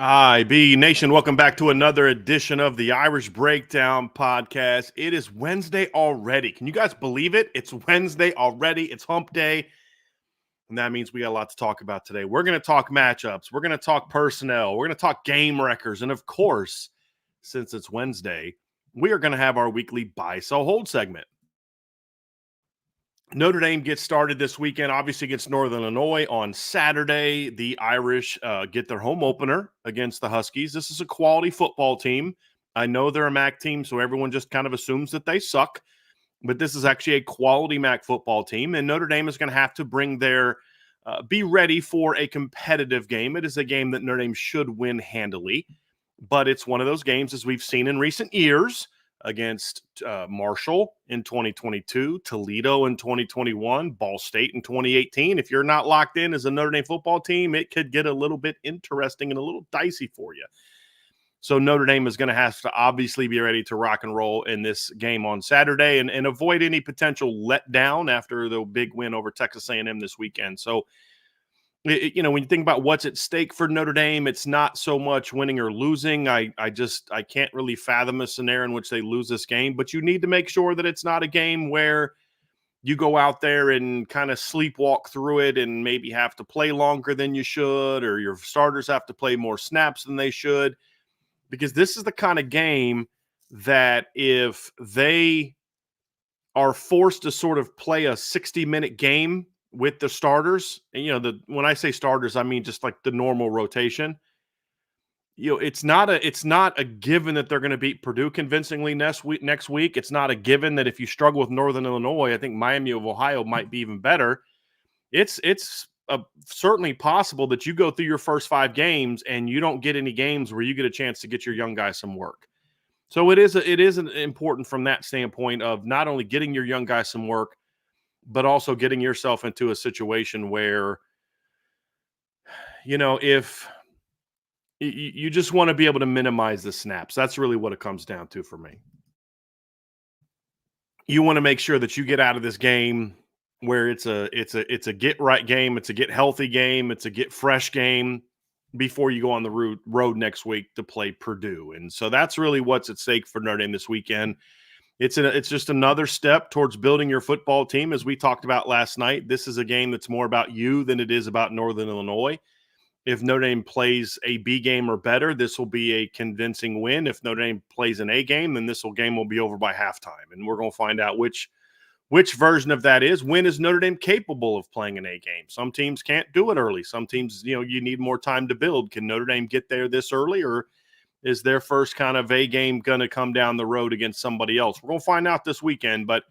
IB Nation, welcome back to another edition of the Irish Breakdown podcast. It is Wednesday already. Can you guys believe it? It's Wednesday already. It's hump day. And that means we got a lot to talk about today. We're going to talk matchups. We're going to talk personnel. We're going to talk game records. And of course, since it's Wednesday, we are going to have our weekly buy, sell, hold segment. Notre Dame gets started this weekend, obviously against Northern Illinois on Saturday. The Irish get their home opener against the Huskies. This is a quality football team. I know they're a MAC team, so everyone just kind of assumes that they suck. But this is actually a quality MAC football team, and Notre Dame is going to have to bring their be ready for a competitive game. It is a game that Notre Dame should win handily, but it's one of those games, as we've seen in recent years, against Marshall in 2022, Toledo in 2021, Ball State in 2018. If you're not locked in as a Notre Dame football team, it could get a little bit interesting and a little dicey for you. So Notre Dame is going to have to obviously be ready to rock and roll in this game on Saturday and avoid any potential letdown after the big win over Texas A&M this weekend. So, when you think about what's at stake for Notre Dame, it's not so much winning or losing. I can't really fathom a scenario in which they lose this game, but you need to make sure that it's not a game where you go out there and kind of sleepwalk through it and maybe have to play longer than you should, or your starters have to play more snaps than they should, because this is the kind of game that if they are forced to sort of play a 60-minute game with the starters, and when I say starters, I mean just like the normal rotation. It's not a given that they're going to beat Purdue convincingly next week. It's not a given that if you struggle with Northern Illinois, I think Miami of Ohio might be even better. It's certainly possible that you go through your first 5 games and you don't get any games where you get a chance to get your young guys some work. So it is important from that standpoint of not only getting your young guys some work, but also getting yourself into a situation where, if you just want to be able to minimize the snaps. That's really what it comes down to for me. You want to make sure that you get out of this game where it's a get right game, it's a get healthy game, it's a get fresh game before you go on the road next week to play Purdue. And so that's really what's at stake for Notre Dame this weekend. It's just another step towards building your football team. As we talked about last night, this is a game that's more about you than it is about Northern Illinois. If Notre Dame plays a B game or better, this will be a convincing win. If Notre Dame plays an A game, then this game will be over by halftime. And we're going to find out which version of that is. When is Notre Dame capable of playing an A game? Some teams can't do it early. Some teams, you need more time to build. Can Notre Dame get there this early, or is their first kind of A game going to come down the road against somebody else? We're going to find out this weekend, but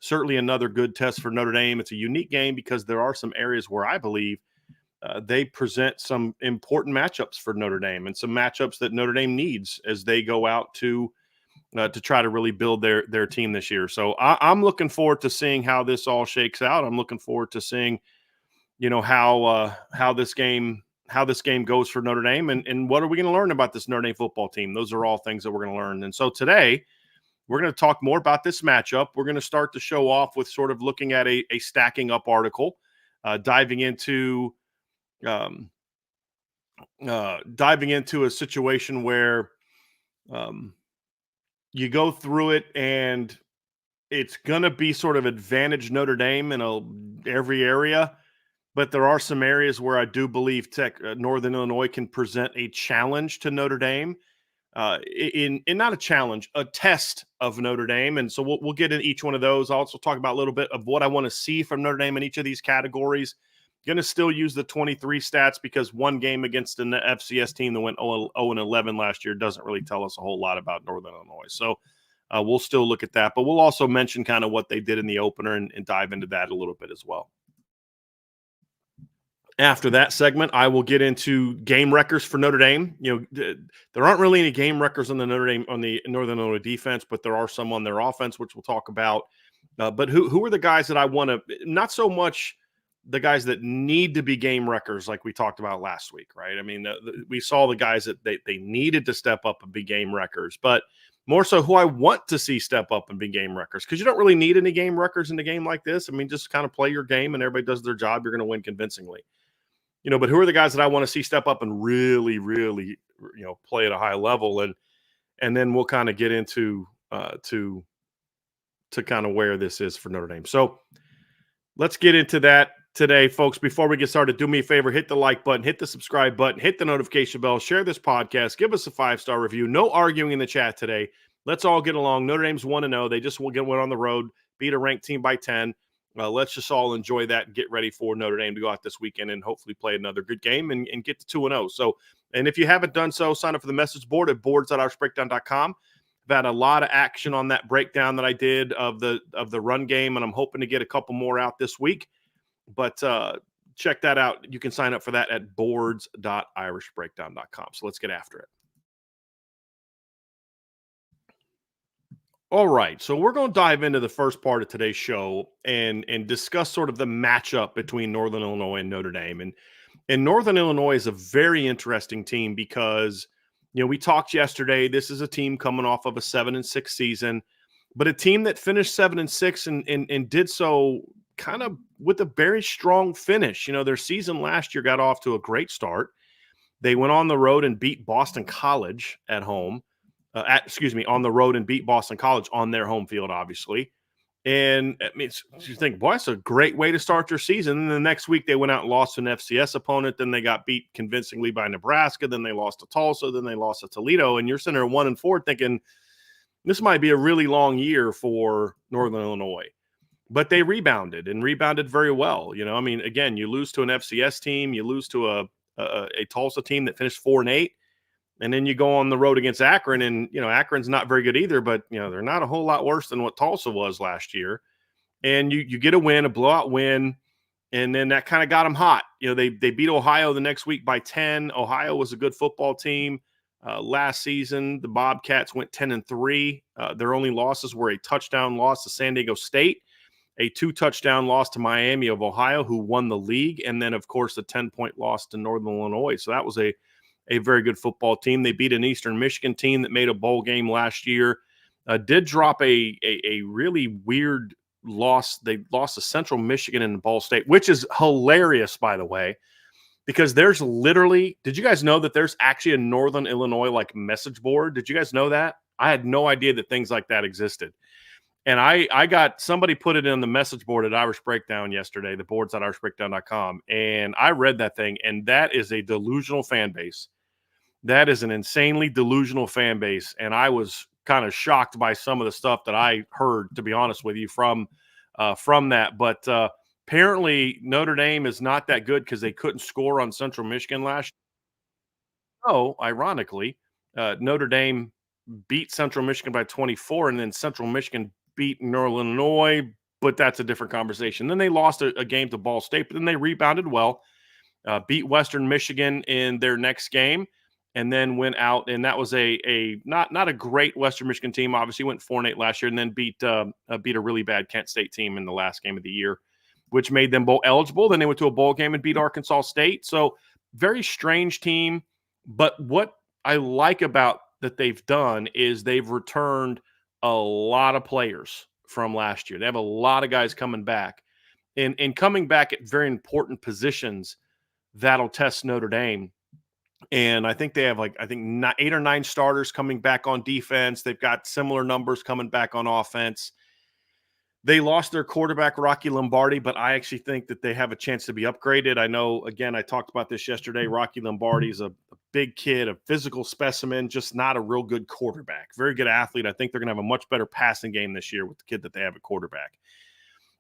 certainly another good test for Notre Dame. It's a unique game because there are some areas where I believe they present some important matchups for Notre Dame and some matchups that Notre Dame needs as they go out to try to really build their team this year. So I'm looking forward to seeing how this all shakes out. I'm looking forward to seeing, how this game goes for Notre Dame and what are we going to learn about this Notre Dame football team. Those are all things that we're going to learn. And so today we're going to talk more about this matchup. We're going to start the show off with sort of looking at a stacking up article, diving into a situation where you go through it and it's going to be sort of advantage Notre Dame in every area. But there are some areas where I do believe Northern Illinois can present a challenge to Notre Dame, in not a challenge, a test of Notre Dame. And so we'll get into each one of those. I'll also talk about a little bit of what I want to see from Notre Dame in each of these categories. Going to still use the 23 stats because one game against an FCS team that went 0-11 last year doesn't really tell us a whole lot about Northern Illinois. So we'll still look at that, but we'll also mention kind of what they did in the opener and dive into that a little bit as well. After that segment, I will get into game records for Notre Dame. There aren't really any game records on the Northern Illinois defense, but there are some on their offense, which we'll talk about. But who are the guys that I want to, not so much the guys that need to be game records like we talked about last week, right? I mean, we saw the guys that they needed to step up and be game records, but more so who I want to see step up and be game records, because you don't really need any game records in a game like this. I mean, just kind of play your game and everybody does their job. You're going to win convincingly. But who are the guys that I want to see step up and really, really, play at a high level, and then we'll kind of get into to kind of where this is for Notre Dame. So let's get into that today, folks. Before we get started, do me a favor, hit the like button, hit the subscribe button, hit the notification bell, share this podcast, give us a 5-star review. No arguing in the chat today. Let's all get along. Notre Dame's 1-0. They just went on the road, beat a ranked team by 10. Let's just all enjoy that and get ready for Notre Dame to go out this weekend and hopefully play another good game and get to 2-0. So, and if you haven't done so, sign up for the message board at boards.irishbreakdown.com. I've had a lot of action on that breakdown that I did of the run game, and I'm hoping to get a couple more out this week. But check that out. You can sign up for that at boards.irishbreakdown.com. So let's get after it. All right, so we're going to dive into the first part of today's show and discuss sort of the matchup between Northern Illinois and Notre Dame. And Northern Illinois is a very interesting team because, we talked yesterday. This is a team coming off of a 7-6 season, but a team that finished 7-6 and did so kind of with a very strong finish. Their season last year got off to a great start. They went on the road and beat Boston College at home. On the road and beat Boston College on their home field, obviously. And I mean, you think, boy, that's a great way to start your season. And the next week they went out and lost to an FCS opponent. Then they got beat convincingly by Nebraska. Then they lost to Tulsa. Then they lost to Toledo. And you're sitting there 1-4 thinking this might be a really long year for Northern Illinois. But they rebounded very well. Again, you lose to an FCS team. You lose to a Tulsa team that finished 4-8. And then you go on the road against Akron, and, Akron's not very good either, but, they're not a whole lot worse than what Tulsa was last year. And you get a win, a blowout win, and then that kind of got them hot. They beat Ohio the next week by 10. Ohio was a good football team. Last season, the Bobcats went 10-3. Their only losses were a touchdown loss to San Diego State, a 2-touchdown loss to Miami of Ohio, who won the league, and then, of course, a 10-point loss to Northern Illinois. So that was a very good football team. They beat an Eastern Michigan team that made a bowl game last year. Did drop a really weird loss. They lost to Central Michigan and Ball State, which is hilarious, by the way, because there's literally – did you guys know that there's actually a Northern Illinois, message board? Did you guys know that? I had no idea that things like that existed. And I got – somebody put it in the message board at Irish Breakdown yesterday, the boards at irishbreakdown.com, and I read that thing, and that is a delusional fan base. That is an insanely delusional fan base, and I was kind of shocked by some of the stuff that I heard, to be honest with you, from that. But apparently Notre Dame is not that good because they couldn't score on Central Michigan last year. Oh, ironically, Notre Dame beat Central Michigan by 24, and then Central Michigan beat Northern Illinois, but that's a different conversation. Then they lost a game to Ball State, but then they rebounded well, beat Western Michigan in their next game, and then went out, and that was a not a great Western Michigan team. Obviously, went 4-8 last year, and then beat a really bad Kent State team in the last game of the year, which made them bowl eligible. Then they went to a bowl game and beat Arkansas State. So very strange team. But what I like about that they've done is they've returned a lot of players from last year. They have a lot of guys coming back, and coming back at very important positions that'll test Notre Dame. And I think they have 8 or 9 starters coming back on defense. They've got similar numbers coming back on offense. They lost their quarterback, Rocky Lombardi, but I actually think that they have a chance to be upgraded. I know, again, I talked about this yesterday. Rocky Lombardi is a big kid, a physical specimen, just not a real good quarterback. Very good athlete. I think they're going to have a much better passing game this year with the kid that they have at quarterback.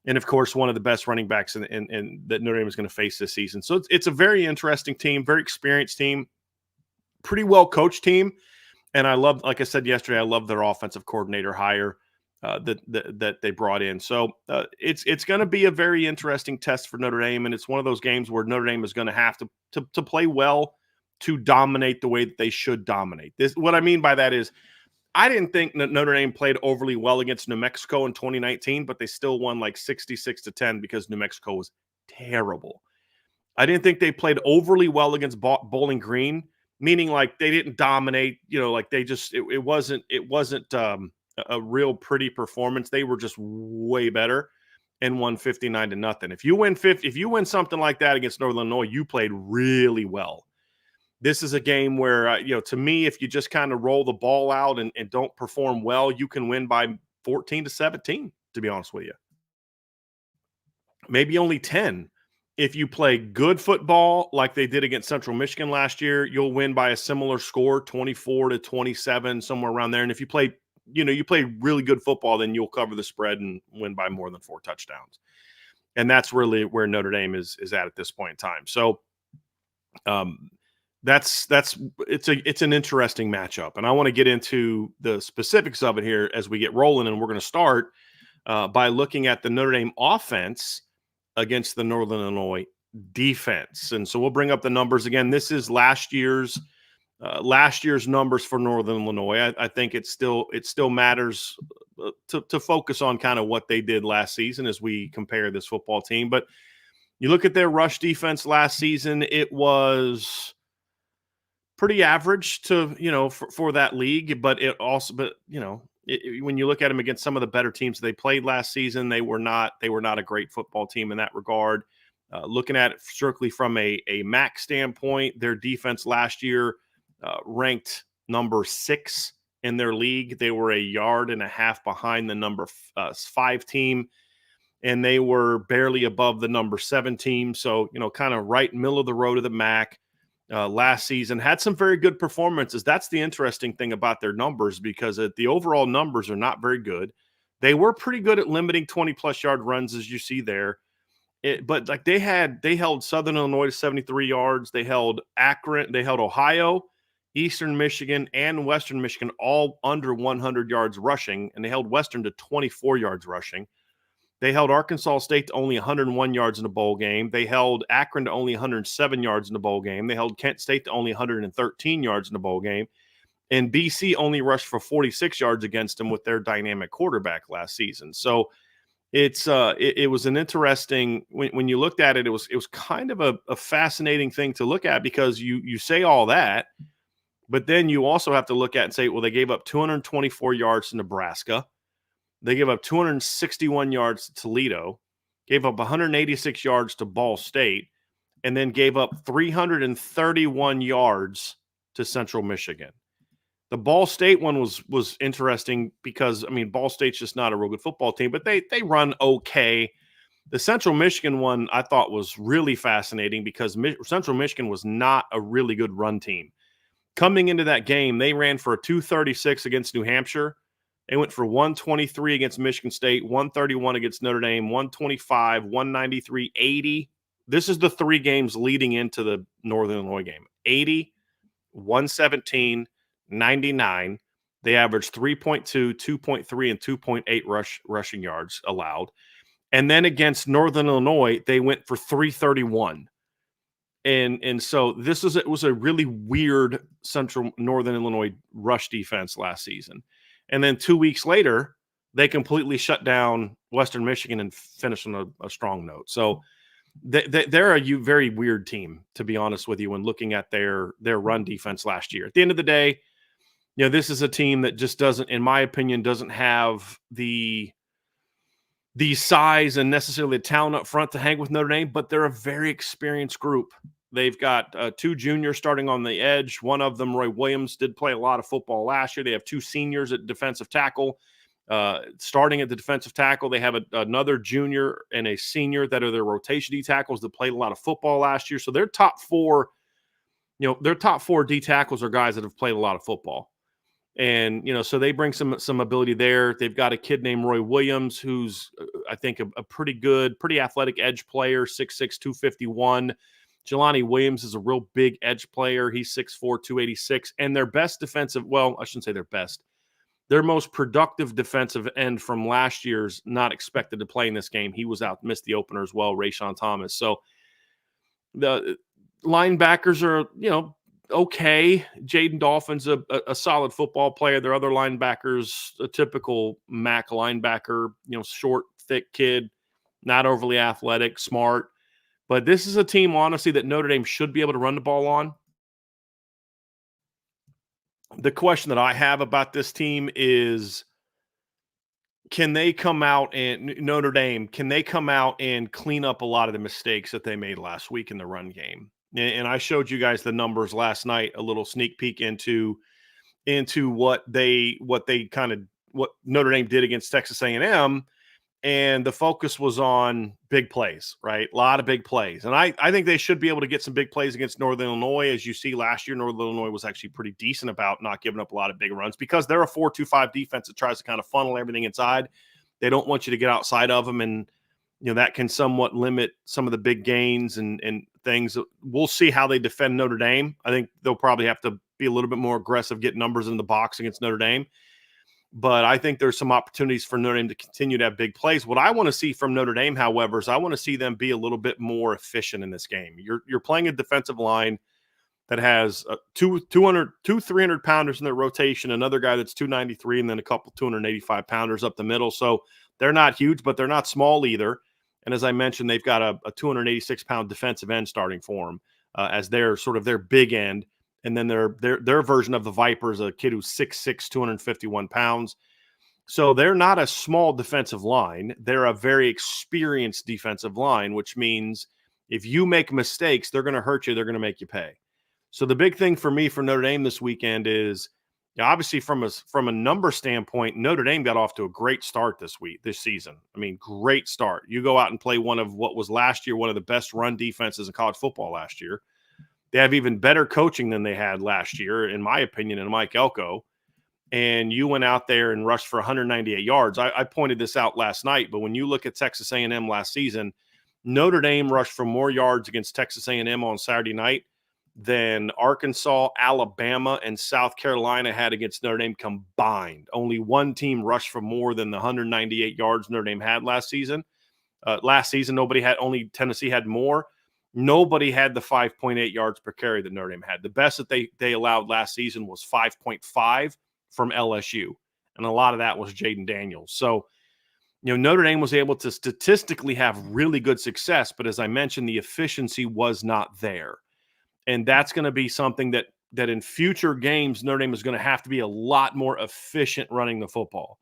And, of course, one of the best running backs that Notre Dame is going to face this season. So it's a very interesting team, very experienced team, pretty well-coached team. And I love, like I said yesterday, I love their offensive coordinator hire that they brought in. So it's going to be a very interesting test for Notre Dame, and it's one of those games where Notre Dame is going to have to play well to dominate the way that they should dominate. What I mean by that is I didn't think that Notre Dame played overly well against New Mexico in 2019, but they still won 66-10 because New Mexico was terrible. I didn't think they played overly well against Bowling Green, meaning they didn't dominate, they just it wasn't a real pretty performance. They were just way better and won 59-0. If you win something like that against Northern Illinois, you played really well. this is a game where, to me, if you just kind of roll the ball out and don't perform well, you can win by 14-17, to be honest with you. Maybe only 10. If you play good football like they did against Central Michigan last year, you'll win by a similar score, 24-27, somewhere around there. And if you play, you play really good football, then you'll cover the spread and win by more than 4 touchdowns. And that's really where Notre Dame is at this point in time. So, it's an interesting matchup, and I want to get into the specifics of it here as we get rolling. And we're going to start by looking at the Notre Dame offense against the Northern Illinois defense. And so we'll bring up the numbers again. This is last year's numbers for Northern Illinois. I think it still matters to focus on kind of what they did last season as we compare this football team. But you look at their rush defense last season, it was pretty average to, for that league, but when you look at them against some of the better teams they played last season, they were not a great football team in that regard. Looking at it strictly from a MAC standpoint, their defense last year ranked number 6 in their league. They were 1.5 yards behind the number 5 team, and they were barely above the number 7 team. So, kind of right middle of the road of the MAC. Last season had some very good performances. That's the interesting thing about their numbers, because the overall numbers are not very good. They were pretty good at limiting 20-plus yard runs, as you see there. But like they held Southern Illinois to 73 yards. They held Akron, they held Ohio, Eastern Michigan, and Western Michigan all under 100 yards rushing, and they held Western to 24 yards rushing. They held Arkansas State to only 101 yards in the bowl game. They held Akron to only 107 yards in the bowl game. They held Kent State to only 113 yards in the bowl game. And BC only rushed for 46 yards against them with their dynamic quarterback last season. So it was an interesting, when you looked at it, it was kind of a fascinating thing to look at, because you say all that, but then you also have to look at and say, well, they gave up 224 yards to Nebraska. They gave up 261 yards to Toledo, gave up 186 yards to Ball State, and then gave up 331 yards to Central Michigan. The Ball State one was interesting because, Ball State's just not a real good football team, but they run okay. The Central Michigan one I thought was really fascinating because Central Michigan was not a really good run team. Coming into that game, they ran for a 236 against New Hampshire. They went for 123 against Michigan State, 131 against Notre Dame, 125, 193, 80. This is the 3 games leading into the Northern Illinois game. 80, 117, 99. They averaged 3.2, 2.3, and 2.8 rushing yards allowed. And then against Northern Illinois, they went for 331. And so it was a really weird Central Northern Illinois rush defense last season. And then 2 weeks later, they completely shut down Western Michigan and finished on a strong note. So they're a very weird team, to be honest with you, when looking at their run defense last year. At the end of the day, this is a team that just doesn't, in my opinion, doesn't have the size and necessarily the talent up front to hang with Notre Dame, but they're a very experienced group. They've got 2 juniors starting on the edge. One of them, Roy Williams, did play a lot of football last year. They have 2 seniors at defensive tackle. Starting at the defensive tackle, they have another junior and a senior that are their rotation D tackles that played a lot of football last year. So their top 4, their top 4 D tackles are guys that have played a lot of football. And, so they bring some ability there. They've got a kid named Roy Williams, who's, I think, a pretty good, pretty athletic edge player, 6'6", 251. Jelani Williams is a real big edge player. He's 6'4", 286. And their best defensive, well, I shouldn't say their best. Their most productive defensive end from last year's not expected to play in this game. He was out, missed the opener as well, Rayshawn Thomas. So the linebackers are, okay. Jaden Dolphin's a solid football player. Their other linebackers, a typical MAC linebacker, short, thick kid, not overly athletic, smart. But this is a team, honestly, that Notre Dame should be able to run the ball on. The question that I have about this team is, can they come out and Notre Dame, can they come out and clean up a lot of the mistakes that they made last week in the run game? And I showed you guys the numbers last night, a little sneak peek into what what Notre Dame did against Texas A&M, and the focus was on big plays, right? A lot of big plays. And I think they should be able to get some big plays against Northern Illinois. As you see last year, Northern Illinois was actually pretty decent about not giving up a lot of big runs because they're a 4-2-5 defense that tries to kind of funnel everything inside. They don't want you to get outside of them, and that can somewhat limit some of the big gains and things. We'll see how they defend Notre Dame. I think they'll probably have to be a little bit more aggressive, get numbers in the box against Notre Dame. But I think there's some opportunities for Notre Dame to continue to have big plays. What I want to see from Notre Dame, however, is I want to see them be a little bit more efficient in this game. You're playing a defensive line that has two 300-pounders in their rotation, another guy that's 293, and then a couple 285-pounders up the middle. So they're not huge, but they're not small either. And as I mentioned, they've got a 286-pound defensive end starting for them as their sort of their big end. And then their version of the Vipers, a kid who's 6'6", 251 pounds. So they're not a small defensive line. They're a very experienced defensive line, which means if you make mistakes, they're going to hurt you. They're going to make you pay. So the big thing for me for Notre Dame this weekend is, obviously from a number standpoint, Notre Dame got off to a great start this season. I mean, great start. You go out and play one of what was last year one of the best run defenses in college football last year. They have even better coaching than they had last year, in my opinion, in Mike Elko. And you went out there and rushed for 198 yards. I pointed this out last night, but when you look at Texas A&M last season, Notre Dame rushed for more yards against Texas A&M on Saturday night than Arkansas, Alabama, and South Carolina had against Notre Dame combined. Only one team rushed for more than the 198 yards Notre Dame had last season. Only Tennessee had more. Nobody had the 5.8 yards per carry that Notre Dame had. The best that they allowed last season was 5.5 from LSU. And a lot of that was Jaden Daniels. So, Notre Dame was able to statistically have really good success, but as I mentioned, the efficiency was not there. And that's going to be something that in future games, Notre Dame is going to have to be a lot more efficient running the football.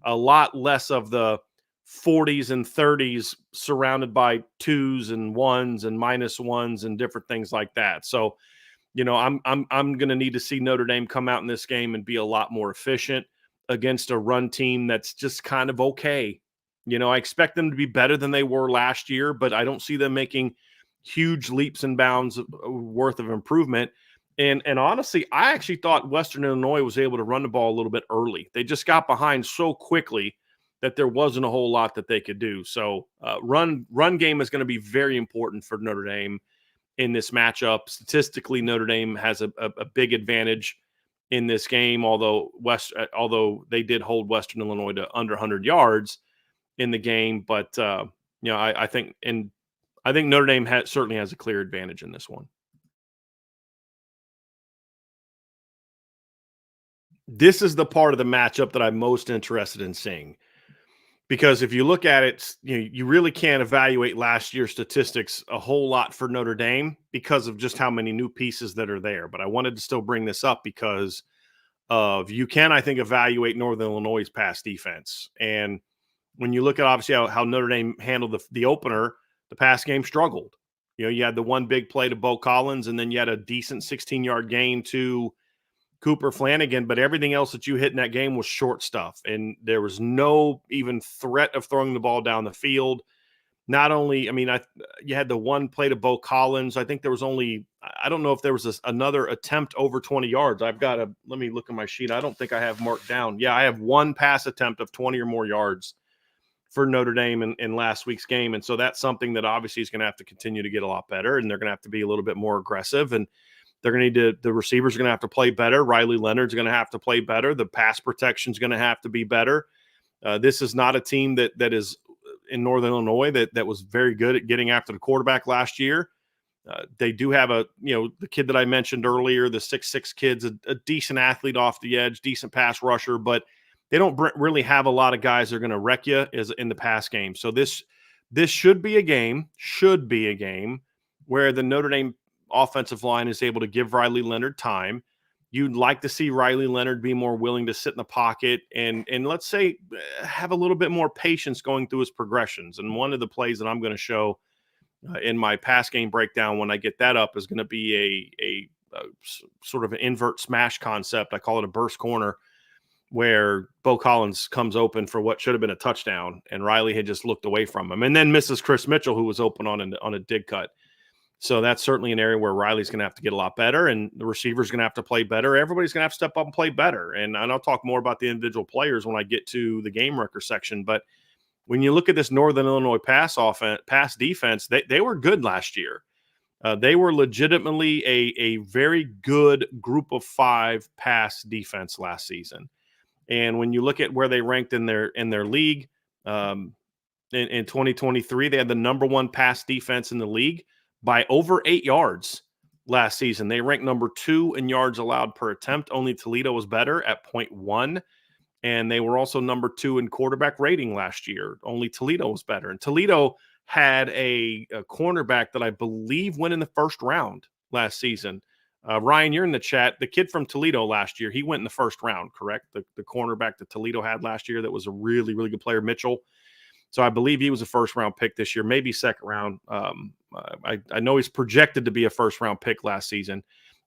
A lot less of the 40s and 30s surrounded by 2s and 1s and -1s and different things like that. So, I'm going to need to see Notre Dame come out in this game and be a lot more efficient against a run team that's just kind of okay. I expect them to be better than they were last year, but I don't see them making huge leaps and bounds worth of improvement. And honestly, I actually thought Western Illinois was able to run the ball a little bit early. They just got behind so quickly that there wasn't a whole lot that they could do. So run game is going to be very important for Notre Dame in this matchup. Statistically, Notre Dame has a big advantage in this game, although they did hold Western Illinois to under 100 yards in the game. But I think Notre Dame certainly has a clear advantage in this one. This is the part of the matchup that I'm most interested in seeing. Because if you look at it, you really can't evaluate last year's statistics a whole lot for Notre Dame because of just how many new pieces that are there. But I wanted to still bring this up because you can, I think, evaluate Northern Illinois' pass defense. And when you look at obviously how Notre Dame handled the opener, the pass game struggled. You had the one big play to Bo Collins, and then you had a decent 16-yard gain to Cooper Flanagan, but everything else that you hit in that game was short stuff. And there was no even threat of throwing the ball down the field. Not only, you had the one play to Bo Collins. I think there was I don't know if there was another attempt over 20 yards. Let me look at my sheet. I don't think I have marked down. Yeah, I have one pass attempt of 20 or more yards for Notre Dame in last week's game. And so that's something that obviously is going to have to continue to get a lot better, and they're going to have to be a little bit more aggressive. And they're going to need the receivers are going to have to play better. Riley Leonard's going to have to play better. The pass protection is going to have to be better. This is not a team that is in Northern Illinois that was very good at getting after the quarterback last year. They do have the kid that I mentioned earlier, the 6'6" kid's a decent athlete off the edge, decent pass rusher, but they don't really have a lot of guys that are going to wreck you in the pass game. So this should be a game where the Notre Dame offensive line is able to give Riley Leonard time. You'd like to see Riley Leonard be more willing to sit in the pocket and let's say have a little bit more patience going through his progressions. And one of the plays that I'm going to show in my pass game breakdown when I get that up is going to be a sort of an invert smash concept. I call it a burst corner, where Bo Collins comes open for what should have been a touchdown, and Riley had just looked away from him, and then misses Chris Mitchell, who was open on a dig cut. So that's certainly an area where Riley's going to have to get a lot better, and the receiver's going to have to play better. Everybody's going to have to step up and play better. And I'll talk more about the individual players when I get to the game wrecker section. But when you look at this Northern Illinois pass defense, they were good last year. They were legitimately a very good group of 5 pass defense last season. And when you look at where they ranked in their league in 2023, they had the number 1 pass defense in the league by over 8 yards last season. They ranked number 2 in yards allowed per attempt. Only Toledo was better at 0.1. And they were also number 2 in quarterback rating last year. Only Toledo was better. And Toledo had a cornerback that I believe went in the first round last season. Ryan, you're in the chat. The kid from Toledo last year, he went in the first round, correct? The cornerback that Toledo had last year that was a really, really good player, Mitchell. So I believe he was a first-round pick this year, maybe second round. I know he's projected to be a first-round pick last season.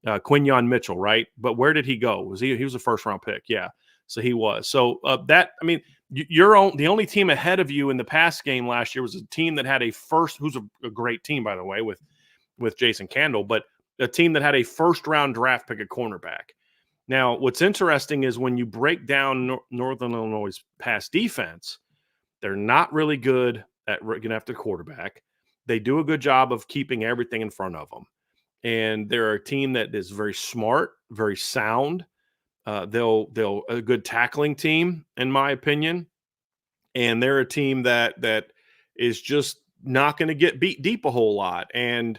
Quinyon Mitchell, right? But where did he go? He was a first-round pick, yeah. So he was. So the only team ahead of you in the pass game last year was a team that had who's a great team, by the way, with Jason Candle, but a team that had a first-round draft pick at cornerback. Now, what's interesting is when you break down Northern Illinois' pass defense, they're not really good at getting after the quarterback. They do a good job of keeping everything in front of them. And they're a team that is very smart, very sound. They'll a good tackling team, in my opinion. And they're a team that is just not going to get beat deep a whole lot. And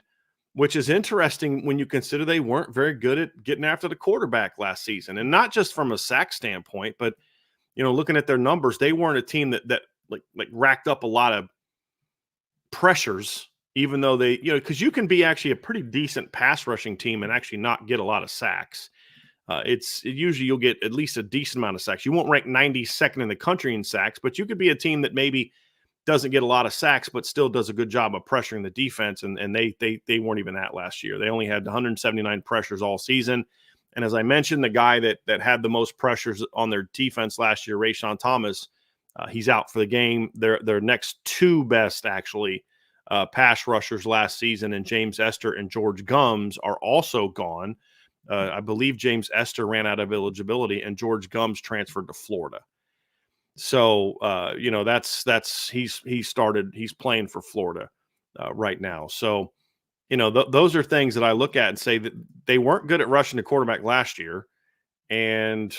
which is interesting when you consider they weren't very good at getting after the quarterback last season. And not just from a sack standpoint, but, looking at their numbers, they weren't a team that racked up a lot of pressures, even though they, because you can be actually a pretty decent pass rushing team and actually not get a lot of sacks. Usually you'll get at least a decent amount of sacks. You won't rank 92nd in the country in sacks, but you could be a team that maybe doesn't get a lot of sacks, but still does a good job of pressuring the defense. And they weren't even that last year. They only had 179 pressures all season. And as I mentioned, the guy that had the most pressures on their defense last year, Rayshawn Thomas, he's out for the game. Their next 2 best, actually, pass rushers last season, and James Esther and George Gums are also gone. I believe James Esther ran out of eligibility, and George Gums transferred to Florida. So, he's playing for Florida right now. So, those are things that I look at and say that they weren't good at rushing the quarterback last year, and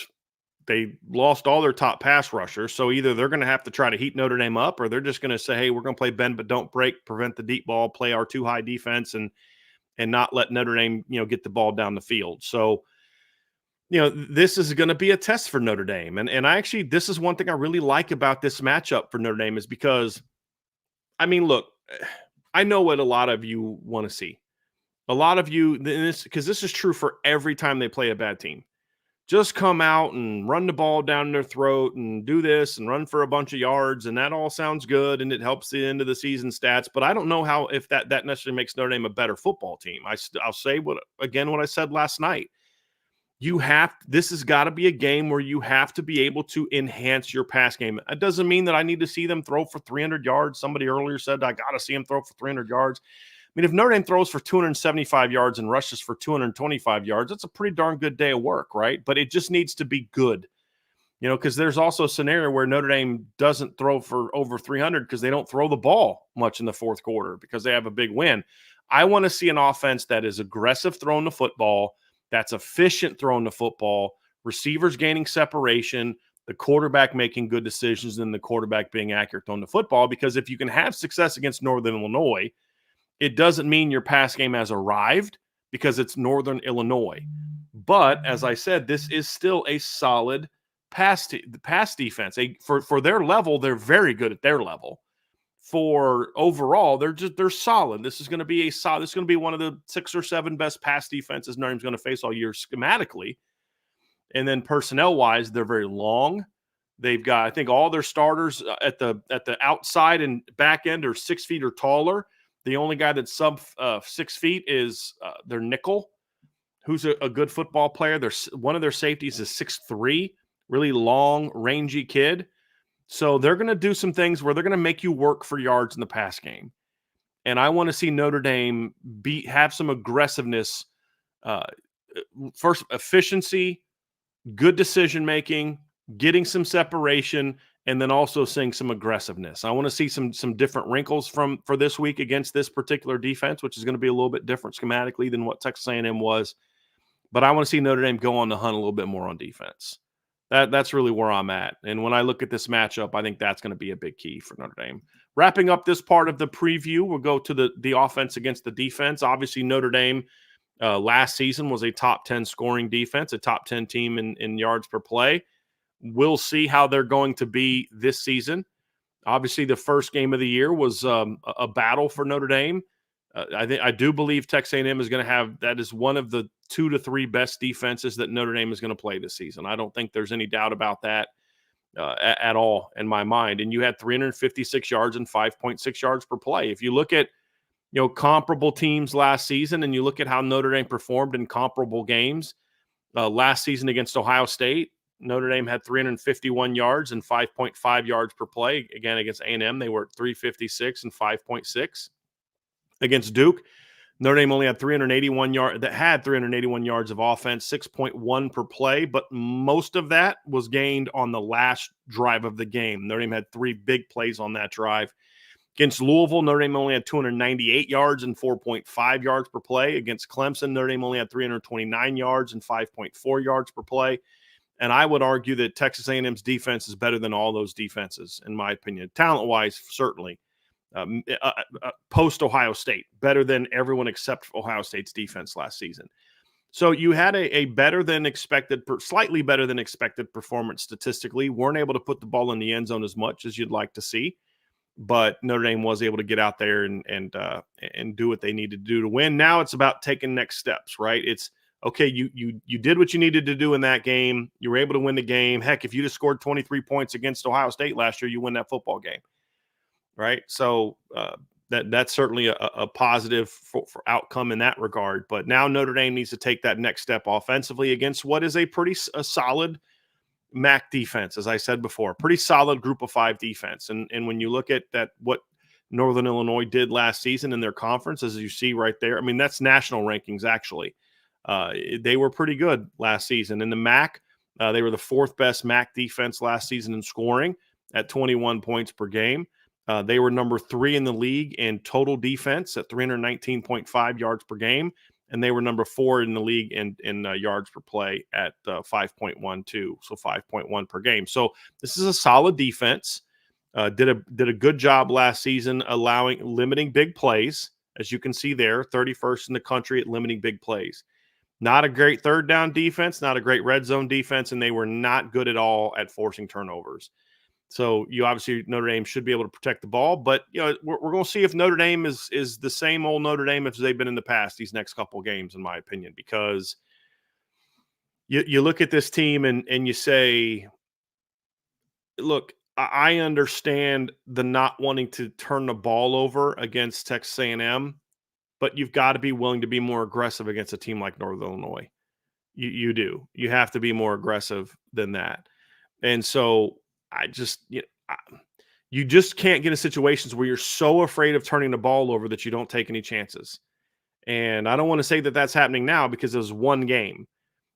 they lost all their top pass rushers. So either they're going to have to try to heat Notre Dame up, or they're just going to say, hey, we're going to play bend but don't break, prevent the deep ball, play our too high defense, and not let Notre Dame, get the ball down the field. So, this is going to be a test for Notre Dame. And this is one thing I really like about this matchup for Notre Dame is because, look, I know what a lot of you want to see. A lot of you, because this is true for every time they play a bad team. Just come out and run the ball down their throat and do this and run for a bunch of yards, and that all sounds good, and it helps the end of the season stats. But I don't know if that necessarily makes Notre Dame a better football team. I'll say what I said last night. This has got to be a game where you have to be able to enhance your pass game. It doesn't mean that I need to see them throw for 300 yards. Somebody earlier said I got to see them throw for 300 yards. If Notre Dame throws for 275 yards and rushes for 225 yards, that's a pretty darn good day of work, right? But it just needs to be good, because there's also a scenario where Notre Dame doesn't throw for over 300 because they don't throw the ball much in the fourth quarter because they have a big win. I want to see an offense that is aggressive throwing the football, that's efficient throwing the football, receivers gaining separation, the quarterback making good decisions, and the quarterback being accurate on the football. Because if you can have success against Northern Illinois, it doesn't mean your pass game has arrived because it's Northern Illinois. But as I said, this is still a solid pass defense. For their level, they're very good at their level. For overall, they're solid. This is going to be one of the 6 or 7 best pass defenses Notre Dame's going to face all year schematically. And then personnel-wise, they're very long. They've got, I think, all their starters at the outside and back end are 6 feet or taller. The only guy that's sub 6 feet is their nickel, who's a good football player. One of their safeties is 6'3", really long, rangy kid. So they're going to do some things where they're going to make you work for yards in the pass game. And I want to see Notre Dame have some aggressiveness, first efficiency, good decision-making, getting some separation, and then also seeing some aggressiveness. I want to see some different wrinkles for this week against this particular defense, which is going to be a little bit different schematically than what Texas A&M was. But I want to see Notre Dame go on the hunt a little bit more on defense. That's really where I'm at. And when I look at this matchup, I think that's going to be a big key for Notre Dame. Wrapping up this part of the preview, we'll go to the offense against the defense. Obviously, Notre Dame last season was a top 10 scoring defense, a top 10 team in yards per play. We'll see how they're going to be this season. Obviously, the first game of the year was a battle for Notre Dame. I do believe Texas A&M is going to have – that is one of the 2 to 3 best defenses that Notre Dame is going to play this season. I don't think there's any doubt about that at all in my mind. And you had 356 yards and 5.6 yards per play. If you look at comparable teams last season and you look at how Notre Dame performed in comparable games, last season against Ohio State, Notre Dame had 351 yards and 5.5 yards per play. Again, against A&M, they were at 356 and 5.6. Against Duke, Notre Dame only had 381 yards of offense, 6.1 per play, but most of that was gained on the last drive of the game. Notre Dame had 3 big plays on that drive. Against Louisville, Notre Dame only had 298 yards and 4.5 yards per play. Against Clemson, Notre Dame only had 329 yards and 5.4 yards per play. And I would argue that Texas A&M's defense is better than all those defenses, in my opinion. Talent-wise, certainly. Post-Ohio State, better than everyone except Ohio State's defense last season. So you had a better than expected, slightly better than expected performance statistically. Weren't able to put the ball in the end zone as much as you'd like to see, but Notre Dame was able to get out there and do what they needed to do to win. Now it's about taking next steps, right? It's okay. You did what you needed to do in that game. You were able to win the game. Heck, if you just scored 23 points against Ohio State last year, you win that football game. Right. So that's certainly a positive for outcome in that regard. But now Notre Dame needs to take that next step offensively against what is a solid MAC defense, as I said before, pretty solid group of 5 defense. And when you look at what Northern Illinois did last season in their conference, as you see right there, I mean, that's national rankings, actually. They were pretty good last season. In the MAC, they were the 4th best MAC defense last season in scoring at 21 points per game. They were number 3 in the league in total defense at 319.5 yards per game, and they were number 4 in the league in yards per play at 5.12, so 5.1 per game. So this is a solid defense. Did a good job last season limiting big plays, as you can see there, 31st in the country at limiting big plays. Not a great third down defense, not a great red zone defense, and they were not good at all at forcing turnovers. So Notre Dame should be able to protect the ball, but we're going to see if Notre Dame is the same old Notre Dame as they've been in the past these next couple of games, in my opinion, because you look at this team and you say, look, I understand the not wanting to turn the ball over against Texas A&M, but you've got to be willing to be more aggressive against a team like Northern Illinois. You do. You have to be more aggressive than that. And so you just can't get in situations where you're so afraid of turning the ball over that you don't take any chances. And I don't want to say that that's happening now because it was one game,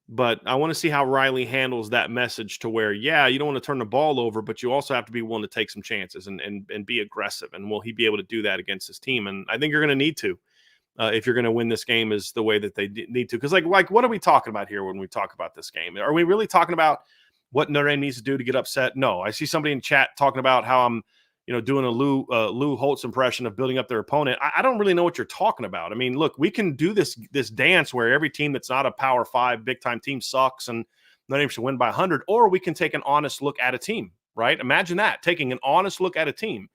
but I want to see how Riley handles that message to where, you don't want to turn the ball over, but you also have to be willing to take some chances and be aggressive. And will he be able to do that against his team? And I think you're going to need to, if you're going to win this game, is the way that they need to. Because like, what are we talking about here when we talk about this game? Are we really talking about what Notre Dame needs to do to get upset? No. I see somebody in chat talking about how I'm, doing a Lou Holtz impression of building up their opponent. I don't really know what you're talking about. I mean, look, we can do this dance where every team that's not a Power 5 big-time team sucks and Notre Dame should win by 100, or we can take an honest look at a team, right? Imagine that, taking an honest look at a team.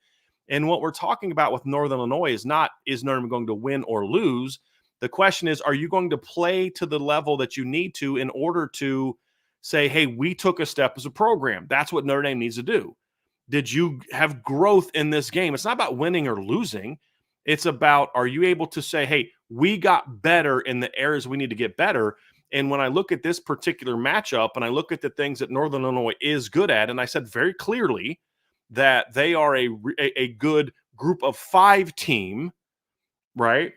And what we're talking about with Northern Illinois is not, is Notre Dame going to win or lose? The question is, are you going to play to the level that you need to in order to say, hey, we took a step as a program? That's what Notre Dame needs to do. Did you have growth in this game? It's not about winning or losing. It's about, are you able to say, hey, we got better in the areas we need to get better? And when I look at this particular matchup and I look at the things that Northern Illinois is good at, and I said very clearly that they are a good group of 5 team, right?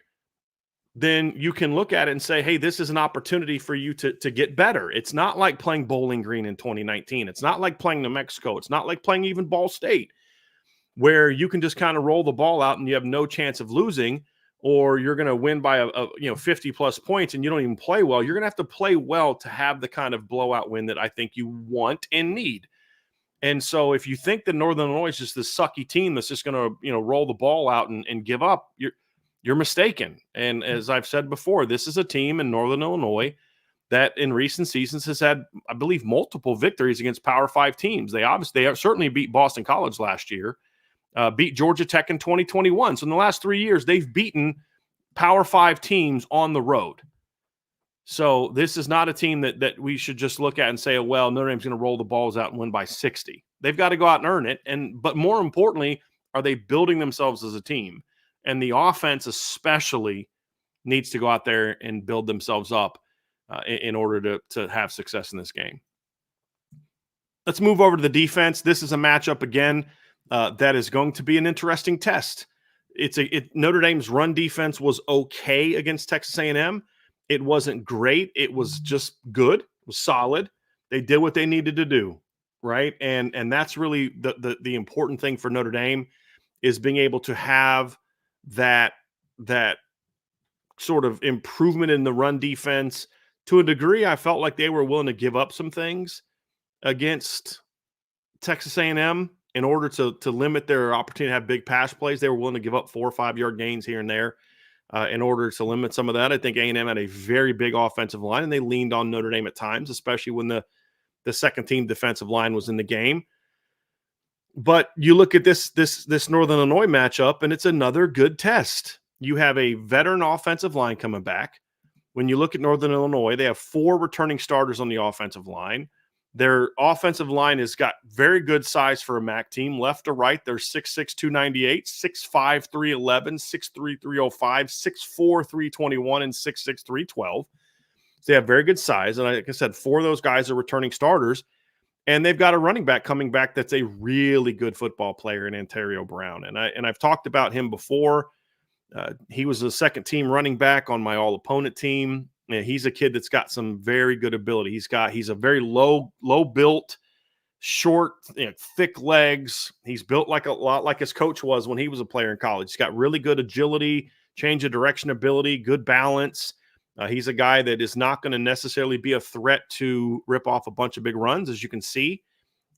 Then you can look at it and say, hey, this is an opportunity for you to get better. It's not like playing Bowling Green in 2019. It's not like playing New Mexico. It's not like playing even Ball State, where you can just kind of roll the ball out and you have no chance of losing, or you're going to win by a 50 plus points and you don't even play well. You're going to have to play well to have the kind of blowout win that I think you want and need. And so if you think that Northern Illinois is just this sucky team that's just going to, roll the ball out and give up, you're mistaken. And as I've said before, this is a team in Northern Illinois that in recent seasons has had, I believe, multiple victories against Power 5 teams. They certainly beat Boston College last year, beat Georgia Tech in 2021. So in the last 3 years, they've beaten Power 5 teams on the road. So this is not a team that we should just look at and say, oh, well, Notre Dame's going to roll the balls out and win by 60. They've got to go out and earn it. But more importantly, are they building themselves as a team? And the offense especially needs to go out there and build themselves up in order to have success in this game. Let's move over to the defense. This is a matchup, again, that is going to be an interesting test. Notre Dame's run defense was okay against Texas A&M. It wasn't great. It was just good. It was solid. They did what they needed to do, right? And that's really the important thing for Notre Dame, is being able to have that sort of improvement in the run defense. To a degree, I felt like they were willing to give up some things against Texas A&M in order to limit their opportunity to have big pass plays. They were willing to give up 4 or 5 yard gains here and there in order to limit some of that. I think A&M had a very big offensive line, and they leaned on Notre Dame at times, especially when the second team defensive line was in the game. But you look at this Northern Illinois matchup, and it's another good test. You have a veteran offensive line coming back. When you look at Northern Illinois, they have 4 returning starters on the offensive line. Their offensive line has got very good size for a MAC team. Left to right, they're 6'6", 298, 6'5", 311, 6'3", 305, 6'4", 321, and 6'6", 312. So they have very good size. And like I said, 4 of those guys are returning starters. And they've got a running back coming back that's a really good football player in Ontario Brown. And I've talked about him before. He was a second-team running back on my all-opponent team. And he's a kid that's got some very good ability. He's a very low-built, short, thick legs. He's built a lot like his coach was when he was a player in college. He's got really good agility, change of direction ability, good balance. He's a guy that is not going to necessarily be a threat to rip off a bunch of big runs. As you can see,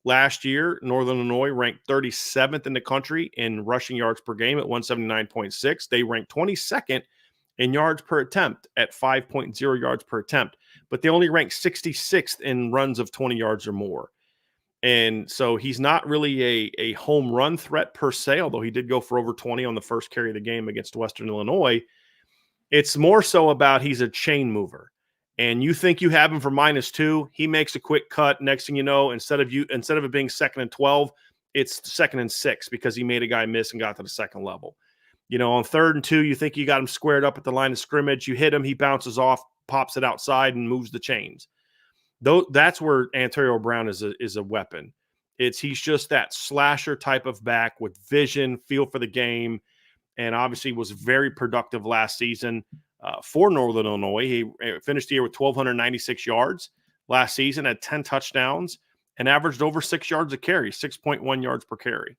last year, Northern Illinois ranked 37th in the country in rushing yards per game at 179.6. They ranked 22nd in yards per attempt at 5.0 yards per attempt, but they only ranked 66th in runs of 20 yards or more. And so he's not really a home run threat per se, although he did go for over 20 on the first carry of the game against Western Illinois. It's more so about he's a chain mover. And you think you have him for -2, he makes a quick cut. Next thing you know, instead of it being 2nd and 12, it's 2nd and 6 because he made a guy miss and got to the second level. On 3rd and 2, you think you got him squared up at the line of scrimmage. You hit him, he bounces off, pops it outside, and moves the chains. That's where Ontario Brown is a weapon. He's just that slasher type of back with vision, feel for the game, and obviously was very productive last season for Northern Illinois. He finished the year with 1,296 yards last season, had 10 touchdowns, and averaged over 6 yards a carry, 6.1 yards per carry.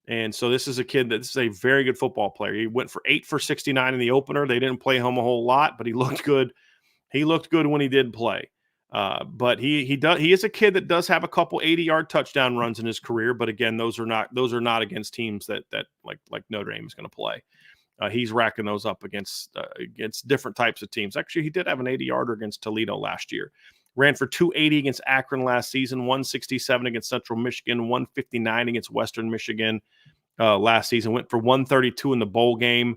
And so this is a kid that's a very good football player. He went for 8 for 69 in the opener. They didn't play him a whole lot, but he looked good. He looked good when he did play. But he is a kid that does have a couple 80-yard touchdown runs in his career. But again, those are not against teams that like Notre Dame is going to play. He's racking those up against different types of teams. Actually, he did have an 80-yarder against Toledo last year. Ran for 280 against Akron last season, 167 against Central Michigan, 159 against Western Michigan last season. Went for 132 in the bowl game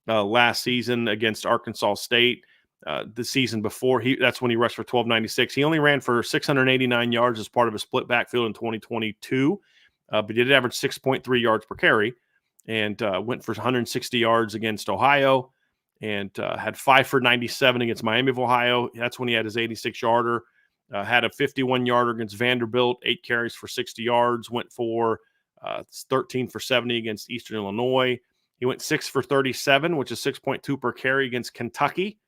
last season against Arkansas State. The season before, that's when he rushed for 1,296. He only ran for 689 yards as part of a split backfield in 2022, but he did average 6.3 yards per carry. and went for 160 yards against Ohio, and had 5 for 97 against Miami of Ohio. That's when he had his 86-yarder. Had a 51-yarder against Vanderbilt, 8 carries for 60 yards, went for 13 for 70 against Eastern Illinois. He went 6 for 37, which is 6.2 per carry against Kentucky,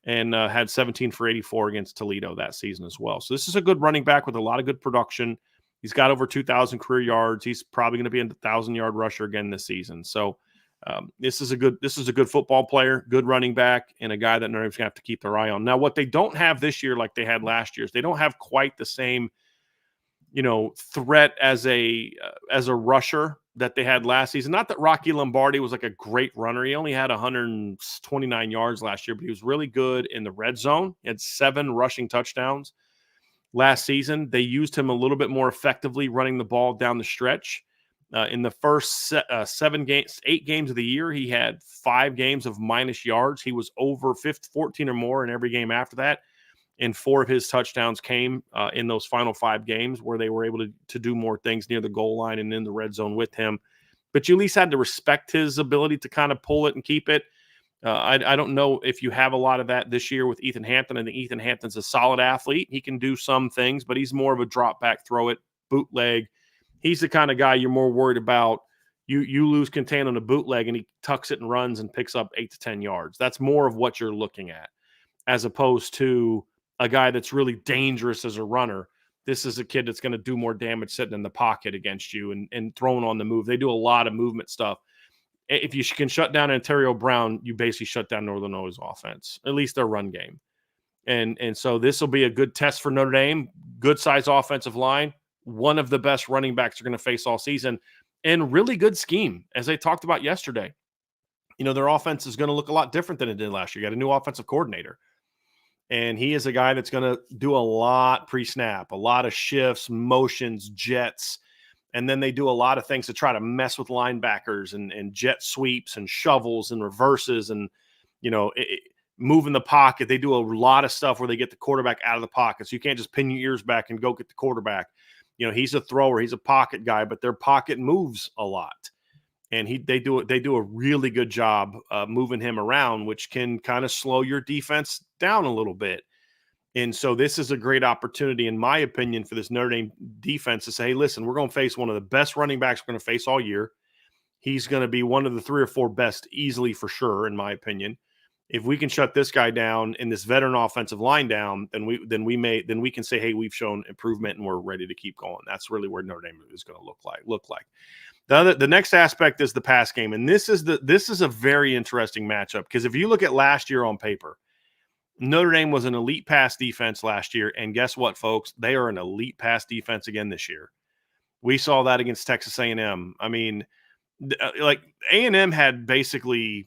and had 17 for 84 against Toledo that season as well. So this is a good running back with a lot of good production. He's got over 2,000 career yards. He's probably going to be a 1,000-yard rusher again this season. So this is a good football player, good running back, and a guy that Notre Dame's going to have to keep their eye on. Now, what they don't have this year, like they had last year, is they don't have quite the same, threat as a rusher that they had last season. Not that Rocky Lombardi was like a great runner. He only had 129 yards last year, but he was really good in the red zone. He had 7 rushing touchdowns last season. They used him a little bit more effectively running the ball down the stretch. In the first 8 games of the year, he had 5 games of minus yards. He was over 14 or more in every game after that. And 4 of his touchdowns came in those final 5 games where they were able to do more things near the goal line and in the red zone with him. But you at least had to respect his ability to kind of pull it and keep it. I don't know if you have a lot of that this year with Ethan Hampton. I think Ethan Hampton's a solid athlete. He can do some things, but he's more of a drop back, throw it, bootleg. He's the kind of guy you're more worried about. You lose contain on a bootleg and he tucks it and runs and picks up 8 to 10 yards. That's more of what you're looking at, as opposed to a guy that's really dangerous as a runner. This is a kid that's going to do more damage sitting in the pocket against you and throwing on the move. They do a lot of movement stuff. If you can shut down Ontario Brown, you basically shut down Northern Illinois' offense, at least their run game. And so this will be a good test for Notre Dame. Good size offensive line. One of the best running backs you're going to face all season, and really good scheme, as they talked about yesterday. Their offense is going to look a lot different than it did last year. You got a new offensive coordinator, and he is a guy that's going to do a lot pre-snap, a lot of shifts, motions, jets, and then they do a lot of things to try to mess with linebackers and jet sweeps and shovels and reverses and, moving the pocket. They do a lot of stuff where they get the quarterback out of the pocket. So you can't just pin your ears back and go get the quarterback. He's a thrower, he's a pocket guy, but their pocket moves a lot. And they do a really good job moving him around, which can kind of slow your defense down a little bit. And so this is a great opportunity, in my opinion, for this Notre Dame defense to say, hey, listen, we're going to face one of the best running backs we're going to face all year. He's going to be one of the 3 or 4 best easily, for sure, in my opinion. If we can shut this guy down and this veteran offensive line down, then we can say, hey, we've shown improvement and we're ready to keep going. That's really where Notre Dame is going to look like. The next aspect is the pass game, and this is a very interesting matchup, because if you look at last year on paper, Notre Dame was an elite pass defense last year, and guess what, folks? They are an elite pass defense again this year. We saw that against Texas A&M. I mean, like A&M had basically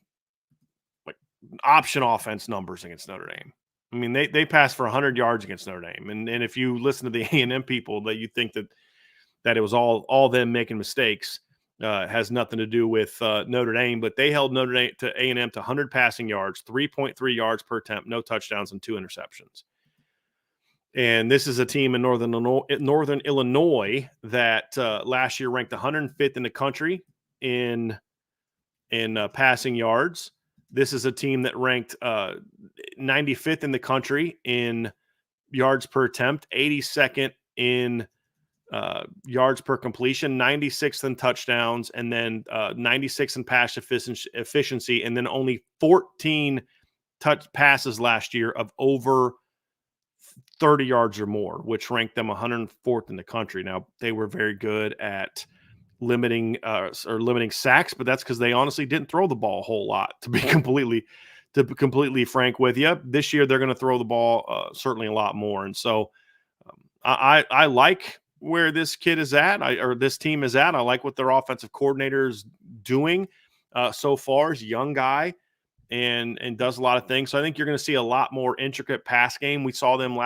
option offense numbers against Notre Dame. I mean, they passed for 100 yards against Notre Dame. And if you listen to the A&M people, that you think that it was all them making mistakes, has nothing to do with Notre Dame. But they held Notre Dame to A&M to 100 passing yards, 3.3 yards per attempt, no touchdowns, and 2 interceptions. And this is a team in Northern Illinois that last year ranked 105th in the country in passing yards. This is a team that ranked 95th in the country in yards per attempt, 82nd in yards per completion, 96th in touchdowns, and then 96th in pass efficiency, and then only 14 passes last year of over 30 yards or more, which ranked them 104th in the country. Now, they were very good at limiting sacks, but that's because they honestly didn't throw the ball a whole lot, to be completely frank with you. This year they're going to throw the ball certainly a lot more, and so I like where this kid is at, or this team is at. I like what their offensive coordinator is doing so far. He's a young guy and does a lot of things. So I think you're going to see a lot more intricate pass game. We saw them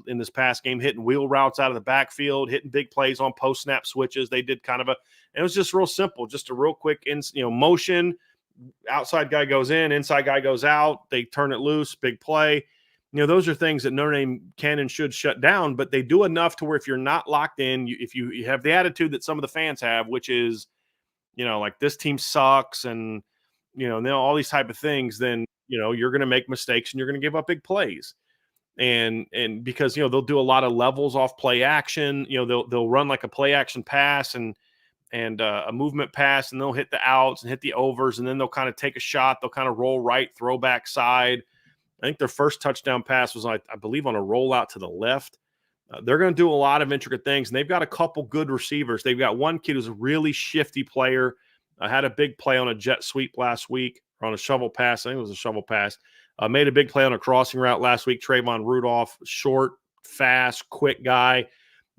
in this pass game hitting wheel routes out of the backfield, hitting big plays on post snap switches. They did it was just real simple, just a real quick motion. Outside guy goes in, inside guy goes out. They turn it loose, big play. Those are things that Notre Dame can and should shut down, but they do enough to where if you're not locked in, if you have the attitude that some of the fans have, which is like this team sucks and, all these type of things, then, you're going to make mistakes and you're going to give up big plays. And because, they'll do a lot of levels off play action, they'll run like a play action pass and a movement pass, and they'll hit the outs and hit the overs, and then they'll kind of take a shot. They'll kind of roll right, throw back side. I think their first touchdown pass was, I believe, on a rollout to the left. They're going to do a lot of intricate things, and they've got a couple good receivers. They've got one kid who's a really shifty player. Had a big play on a jet sweep last week, or on a shovel pass. I think it was a shovel pass. Made a big play on a crossing route last week. Trayvon Rudolph, short, fast, quick guy.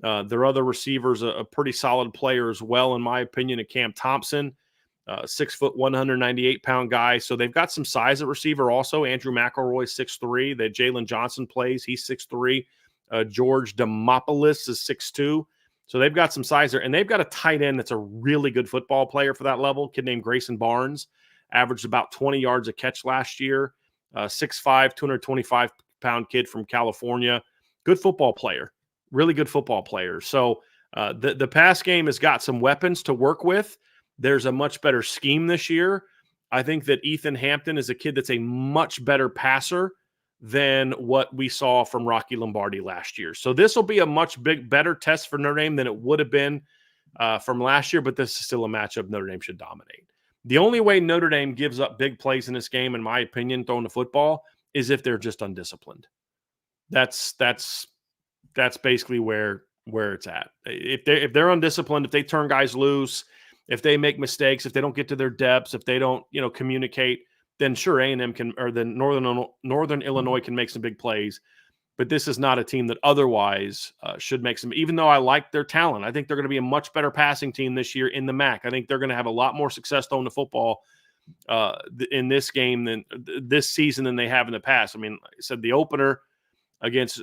Their other receiver's a pretty solid player as well, in my opinion, at Cam Thompson. 6 foot, 198-pound guy. So they've got some size at receiver also. Andrew McElroy, 6'3". That Jalen Johnson plays. He's 6'3". George Demopoulos is 6'2". So they've got some size there. And they've got a tight end that's a really good football player for that level, a kid named Grayson Barnes. Averaged about 20 yards a catch last year. 6'5", 225-pound kid from California. Good football player. Really good football player. So the pass game has got some weapons to work with. There's a much better scheme this year. I think that Ethan Hampton is a kid that's a much better passer than what we saw from Rocky Lombardi last year. So this will be a much better test for Notre Dame than it would have been from last year, but this is still a matchup Notre Dame should dominate. The only way Notre Dame gives up big plays in this game, in my opinion, throwing the football, is if they're just undisciplined. That's basically where it's at. If they're undisciplined, if they turn guys loose, if they make mistakes, if they don't get to their depths, if they don't, communicate, then sure, A&M can, or then Northern Illinois can make some big plays. But this is not a team that otherwise should make some. Even though I like their talent, I think they're going to be a much better passing team this year in the MAC. I think they're going to have a lot more success throwing the football in this game this season than they have in the past. I mean, like I said, the opener against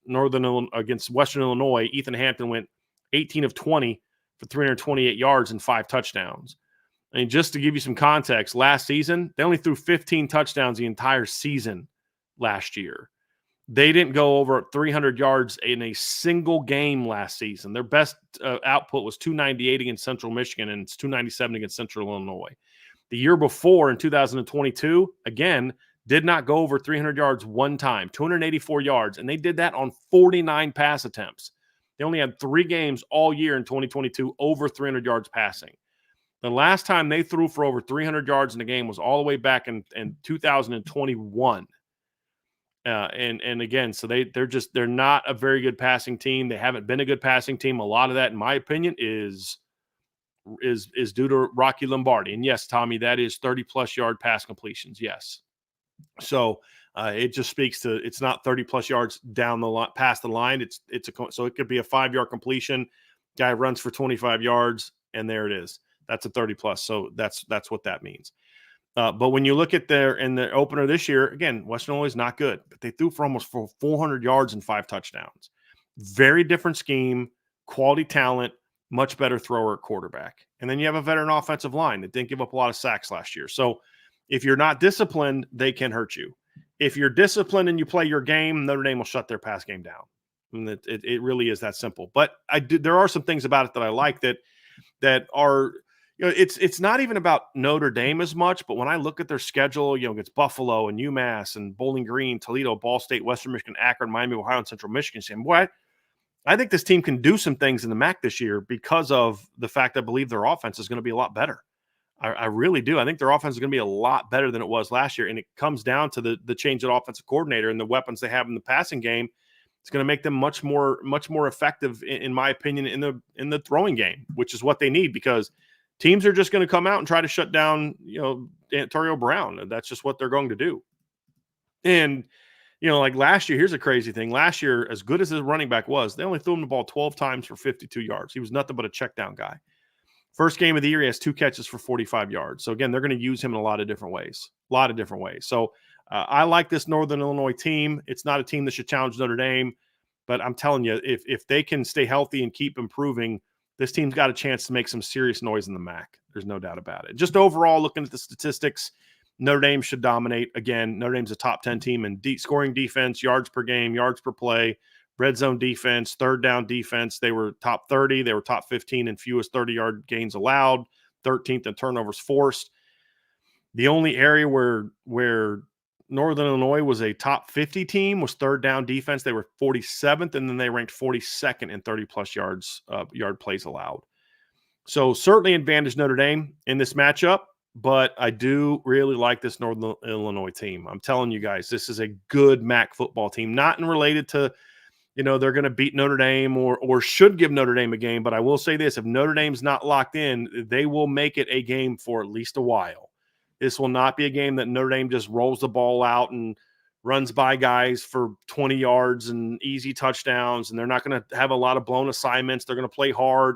Western Illinois, Ethan Hampton went 18 of 20 for 328 yards and 5 touchdowns. I mean, just to give you some context, last season, they only threw 15 touchdowns the entire season last year. They didn't go over 300 yards in a single game last season. Their best output was 298 against Central Michigan, and it's 297 against Central Illinois. The year before, in 2022, again, did not go over 300 yards one time, 284 yards, and they did that on 49 pass attempts. They only had 3 games all year in 2022 over 300 yards passing. The last time they threw for over 300 yards in a game was all the way back in 2021. And again, so they're not a very good passing team. They haven't been a good passing team. A lot of that, in my opinion, is due to Rocky Lombardi. And yes, Tommy, that is 30-plus yard pass completions. Yes. So it just speaks to, it's not 30-plus yards down the line, past the line. So it could be a 5-yard completion. Guy runs for 25 yards, and there it is. That's a 30-plus. So that's what that means. But when you look at the opener this year, again, Western Illinois is not good, but they threw for almost 400 yards and 5 touchdowns. Very different scheme, quality talent, much better thrower at quarterback. And then you have a veteran offensive line that didn't give up a lot of sacks last year. So if you're not disciplined, they can hurt you. If you're disciplined and you play your game, Notre Dame will shut their pass game down. And it really is that simple. But there are some things about it that I like that are – it's not even about Notre Dame as much, but when I look at their schedule, against Buffalo and UMass and Bowling Green, Toledo, Ball State, Western Michigan, Akron, Miami, Ohio, and Central Michigan, saying, boy, I think this team can do some things in the MAC this year because of the fact I believe their offense is going to be a lot better. I really do. I think their offense is going to be a lot better than it was last year, and it comes down to the change of offensive coordinator and the weapons they have in the passing game. It's going to make them much more effective, in my opinion, in the throwing game, which is what they need, because teams are just going to come out and try to shut down, Antonio Brown. That's just what they're going to do. And, like last year, here's a crazy thing. Last year, as good as his running back was, they only threw him the ball 12 times for 52 yards. He was nothing but a check down guy. First game of the year, he has 2 catches for 45 yards. So, again, they're going to use him in a lot of different ways. So, I like this Northern Illinois team. It's not a team that should challenge Notre Dame. But I'm telling you, if they can stay healthy and keep improving, this team's got a chance to make some serious noise in the MAC. There's no doubt about it. Just overall, looking at the statistics, Notre Dame should dominate. Again, Notre Dame's a top 10 team in scoring defense, yards per game, yards per play, red zone defense, third down defense. They were top 30. They were top 15 in fewest 30-yard gains allowed, 13th in turnovers forced. The only area where Northern Illinois was a top 50 team was third down defense. They were 47th, and then they ranked 42nd in 30-plus yard plays allowed. So certainly advantage Notre Dame in this matchup, but I do really like this Northern Illinois team. I'm telling you guys, this is a good MAC football team, not related to, they're going to beat Notre Dame or should give Notre Dame a game. But I will say this, if Notre Dame's not locked in, they will make it a game for at least a while. This will not be a game that Notre Dame just rolls the ball out and runs by guys for 20 yards and easy touchdowns, and they're not going to have a lot of blown assignments. They're going to play hard.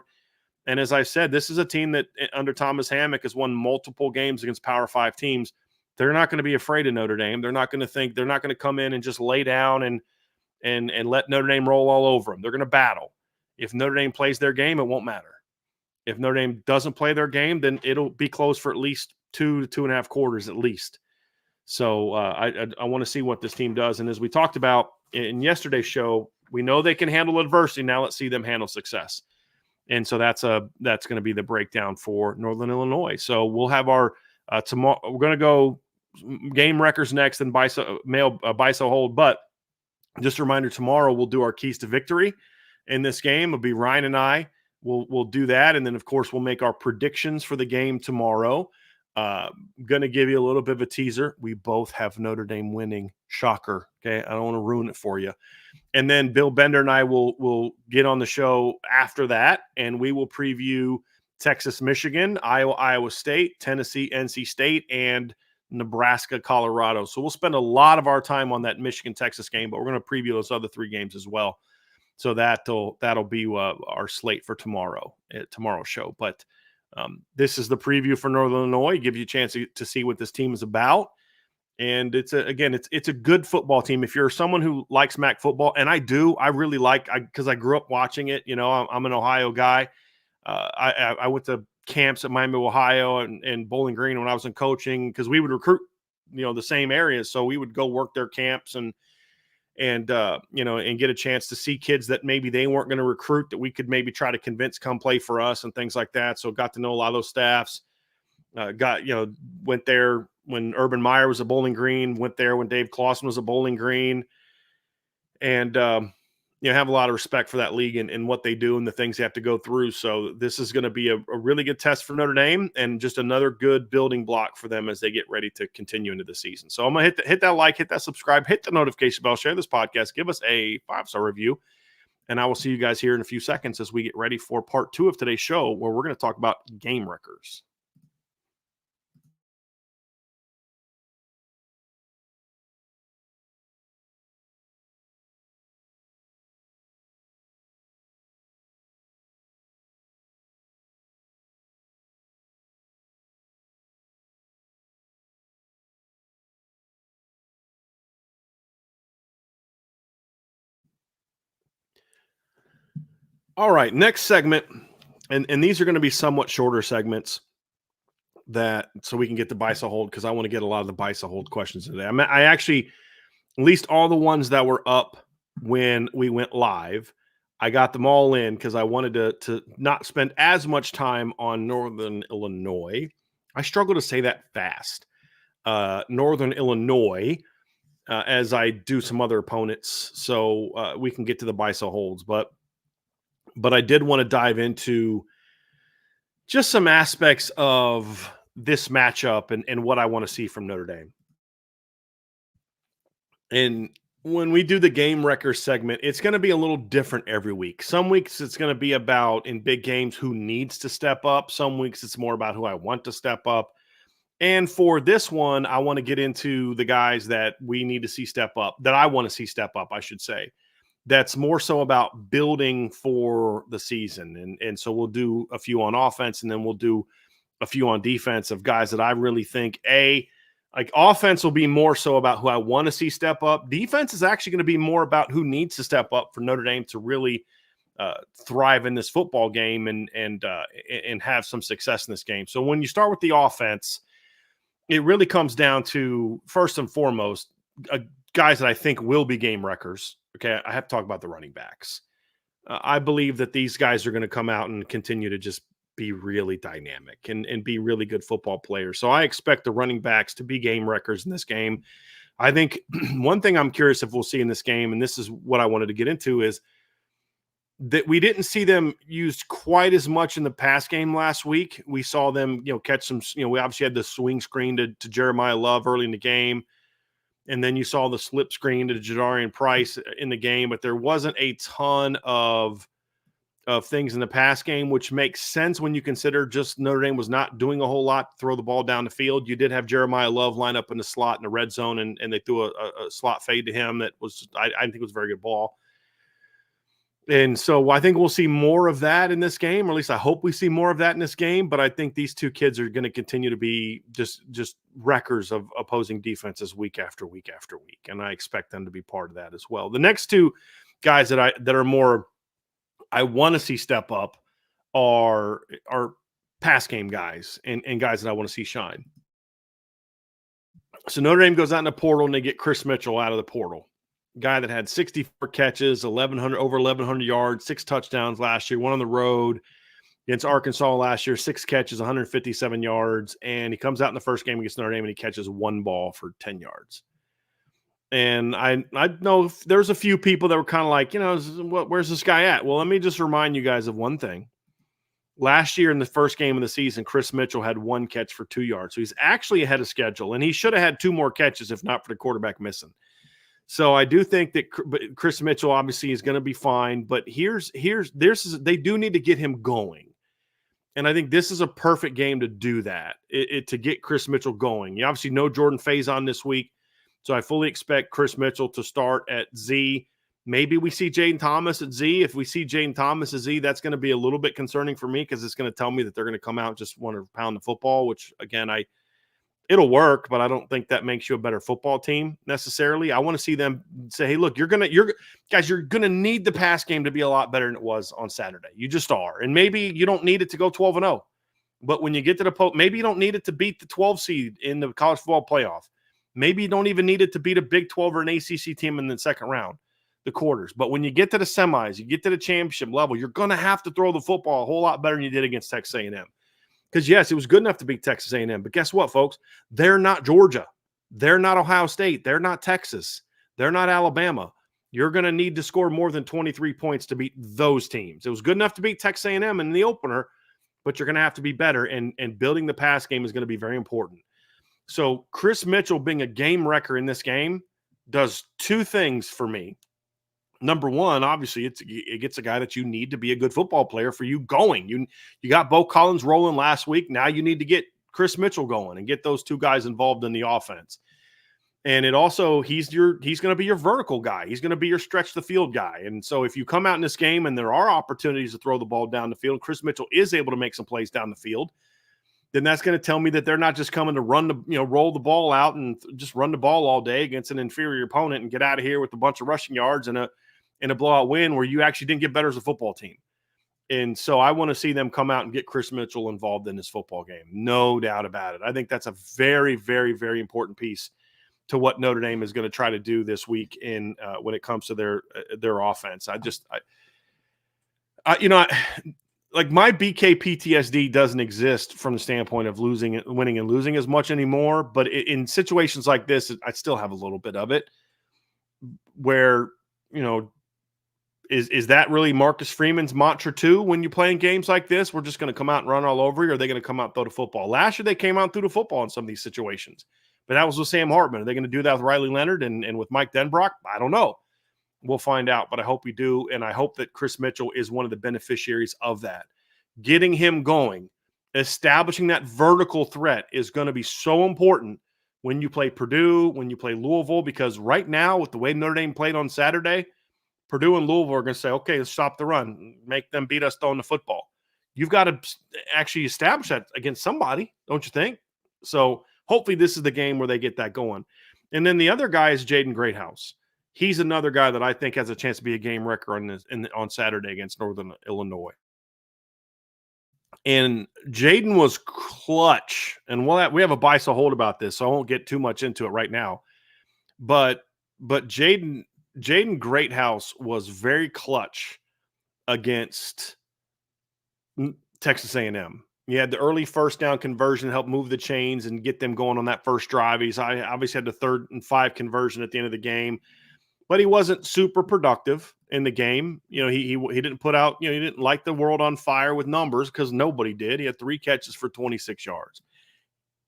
And as I said, this is a team that under Thomas Hammock has won multiple games against Power 5 teams. They're not going to be afraid of Notre Dame. They're not going to come in and just lay down and let Notre Dame roll all over them. They're going to battle. If Notre Dame plays their game, it won't matter. If Notre Dame doesn't play their game, then it'll be close for at least 2 to 2.5 quarters at least. So I want to see what this team does. And as we talked about in yesterday's show, we know they can handle adversity. Now let's see them handle success. And so that's going to be the breakdown for Northern Illinois. So we'll have our tomorrow. We're going to go game records next and BISO hold. But just a reminder, tomorrow we'll do our keys to victory in this game. It'll be Ryan and I. We'll do that. And then, of course, we'll make our predictions for the game tomorrow. Going to give you a little bit of a teaser. We both have Notre Dame winning. Shocker. Okay. I don't want to ruin it for you. And then Bill Bender and I will get on the show after that, and we will preview Texas, Michigan, Iowa State, Tennessee, NC State, and Nebraska, Colorado. So we'll spend a lot of our time on that Michigan-Texas game, but we're going to preview those other 3 games as well. So that'll be our slate for tomorrow's show. But this is the preview for Northern Illinois. Give you a chance to see what this team is about. And it's a good football team. If you're someone who likes MAC football, and I do, I really because I grew up watching it. I'm an Ohio guy. I went to camps at Miami, Ohio, and Bowling Green when I was in coaching, because we would recruit, the same areas. So we would go work their camps and get a chance to see kids that maybe they weren't going to recruit, that we could maybe try to convince come play for us and things like that. So got to know a lot of those staffs. Went there when Urban Meyer was at Bowling Green, went there when Dave Clawson was at Bowling Green, and have a lot of respect for that league and what they do and the things they have to go through. So this is going to be a really good test for Notre Dame and just another good building block for them as they get ready to continue into the season. So I'm going to hit that like, hit that subscribe, hit the notification bell, share this podcast, give us a 5-star review, and I will see you guys here in a few seconds as we get ready for part 2 of today's show, where we're going to talk about game wreckers. All right, next segment, and these are going to be somewhat shorter segments so we can get the BISO hold, because I want to get a lot of the BISO hold questions today. I actually, at least all the ones that were up when we went live, I got them all in because I wanted to not spend as much time on Northern Illinois. I struggle to say that fast. Northern Illinois, as I do some other opponents, so we can get to the BISO holds, but I did want to dive into just some aspects of this matchup and what I want to see from Notre Dame. And when we do the game wrecker segment, it's going to be a little different every week. Some weeks it's going to be about, in big games, who needs to step up. Some weeks it's more about who I want to step up. And for this one, I want to get into the guys that we need to see step up, that I want to see step up, I should say. That's more so about building for the season. And so we'll do a few on offense, and then we'll do a few on defense of guys that I really think, offense will be more so about who I want to see step up. Defense is actually going to be more about who needs to step up for Notre Dame to really thrive in this football game and have some success in this game. So when you start with the offense, it really comes down to, first and foremost, guys that I think will be game wreckers. Okay, I have to talk about the running backs. I believe that these guys are going to come out and continue to just be really dynamic and be really good football players. So I expect the running backs to be game wreckers in this game. I think one thing I'm curious if we'll see in this game, and this is what I wanted to get into, is that we didn't see them used quite as much in the pass game last week. We saw them, catch some, we obviously had the swing screen to Jeremiah Love early in the game. And then you saw the slip screen to Jadarian Price in the game, but there wasn't a ton of things in the pass game, which makes sense when you consider just Notre Dame was not doing a whole lot to throw the ball down the field. You did have Jeremiah Love line up in the slot in the red zone, and they threw a slot fade to him that was, I think it was a very good ball. And so I think we'll see more of that in this game, or at least I hope we see more of that in this game. But I think these two kids are going to continue to be just wreckers of opposing defenses week after week after week, and I expect them to be part of that as well. The next two guys that are more I want to see step up are pass game guys and guys that I want to see shine. So Notre Dame goes out in the portal and they get Chris Mitchell out of the portal. Guy that had 64 catches, over 1,100 yards, 6 touchdowns last year, one on the road against Arkansas last year, 6 catches, 157 yards, and he comes out in the first game against Notre Dame and he catches 1 ball for 10 yards. And I know there's a few people that were kind of like, where's this guy at? Well, let me just remind you guys of one thing. Last year in the first game of the season, Chris Mitchell had 1 catch for 2 yards. So he's actually ahead of schedule, and he should have had 2 more catches if not for the quarterback missing. So I do think that Chris Mitchell obviously is going to be fine, but they do need to get him going. And I think this is a perfect game to do that, to get Chris Mitchell going. You obviously know Jordan Faison this week, so I fully expect Chris Mitchell to start at Z. Maybe we see Jaden Thomas at Z. If we see Jaden Thomas at Z, that's going to be a little bit concerning for me because it's going to tell me that they're going to come out and just want to pound the football, which, again, it'll work, but I don't think that makes you a better football team necessarily. I want to see them say, hey, look, you're going to need the pass game to be a lot better than it was on Saturday. You just are. And maybe you don't need it to go 12-0. But when you get to the maybe you don't need it to beat the 12 seed in the college football playoff. Maybe you don't even need it to beat a Big 12 or an ACC team in the second round, the quarters. But when you get to the semis, you get to the championship level, you're going to have to throw the football a whole lot better than you did against Texas A&M. Because, yes, it was good enough to beat Texas A&M. But guess what, folks? They're not Georgia. They're not Ohio State. They're not Texas. They're not Alabama. You're going to need to score more than 23 points to beat those teams. It was good enough to beat Texas A&M in the opener, but you're going to have to be better. And building the pass game is going to be very important. So Chris Mitchell being a game wrecker in this game does 2 things for me. Number one, obviously, it gets a guy that you need to be a good football player for you going. You got Bo Collins rolling last week. Now you need to get Chris Mitchell going and get those 2 guys involved in the offense. And it also, he's going to be your vertical guy. He's going to be your stretch the field guy. And so if you come out in this game and there are opportunities to throw the ball down the field, Chris Mitchell is able to make some plays down the field, then that's going to tell me that they're not just coming to roll the ball out and just run the ball all day against an inferior opponent and get out of here with a bunch of rushing yards and a blowout win where you actually didn't get better as a football team. And so I want to see them come out and get Chris Mitchell involved in this football game. No doubt about it. I think that's a very, very, very important piece to what Notre Dame is going to try to do this week in when it comes to their offense. Like my BK PTSD doesn't exist from the standpoint of winning and losing as much anymore. But in situations like this, I still have a little bit of it where, is that really Marcus Freeman's mantra too? When you're playing games like this, we're just going to come out and run all over you, or are they going to come out and throw the football? Last year, they came out and threw the football in some of these situations, but that was with Sam Hartman. Are they going to do that with Riley Leonard and with Mike Denbrock? I don't know. We'll find out, but I hope we do, and I hope that Chris Mitchell is one of the beneficiaries of that. Getting him going, establishing that vertical threat is going to be so important when you play Purdue, when you play Louisville, because right now, with the way Notre Dame played on Saturday, Purdue and Louisville are going to say, okay, let's stop the run, make them beat us throwing the football. You've got to actually establish that against somebody, don't you think? So hopefully this is the game where they get that going. And then the other guy is Jaden Greathouse. He's another guy that I think has a chance to be a game wrecker on Saturday against Northern Illinois. And Jaden was clutch. And we have a buy so hold about this, so I won't get too much into it right now. But Jaden Jaden Greathouse was very clutch against Texas A&M. He had the early first down conversion to help move the chains and get them going on that first drive. He's obviously had the 3rd and 5 conversion at the end of the game, but he wasn't super productive in the game. You know, he didn't put out, you know, he didn't light the world on fire with numbers because nobody did. He had 3 catches for 26 yards.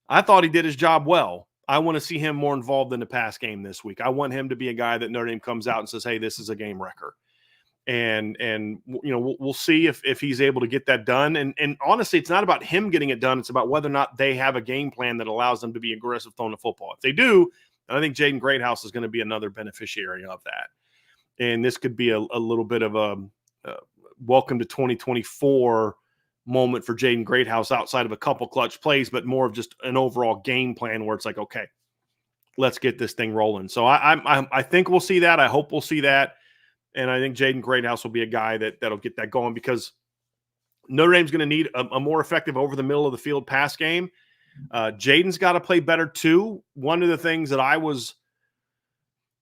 I thought he did his job well. I want to see him more involved in the pass game this week. I want him to be a guy that Notre Dame comes out and says, hey, this is a game wrecker. And you know, we'll see if he's able to get that done. And honestly, it's not about him getting it done. It's about whether or not they have a game plan that allows them to be aggressive throwing the football. If they do, I think Jaden Greathouse is going to be another beneficiary of that. And this could be a little bit of a welcome to 2024 moment for Jaden Greathouse outside of a couple clutch plays, but more of just an overall game plan where it's like, okay, let's get this thing rolling. So I think we'll see that. I hope we'll see that. And I think Jaden Greathouse will be a guy that'll get that going because Notre Dame's going to need a more effective over the middle of the field pass game. Jaden's got to play better too. One of the things that I was,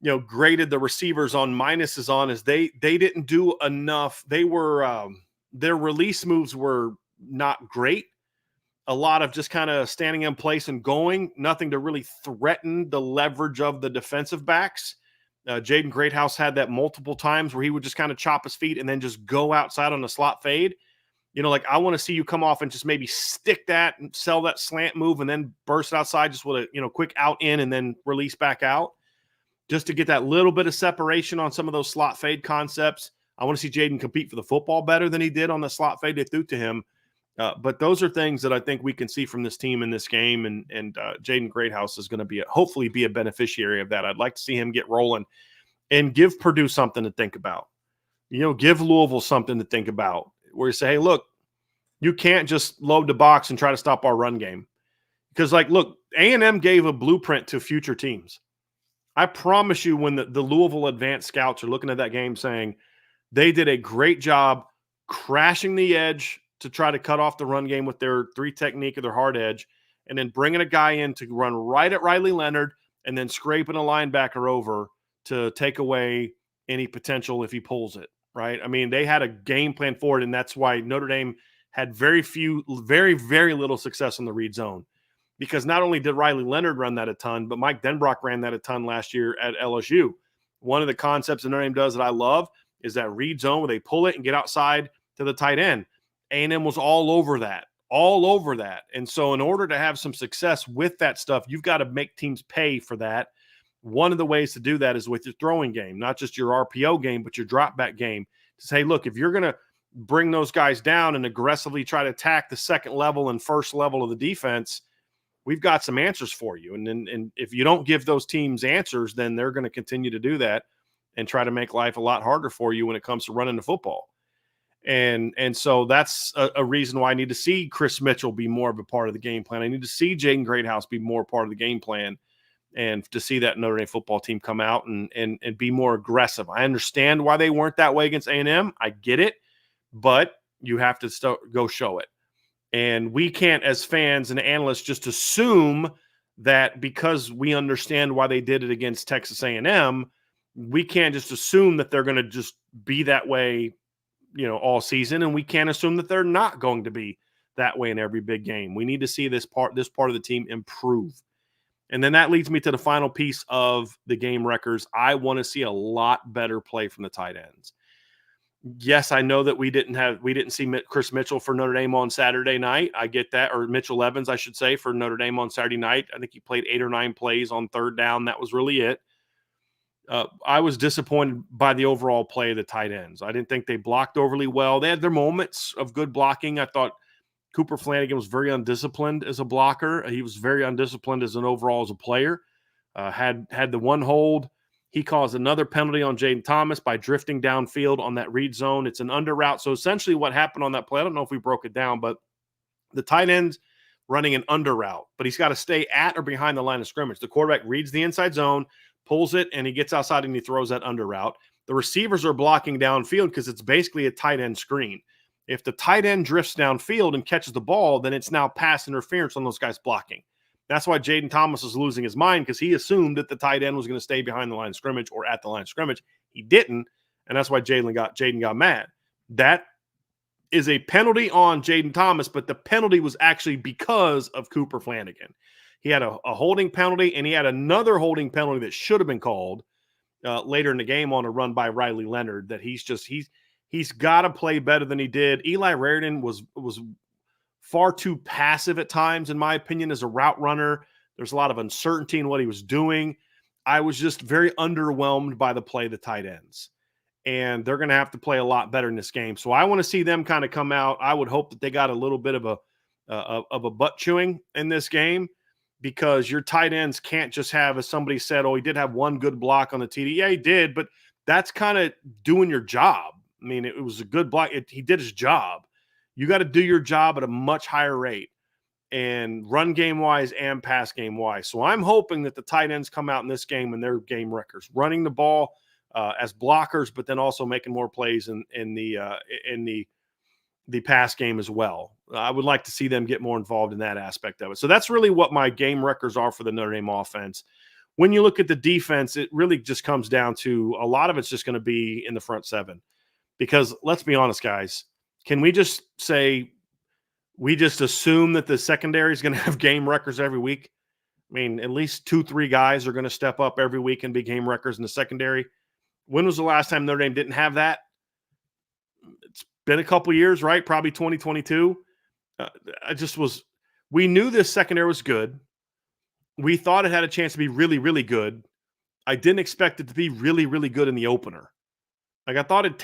you know, graded the receivers on minuses on is they didn't do enough. They were their release moves were not great. A lot of just kind of standing in place and going, nothing to really threaten the leverage of the defensive backs. Jaden Greathouse had that multiple times where he would just kind of chop his feet and then just go outside on the slot fade. You know, like I want to see you come off and just maybe stick that and sell that slant move and then burst outside just with a, you know, quick out in and then release back out just to get that little bit of separation on some of those slot fade concepts. I want to see Jaden compete for the football better than he did on the slot fade they threw to him. But those are things that I think we can see from this team in this game, and Jaden Greathouse is going to hopefully be a beneficiary of that. I'd like to see him get rolling and give Purdue something to think about. You know, give Louisville something to think about where you say, hey, look, you can't just load the box and try to stop our run game. Because, like, look, A&M gave a blueprint to future teams. I promise you when the Louisville advanced scouts are looking at that game saying they did a great job crashing the edge to try to cut off the run game with their 3 technique or their hard edge, and then bringing a guy in to run right at Riley Leonard and then scraping a linebacker over to take away any potential if he pulls it, right? I mean, they had a game plan for it, and that's why Notre Dame had very, very little success in the read zone. Because not only did Riley Leonard run that a ton, but Mike Denbrock ran that a ton last year at LSU. One of the concepts that Notre Dame does that I love is that read zone where they pull it and get outside to the tight end. A&M was all over that. And so in order to have some success with that stuff, you've got to make teams pay for that. One of the ways to do that is with your throwing game, not just your RPO game, but your drop back game. To say, look, if you're going to bring those guys down and aggressively try to attack the second level and first level of the defense, we've got some answers for you. And if you don't give those teams answers, then they're going to continue to do that and try to make life a lot harder for you when it comes to running the football. And so that's a reason why I need to see Chris Mitchell be more of a part of the game plan. I need to see Jaden Greathouse be more part of the game plan, and to see that Notre Dame football team come out and be more aggressive. I understand why they weren't that way against A&M. I get it, but you have to go show it. And we can't, as fans and analysts, just assume that because we understand why they did it against Texas A&M, we can't just assume that they're going to just be that way, you know, all season, and we can't assume that they're not going to be that way in every big game. We need to see this part of the team improve. And then that leads me to the final piece of the game wreckers. I want to see a lot better play from the tight ends. Yes, I know that we didn't see Chris Mitchell for Notre Dame on Saturday night. I get that, or Mitchell Evans, I should say, for Notre Dame on Saturday night. I think he played 8 or 9 plays on third down. That was really it. I was disappointed by the overall play of the tight ends. I didn't think they blocked overly well. They had their moments of good blocking. I thought Cooper Flanagan was very undisciplined as a blocker. He was very undisciplined as a player. Had the one hold. He caused another penalty on Jaden Thomas by drifting downfield on that read zone. It's an under route. So essentially what happened on that play, I don't know if we broke it down, but the tight end's running an under route, but he's got to stay at or behind the line of scrimmage. The quarterback reads the inside zone, pulls it, and he gets outside and he throws that under route. The receivers are blocking downfield because it's basically a tight end screen. If the tight end drifts downfield and catches the ball, then it's now pass interference on those guys blocking. That's why Jaden Thomas was losing his mind, because he assumed that the tight end was going to stay behind the line of scrimmage or at the line of scrimmage. He didn't, and that's why Jaden got mad. That is a penalty on Jaden Thomas, but the penalty was actually because of Cooper Flanagan. He had a holding penalty, and he had another holding penalty that should have been called later in the game on a run by Riley Leonard. That he's got to play better than he did. Eli Raridan was far too passive at times, in my opinion, as a route runner. There's a lot of uncertainty in what he was doing. I was just very underwhelmed by the play of the tight ends. And they're going to have to play a lot better in this game. So I want to see them kind of come out. I would hope that they got a little bit of a butt chewing in this game, because your tight ends can't just have, as somebody said, oh, he did have one good block on the TD. Yeah, he did, but that's kind of doing your job. I mean, it was a good block. He did his job. You got to do your job at a much higher rate, and run game wise and pass game wise. So I'm hoping that the tight ends come out in this game and they're game wreckers, running the ball as blockers, but then also making more plays in the pass game as well. I would like to see them get more involved in that aspect of it. So that's really what my game wreckers are for the Notre Dame offense. When you look at the defense, it really just comes down to a lot of it's just going to be in the front seven, because let's be honest, guys, can we just say we just assume that the secondary is going to have game wreckers every week? I mean, at least 2-3 guys are going to step up every week and be game wreckers in the secondary. When was the last time Notre Dame didn't have that? It's been a couple years, right? Probably 2022. We knew this secondary was good. We thought it had a chance to be really, really good. I didn't expect it to be really, really good in the opener. Like I thought it'd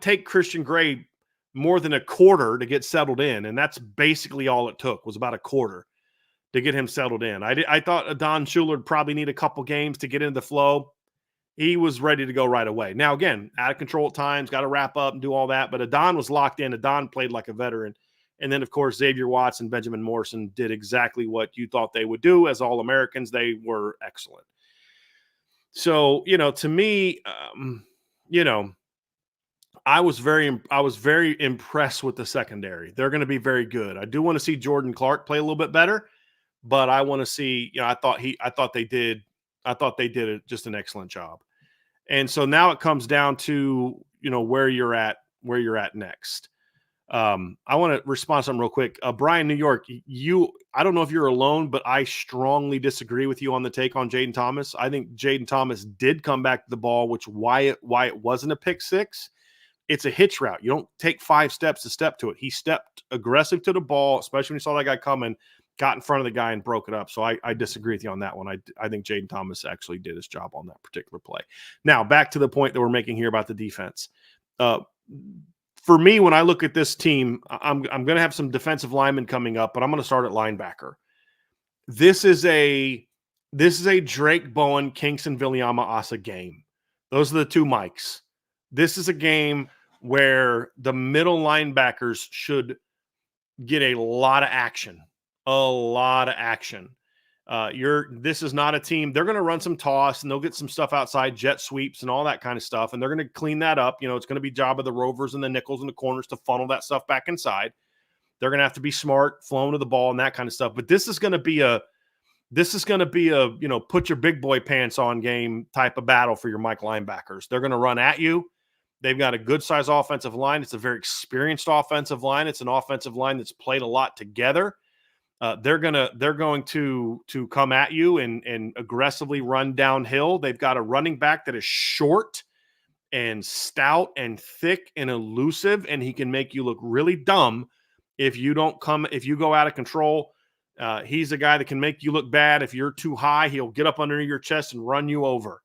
take Christian Gray more than a quarter to get settled in, and that's basically all it took, was about a quarter to get him settled in. I thought Adon Schuler would probably need a couple games to get into the flow. He was ready to go right away. Now, again, out of control at times, got to wrap up and do all that, but Adon was locked in. Adon played like a veteran. And then, of course, Xavier Watts and Benjamin Morrison did exactly what you thought they would do. As All-Americans, they were excellent. So, to me, I was very impressed with the secondary. They're going to be very good. I do want to see Jordan Clark play a little bit better, but I want to see, I thought they did just an excellent job. And so now it comes down to, where you're at next. I want to respond to something real quick. Bryan, New York, I don't know if you're alone, but I strongly disagree with you on the take on Jaden Thomas. I think Jaden Thomas did come back to the ball, why it wasn't a pick six. It's a hitch route. You don't take 5 steps to step to it. He stepped aggressive to the ball, especially when he saw that guy coming, got in front of the guy and broke it up. So I disagree with you on that one. I think Jaden Thomas actually did his job on that particular play. Now, back to the point that we're making here about the defense. For me, when I look at this team, I'm going to have some defensive linemen coming up, but I'm going to start at linebacker. This is a Drake Bowen, Kingston Viliama Asa game. Those are the two Mikes. This is a game where the middle linebackers should get a lot of action. This is not a team. They're going to run some toss and they'll get some stuff outside, jet sweeps and all that kind of stuff. And they're going to clean that up. It's going to be job of the Rovers and the nickels and the corners to funnel that stuff back inside. They're going to have to be smart, flowing to the ball and that kind of stuff. But this is going to be a put your big boy pants on game type of battle for your Mike linebackers. They're going to run at you. They've got a good size offensive line. It's a very experienced offensive line. It's an offensive line that's played a lot together. They're going to come at you and aggressively run downhill. They've got a running back that is short and stout and thick and elusive, and he can make you look really dumb if you go out of control. He's a guy that can make you look bad. If you're too high, he'll get up underneath your chest and run you over.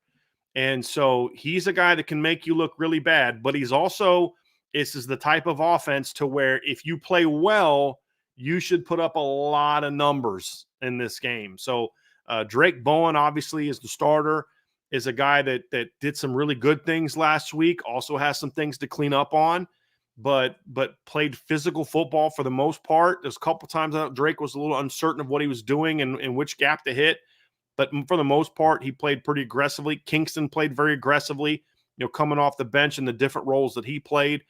And so he's a guy that can make you look really bad, but this is the type of offense to where if you play well, you should put up a lot of numbers in this game. So Drake Bowen obviously is the starter, is a guy that did some really good things last week, also has some things to clean up on, but played physical football for the most part. There's a couple times Drake was a little uncertain of what he was doing and which gap to hit. But for the most part, he played pretty aggressively. Kingston played very aggressively, coming off the bench and the different roles that he played.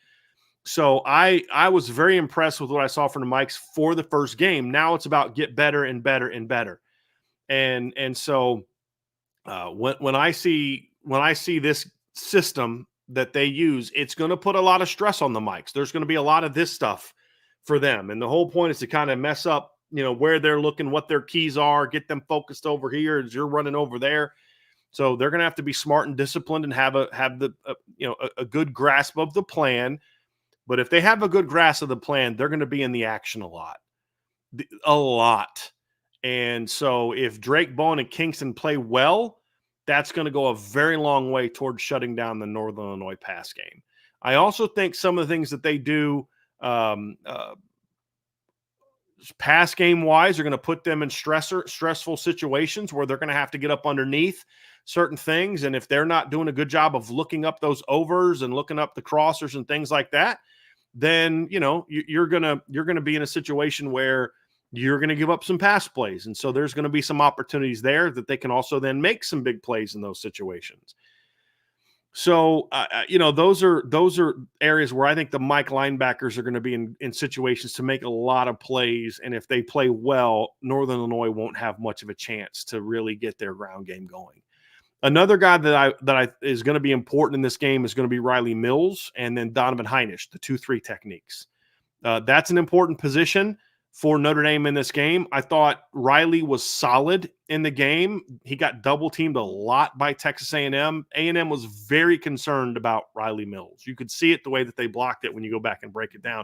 So I was very impressed with what I saw from the Mikes for the first game. Now it's about get better and better and better. And so when I see this system that they use, it's going to put a lot of stress on the mics. There's going to be a lot of this stuff for them, and the whole point is to kind of mess up, where they're looking, what their keys are, get them focused over here as you're running over there. So they're going to have to be smart and disciplined and have a good grasp of the plan. But if they have a good grasp of the plan, they're going to be in the action a lot. And so if Drake Bowen and Kingston play well, that's going to go a very long way towards shutting down the Northern Illinois pass game. I also think some of the things that they do pass game wise are going to put them in stressful situations where they're going to have to get up underneath certain things. And if they're not doing a good job of looking up those overs and looking up the crossers and things like that, then, you're going to be in a situation where you're going to give up some pass plays. And so there's going to be some opportunities there that they can also then make some big plays in those situations. So, those are areas where I think the Mike linebackers are going to be in situations to make a lot of plays. And if they play well, Northern Illinois won't have much of a chance to really get their ground game going. Another guy that is going to be important in this game is going to be Riley Mills and then Donovan Heinisch, the 2-3 techniques. That's an important position for Notre Dame in this game. I thought Riley was solid in the game. He got double teamed a lot by Texas A&M. A&M was very concerned about Riley Mills. You could see it the way that they blocked it when you go back and break it down.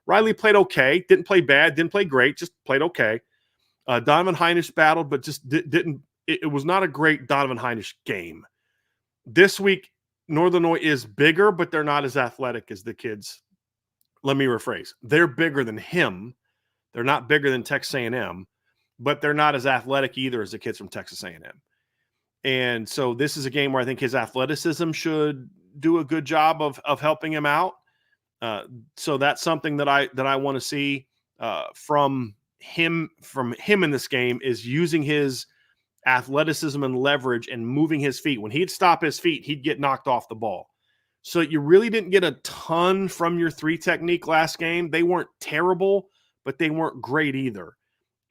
Riley played okay, didn't play bad, didn't play great, just played okay. Donovan Heinisch battled, but just didn't. It was not a great Donovan Heinisch game. This week, Northern Illinois is bigger, but they're not as athletic as the kids. Let me rephrase. They're bigger than him. They're not bigger than Texas A&M, but they're not as athletic either as the kids from Texas A&M. And so this is a game where I think his athleticism should do a good job of helping him out. So that's something that I want to see from him in this game, is using his athleticism and leverage and moving his feet. When he'd stop his feet, he'd get knocked off the ball. So you really didn't get a ton from your 3 technique last game. They weren't terrible, but they weren't great either.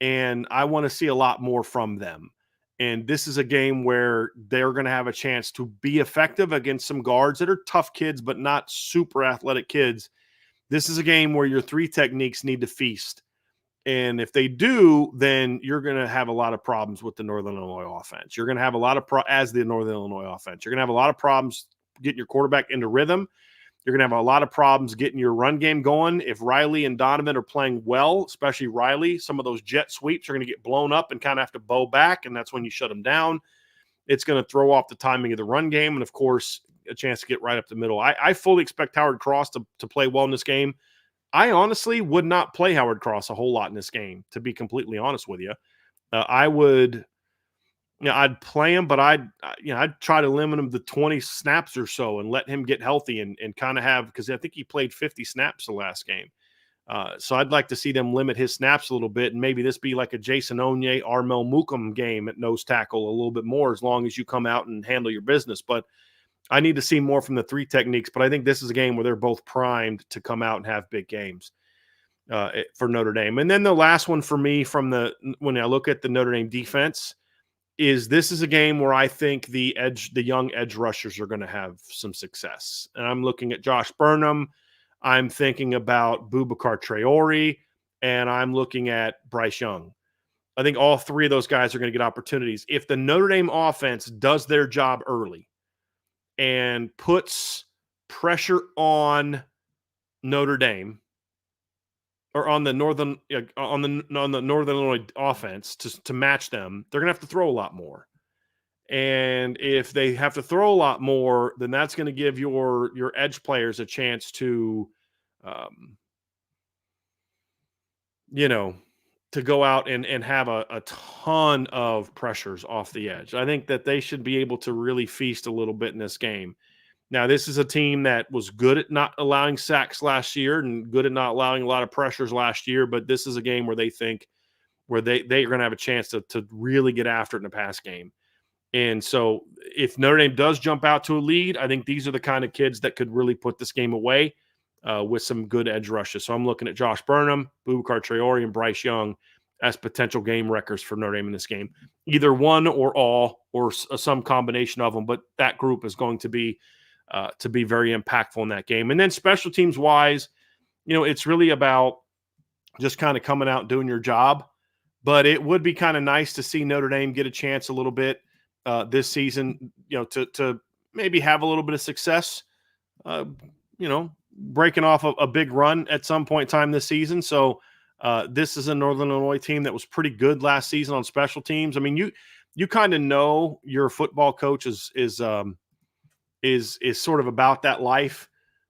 And I want to see a lot more from them. And this is a game where they're going to have a chance to be effective against some guards that are tough kids, but not super athletic kids. This is a game where your 3 techniques need to feast. And if they do, then you're going to have a lot of problems with the Northern Illinois offense. You're going to have a lot of the Northern Illinois offense. You're going to have a lot of problems getting your quarterback into rhythm. You're going to have a lot of problems getting your run game going. If Riley and Donovan are playing well, especially Riley, some of those jet sweeps are going to get blown up and kind of have to bow back, and that's when you shut them down. It's going to throw off the timing of the run game, and, of course, a chance to get right up the middle. I fully expect Howard Cross to play well in this game. I honestly would not play Howard Cross a whole lot in this game, to be completely honest with you. I'd play him, but I'd try to limit him to 20 snaps or so and let him get healthy and kind of have, because I think he played 50 snaps the last game. So I'd like to see them limit his snaps a little bit, and maybe this be like a Jason Onye, Armel Mukum game at nose tackle a little bit more, as long as you come out and handle your business. But I need to see more from the 3 techniques, but I think this is a game where they're both primed to come out and have big games for Notre Dame. And then the last one for me when I look at the Notre Dame defense is this is a game where I think the young edge rushers are going to have some success. And I'm looking at Josh Burnham. I'm thinking about Boubacar Traore, and I'm looking at Bryce Young. I think all 3 of those guys are going to get opportunities. If the Notre Dame offense does their job early and puts pressure on Notre Dame, or on the Northern Illinois offense to match them, they're going to have to throw a lot more. And if they have to throw a lot more, then that's going to give your edge players a chance to, to go out and have a ton of pressures off the edge. I think that they should be able to really feast a little bit in this game. Now, this is a team that was good at not allowing sacks last year and good at not allowing a lot of pressures last year, but this is a game where they're going to have a chance to really get after it in the pass game. And so if Notre Dame does jump out to a lead, I think these are the kind of kids that could really put this game away with some good edge rushes. So I'm looking at Josh Burnham, Boubacar Traore, and Bryce Young as potential game wreckers for Notre Dame in this game. Either one or all or some combination of them, but that group is going to be very impactful in that game. And then special teams wise, it's really about just kind of coming out and doing your job. But it would be kind of nice to see Notre Dame get a chance a little bit this season, to maybe have a little bit of success, breaking off a big run at some point in time this season. So this is a Northern Illinois team that was pretty good last season on special teams. I mean, you kind of know your football coach is sort of about that life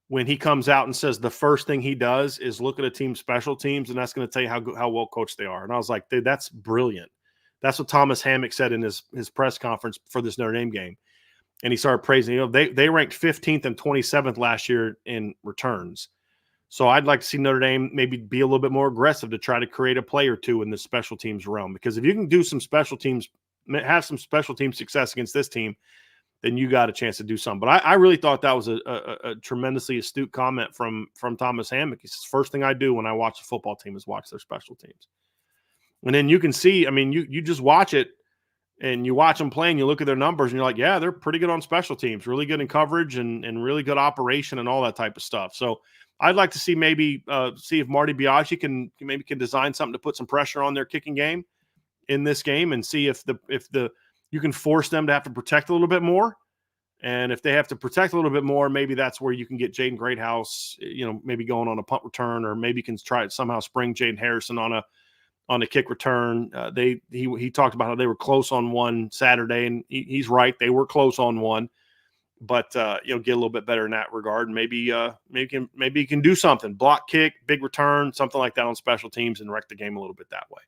when he comes out and says the first thing he does is look at a team's special teams, and that's going to tell you how well coached they are. And I was like, dude, that's brilliant. That's what Thomas Hammock said in his press conference for this Notre Dame game. And he started praising, they ranked 15th and 27th last year in returns. So I'd like to see Notre Dame maybe be a little bit more aggressive to try to create a play or two in the special teams realm. Because if you can do some special teams, have some special team success against this team, then you got a chance to do something. But I really thought that was a tremendously astute comment from Thomas Hammock. He says, first thing I do when I watch a football team is watch their special teams. And then you can see, I mean, you just watch it and you watch them play and you look at their numbers and you're like, yeah, they're pretty good on special teams, really good in coverage and really good operation and all that type of stuff. So I'd like to see maybe see if Marty Biaggi can design something to put some pressure on their kicking game in this game and see if you can force them to have to protect a little bit more. And if they have to protect a little bit more, maybe that's where you can get Jaden Greathouse, maybe going on a punt return, or maybe you can try to somehow spring Jaden Harrison on a kick return. He talked about how they were close on one Saturday, and he's right. They were close on one, but get a little bit better in that regard. And maybe you can do something, block kick, big return, something like that on special teams and wreck the game a little bit that way.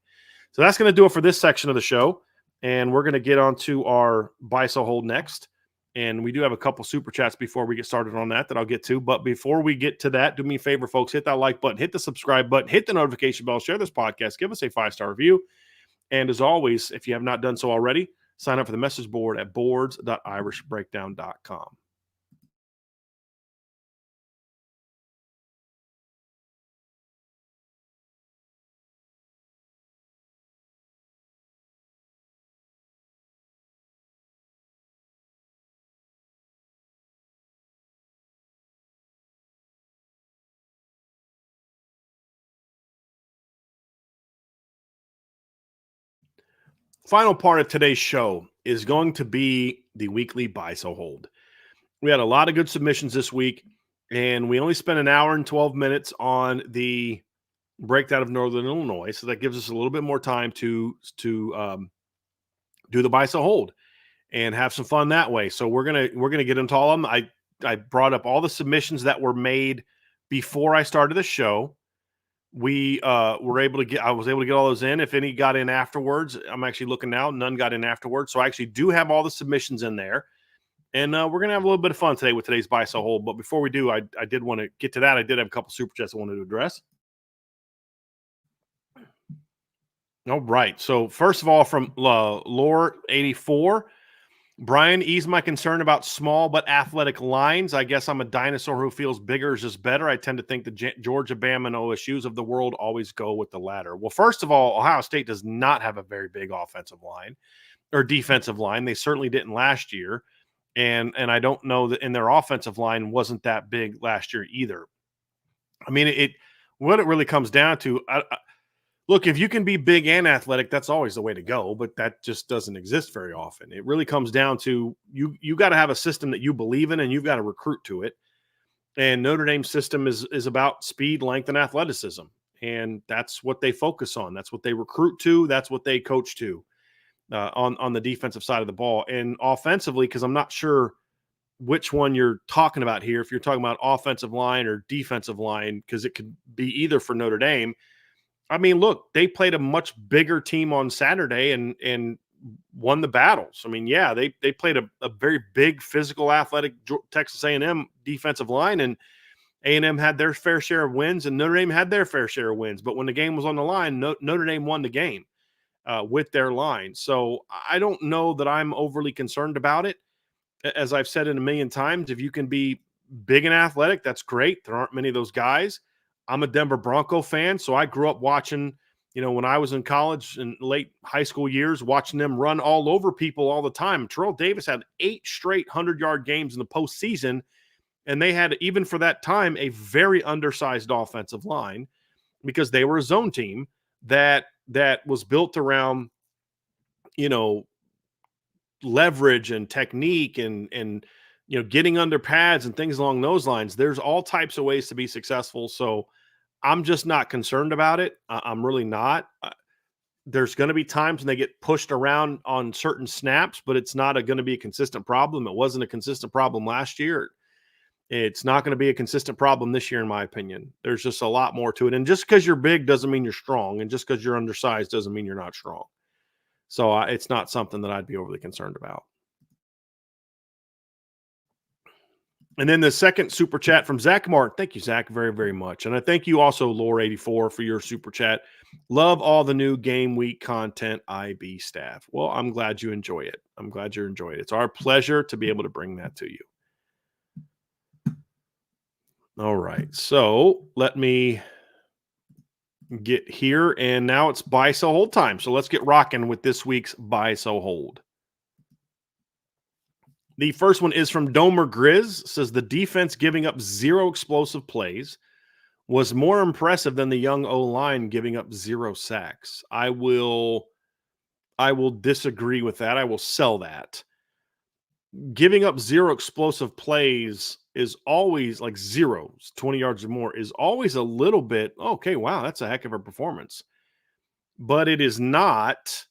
So that's going to do it for this section of the show. And we're going to get on to our buy, sell, hold next. And we do have a couple super chats before we get started on that I'll get to. But before we get to that, do me a favor, folks, hit that like button, hit the subscribe button, hit the notification bell, share this podcast, give us a 5-star review. And as always, if you have not done so already, sign up for the message board at boards.irishbreakdown.com. Final part of today's show is going to be the weekly buy, sell, hold. We had a lot of good submissions this week, and we only spent an hour and 12 minutes on the breakdown of Northern Illinois, so that gives us a little bit more time to do the buy, sell, hold and have some fun that way. So we're gonna get into all of them. I brought up all the submissions that were made before I started the show. I was able to get all those in. If any got in afterwards, I'm actually looking now. None got in afterwards. So I actually do have all the submissions in there. And we're going to have a little bit of fun today with today's buy, sell, hold. But before we do, I did want to get to that. I did have a couple super chats I wanted to address. All right. So first of all, from Lore84, Bryan, ease my concern about small but athletic lines. I guess I'm a dinosaur who feels bigger is just better. I tend to think the Georgia, Bama, and OSUs of the world always go with the latter. Well, first of all, Ohio State does not have a very big offensive line or defensive line. They certainly didn't last year. And I don't know that in their offensive line wasn't that big last year either. I mean, what it really comes down to, look, if you can be big and athletic, that's always the way to go, but that just doesn't exist very often. It really comes down to you got to have a system that you believe in, and you've got to recruit to it. And Notre Dame's system is about speed, length, and athleticism, and that's what they focus on. That's what they recruit to. That's what they coach to on the defensive side of the ball. And offensively, because I'm not sure which one you're talking about here, if you're talking about offensive line or defensive line, because it could be either for Notre Dame. I mean, look, they played a much bigger team on Saturday and won the battles. I mean, yeah, they played a very big, physical, athletic Texas A&M defensive line, and A&M had their fair share of wins, and Notre Dame had their fair share of wins. But when the game was on the line, Notre Dame won the game with their line. So I don't know that I'm overly concerned about it. As I've said it a million times, if you can be big and athletic, that's great. There aren't many of those guys. I'm a Denver Bronco fan, so I grew up watching when I was in college and late high school years, watching them run all over people all the time. Terrell Davis had 8 straight 100-yard games in the postseason, and they had, even for that time, a very undersized offensive line because they were a zone team that was built around, leverage and technique and getting under pads and things along those lines. There's all types of ways to be successful. So I'm just not concerned about it. I'm really not. There's going to be times when they get pushed around on certain snaps, but it's not going to be a consistent problem. It wasn't a consistent problem last year. It's not going to be a consistent problem this year, in my opinion. There's just a lot more to it. And just because you're big doesn't mean you're strong. And just because you're undersized doesn't mean you're not strong. So it's not something that I'd be overly concerned about. And then the second super chat from Zach Martin. Thank you, Zach, very, very much. And I thank you also, Lore84, for your super chat. Love all the new game week content, IB staff. Well, I'm glad you enjoy it. I'm glad you enjoy it. It's our pleasure to be able to bring that to you. All right. So let me get here. And now it's buy, sell, hold time. So let's get rocking with this week's buy, sell, hold. The first one is from Domer Grizz. Says the defense giving up 0 explosive plays was more impressive than the young O-line giving up 0 sacks. I will disagree with that. I will sell that. Giving up 0 explosive plays is always like 0, 20 yards or more is always a little bit, okay, wow, that's a heck of a performance. But it is not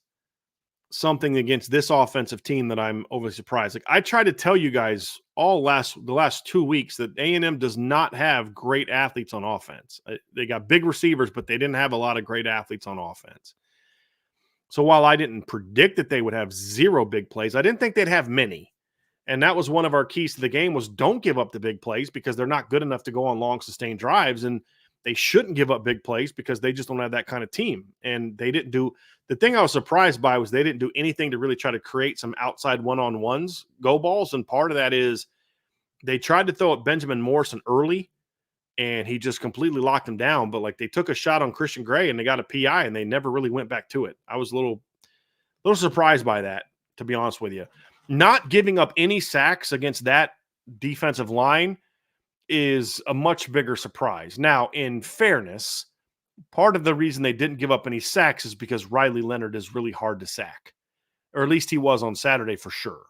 something against this offensive team that I'm overly surprised. Like I tried to tell you guys the last 2 weeks that A&M does not have great athletes on offense. They got big receivers, but they didn't have a lot of great athletes on offense. So while I didn't predict that they would have 0 big plays, I didn't think they'd have many. And that was one of our keys to the game was don't give up the big plays because they're not good enough to go on long sustained drives. And they shouldn't give up big plays because they just don't have that kind of team. And they didn't do – the thing I was surprised by was they didn't do anything to really try to create some outside one-on-ones, go balls. And part of that is they tried to throw at Benjamin Morrison early, and he just completely locked him down. But, like, they took a shot on Christian Gray, and they got a PI, and they never really went back to it. I was a little surprised by that, to be honest with you. Not giving up any sacks against that defensive line is a much bigger surprise. Now, in fairness, part of the reason they didn't give up any sacks is because Riley Leonard is really hard to sack, or at least he was on Saturday for sure.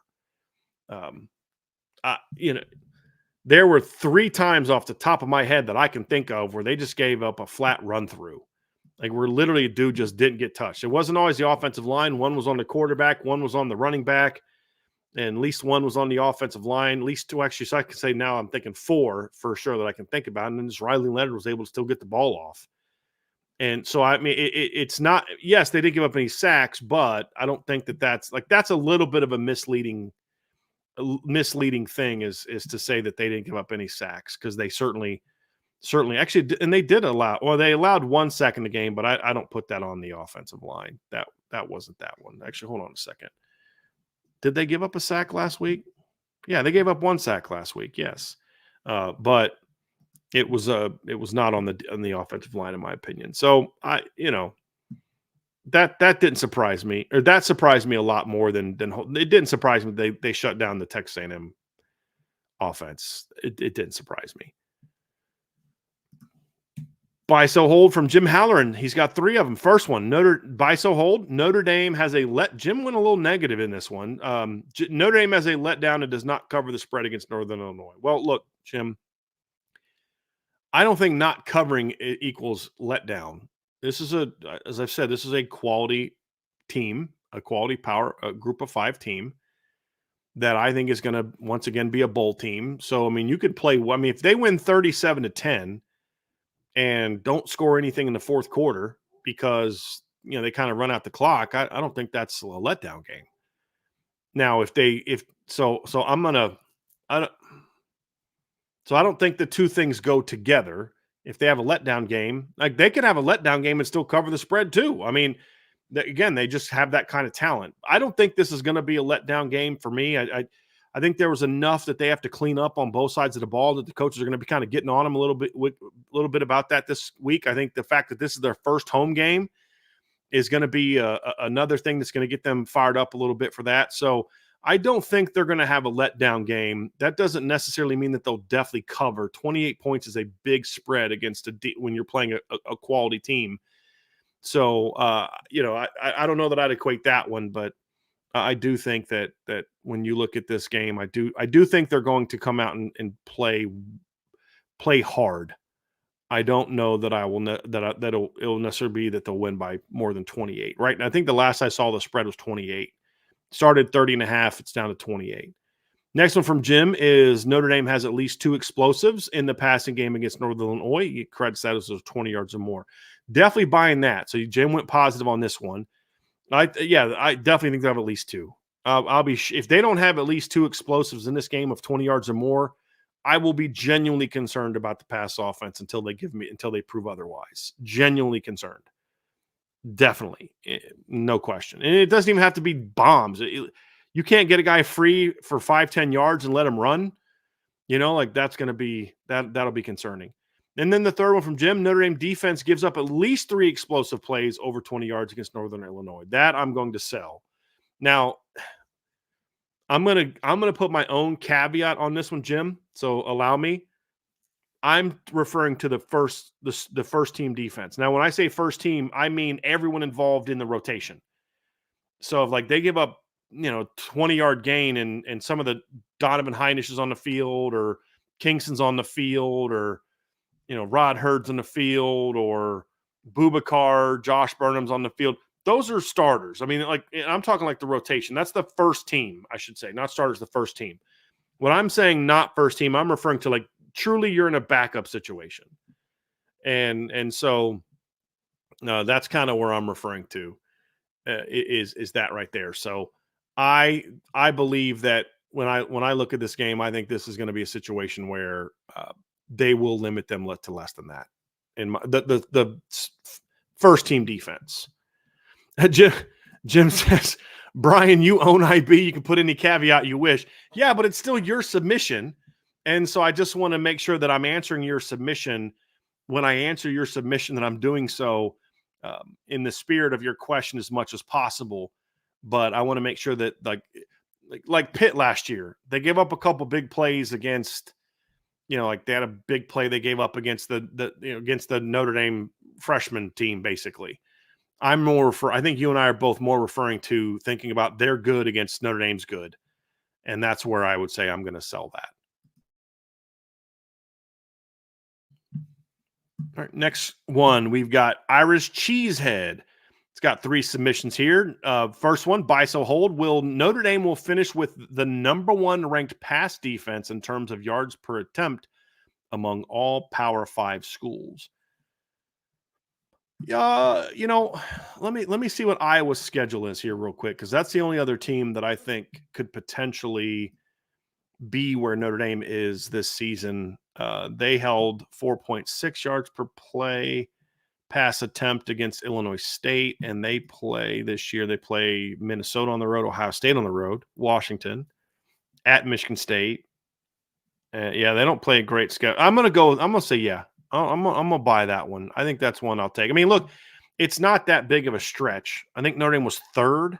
There were 3 times off the top of my head that I can think of where they just gave up a flat run through. Like where literally a dude just didn't get touched. It wasn't always the offensive line. One was on the quarterback. One was on the running back. And at least one was on the offensive line, at least 2 actually. So I can say now I'm thinking 4 for sure that I can think about. And then just Riley Leonard was able to still get the ball off. And so, I mean, it's not, yes, they didn't give up any sacks, but I don't think that's a little bit of a misleading thing is to say that they didn't give up any sacks because they certainly actually, and they did they allowed 1 sack in the game, but I don't put that on the offensive line. That wasn't that one. Actually, hold on a second. Did they give up a sack last week? Yeah, they gave up 1 sack last week. Yes, but it was not on the offensive line in my opinion. So that didn't surprise me, or that surprised me a lot more than it didn't surprise me. They shut down the Texas A&M offense. It didn't surprise me. Buy, sell, hold from Jim Halloran. He's got 3 of them. First one, buy, sell, hold. Notre Dame has Jim went a little negative in this one. Notre Dame has a letdown and does not cover the spread against Northern Illinois. Well, look, Jim, I don't think not covering equals letdown. This is as I've said, this is a quality team, a quality power, a group of 5 team that I think is going to once again be a bowl team. So, I mean, you could play, if they win 37-10, and don't score anything in the fourth quarter because, they kind of run out the clock, I don't think that's a letdown game. Now, I don't think the 2 things go together. If they have a letdown game, like they could have a letdown game and still cover the spread too. I mean, again, they just have that kind of talent. I don't think this is going to be a letdown game for me. I think there was enough that they have to clean up on both sides of the ball that the coaches are going to be kind of getting on them a little bit about that this week. I think the fact that this is their first home game is going to be another thing that's going to get them fired up a little bit for that. So I don't think they're going to have a letdown game. That doesn't necessarily mean that they'll definitely cover. 28 points is a big spread against when you're playing a quality team. So, I don't know that I'd equate that one, but I do think that when you look at this game, I do think they're going to come out and play hard. I don't know that it'll necessarily be that they'll win by more than 28. Right. And I think the last I saw the spread was 28. Started 30.5. It's down to 28. Next one from Jim is Notre Dame has at least 2 explosives in the passing game against Northern Illinois. He credits that as 20 yards or more. Definitely buying that. So Jim went positive on this one. I definitely think they have at least 2. If they don't have at least 2 explosives in this game of 20 yards or more, I will be genuinely concerned about the pass offense until they prove otherwise. Genuinely concerned. Definitely. No question. And it doesn't even have to be bombs. You can't get a guy free for 5-10 yards and let him run. That's going to be that'll be concerning. And then the third one from Jim, Notre Dame defense gives up at least 3 explosive plays over 20 yards against Northern Illinois. That I'm going to sell. Now, I'm gonna put my own caveat on this one, Jim. So allow me. I'm referring to the first team defense. Now, when I say first team, I mean everyone involved in the rotation. So if they give up, 20-yard gain and some of the Donovan Heinisch is on the field or Kingston's on the field or, Rod Hurd's on the field or Boubacar, Josh Burnham's on the field. Those are starters. I mean, I'm talking the rotation. That's the first team, I should say, not starters, the first team. When I'm saying not first team, I'm referring to truly you're in a backup situation. And so that's kind of where I'm referring to is that right there. So I believe that when I look at this game, I think this is going to be a situation where they will limit them to less than that. In the first team defense. Jim says, Bryan, you own IB. You can put any caveat you wish. Yeah, but it's still your submission. And so I just want to make sure that I'm answering your submission. When I answer your submission, that I'm doing so in the spirit of your question as much as possible. But I want to make sure that like Pitt last year, they gave up a couple big plays against, they had a big play they gave up against against the Notre Dame freshman team, basically. I think you and I are both more referring to thinking about they're good against Notre Dame's good. And that's where I would say I'm going to sell that. All right, next one, we've got Irish Cheesehead. It's got 3 submissions here. First one, buy so hold. Notre Dame will finish with the number 1 ranked pass defense in terms of yards per attempt among all Power 5 schools. Let me see what Iowa's schedule is here real quick, because that's the only other team that I think could potentially be where Notre Dame is this season. They held 4.6 yards per play pass attempt against Illinois State, and they play Minnesota on the road, Ohio State on the road, Washington, at Michigan State. They don't play a great schedule. I'm going to say, yeah. I'm going to buy that one. I think that's one I'll take. I mean, look, it's not that big of a stretch. I think Notre Dame was 3rd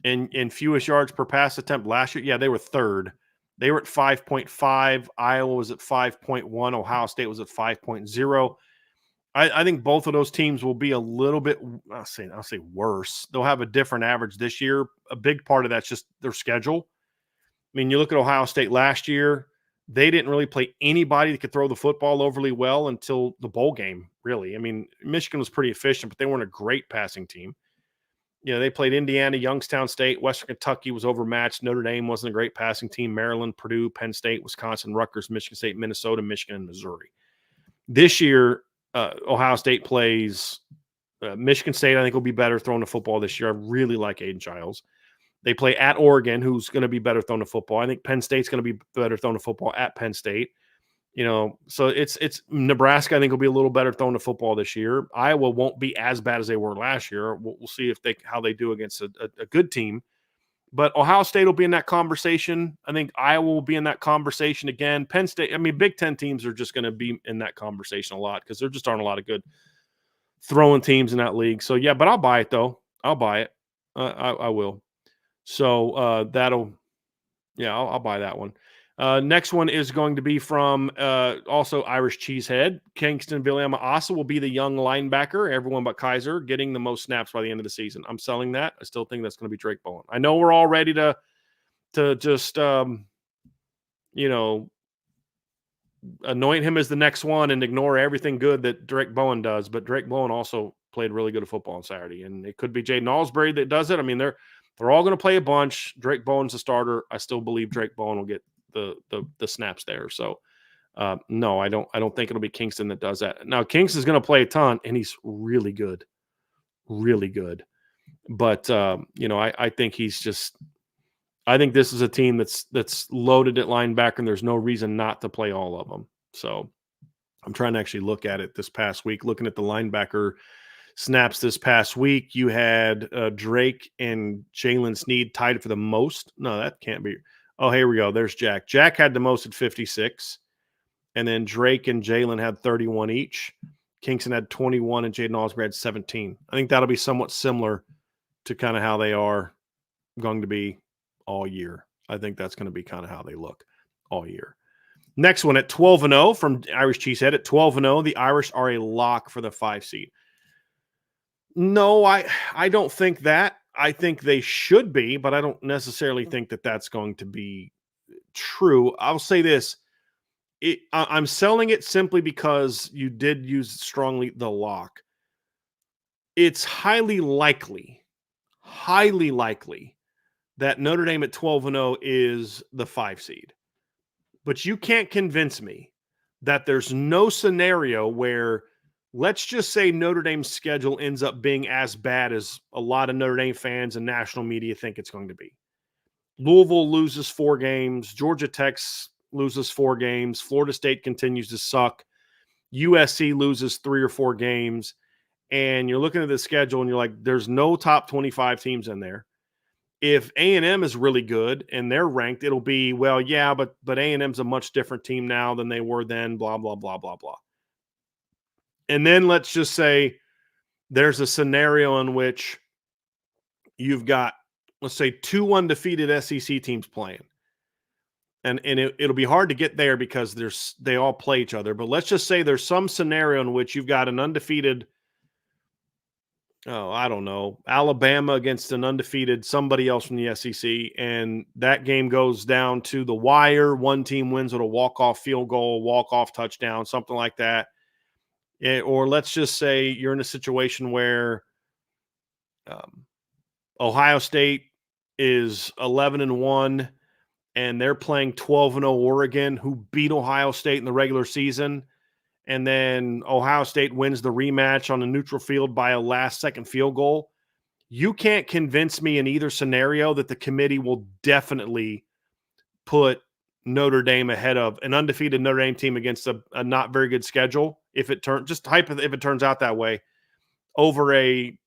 in fewest yards per pass attempt last year. Yeah, they were 3rd. They were at 5.5. Iowa was at 5.1. Ohio State was at 5.0. I think both of those teams will be a little bit, I'll say worse. They'll have a different average this year. A big part of that's just their schedule. I mean, you look at Ohio State last year, they didn't really play anybody that could throw the football overly well until the bowl game, really. I mean, Michigan was pretty efficient, but they weren't a great passing team. They played Indiana, Youngstown State, Western Kentucky was overmatched. Notre Dame wasn't a great passing team. Maryland, Purdue, Penn State, Wisconsin, Rutgers, Michigan State, Minnesota, Michigan, and Missouri. This year, Ohio State plays Michigan State. I think will be better throwing the football this year. I really like Aiden Childs. They play at Oregon, who's going to be better throwing the football. I think Penn State's going to be better throwing the football at Penn State. So it's Nebraska, I think, will be a little better throwing the football this year. Iowa won't be as bad as they were last year. We'll see how they do against a good team. But Ohio State will be in that conversation. I think Iowa will be in that conversation again. Penn State, Big Ten teams are just going to be in that conversation a lot because there just aren't a lot of good throwing teams in that league. So yeah, but I'll buy it though. I'll buy it. I will. So I'll buy that one. Next one is going to be from also Irish Cheesehead. Kingston Viliama Asa will be the young linebacker, everyone but Kaiser, getting the most snaps by the end of the season. I'm selling that. I still think that's going to be Drake Bowen. I know we're all ready to just anoint him as the next one and ignore everything good that Drake Bowen does, but Drake Bowen also played really good at football on Saturday, and it could be Jaden Alsbury that does it. I mean, they're all going to play a bunch. Drake Bowen's a starter. I still believe Drake Bowen will get the snaps there. So no, I don't think it'll be Kingston that does that. Now Kingston's going to play a ton, and he's really good, really good. But I think he's just. I think this is a team that's loaded at linebacker, and there's no reason not to play all of them. So I'm trying to actually look at it this past week, looking at the linebacker snaps this past week. You had Drake and Jalen Sneed tied for the most. No, that can't be. Oh, here we go. There's Jack. Jack had the most at 56. And then Drake and Jalen had 31 each. Kingston had 21 and Jaden Osborne had 17. I think that'll be somewhat similar to kind of how they are going to be all year. I think that's going to be kind of how they look all year. Next one at 12-0 from Irish Cheesehead. At 12-0, the Irish are a lock for the 5 seed. No, I don't think that. I think they should be, but I don't necessarily think that that's going to be true. I'll say this. I'm selling it simply because you did use strongly the lock. It's highly likely that Notre Dame at 12-0 is the 5 seed. But you can't convince me that there's no scenario where, let's just say Notre Dame's schedule ends up being as bad as a lot of Notre Dame fans and national media think it's going to be. Louisville loses 4 games. Georgia Tech loses 4 games. Florida State continues to suck. USC loses 3 or 4 games. And you're looking at the schedule and you're like, there's no top 25 teams in there. If A&M is really good and they're ranked, it'll be, well, yeah, but A&M's a much different team now than they were then, blah, blah, blah, blah, blah. And then let's just say there's a scenario in which you've got, let's say, 2 undefeated SEC teams playing. And it'll be hard to get there because they all play each other. But let's just say there's some scenario in which you've got an undefeated, I don't know, Alabama against an undefeated somebody else from the SEC, and that game goes down to the wire. One team wins with a walk-off field goal, walk-off touchdown, something like that. Or let's just say you're in a situation where Ohio State is 11-1, and they're playing 12-0 Oregon, who beat Ohio State in the regular season. And then Ohio State wins the rematch on a neutral field by a last-second field goal. You can't convince me in either scenario that the committee will definitely put Notre Dame ahead of an undefeated Notre Dame team against a not very good schedule. If it turns out that way, over a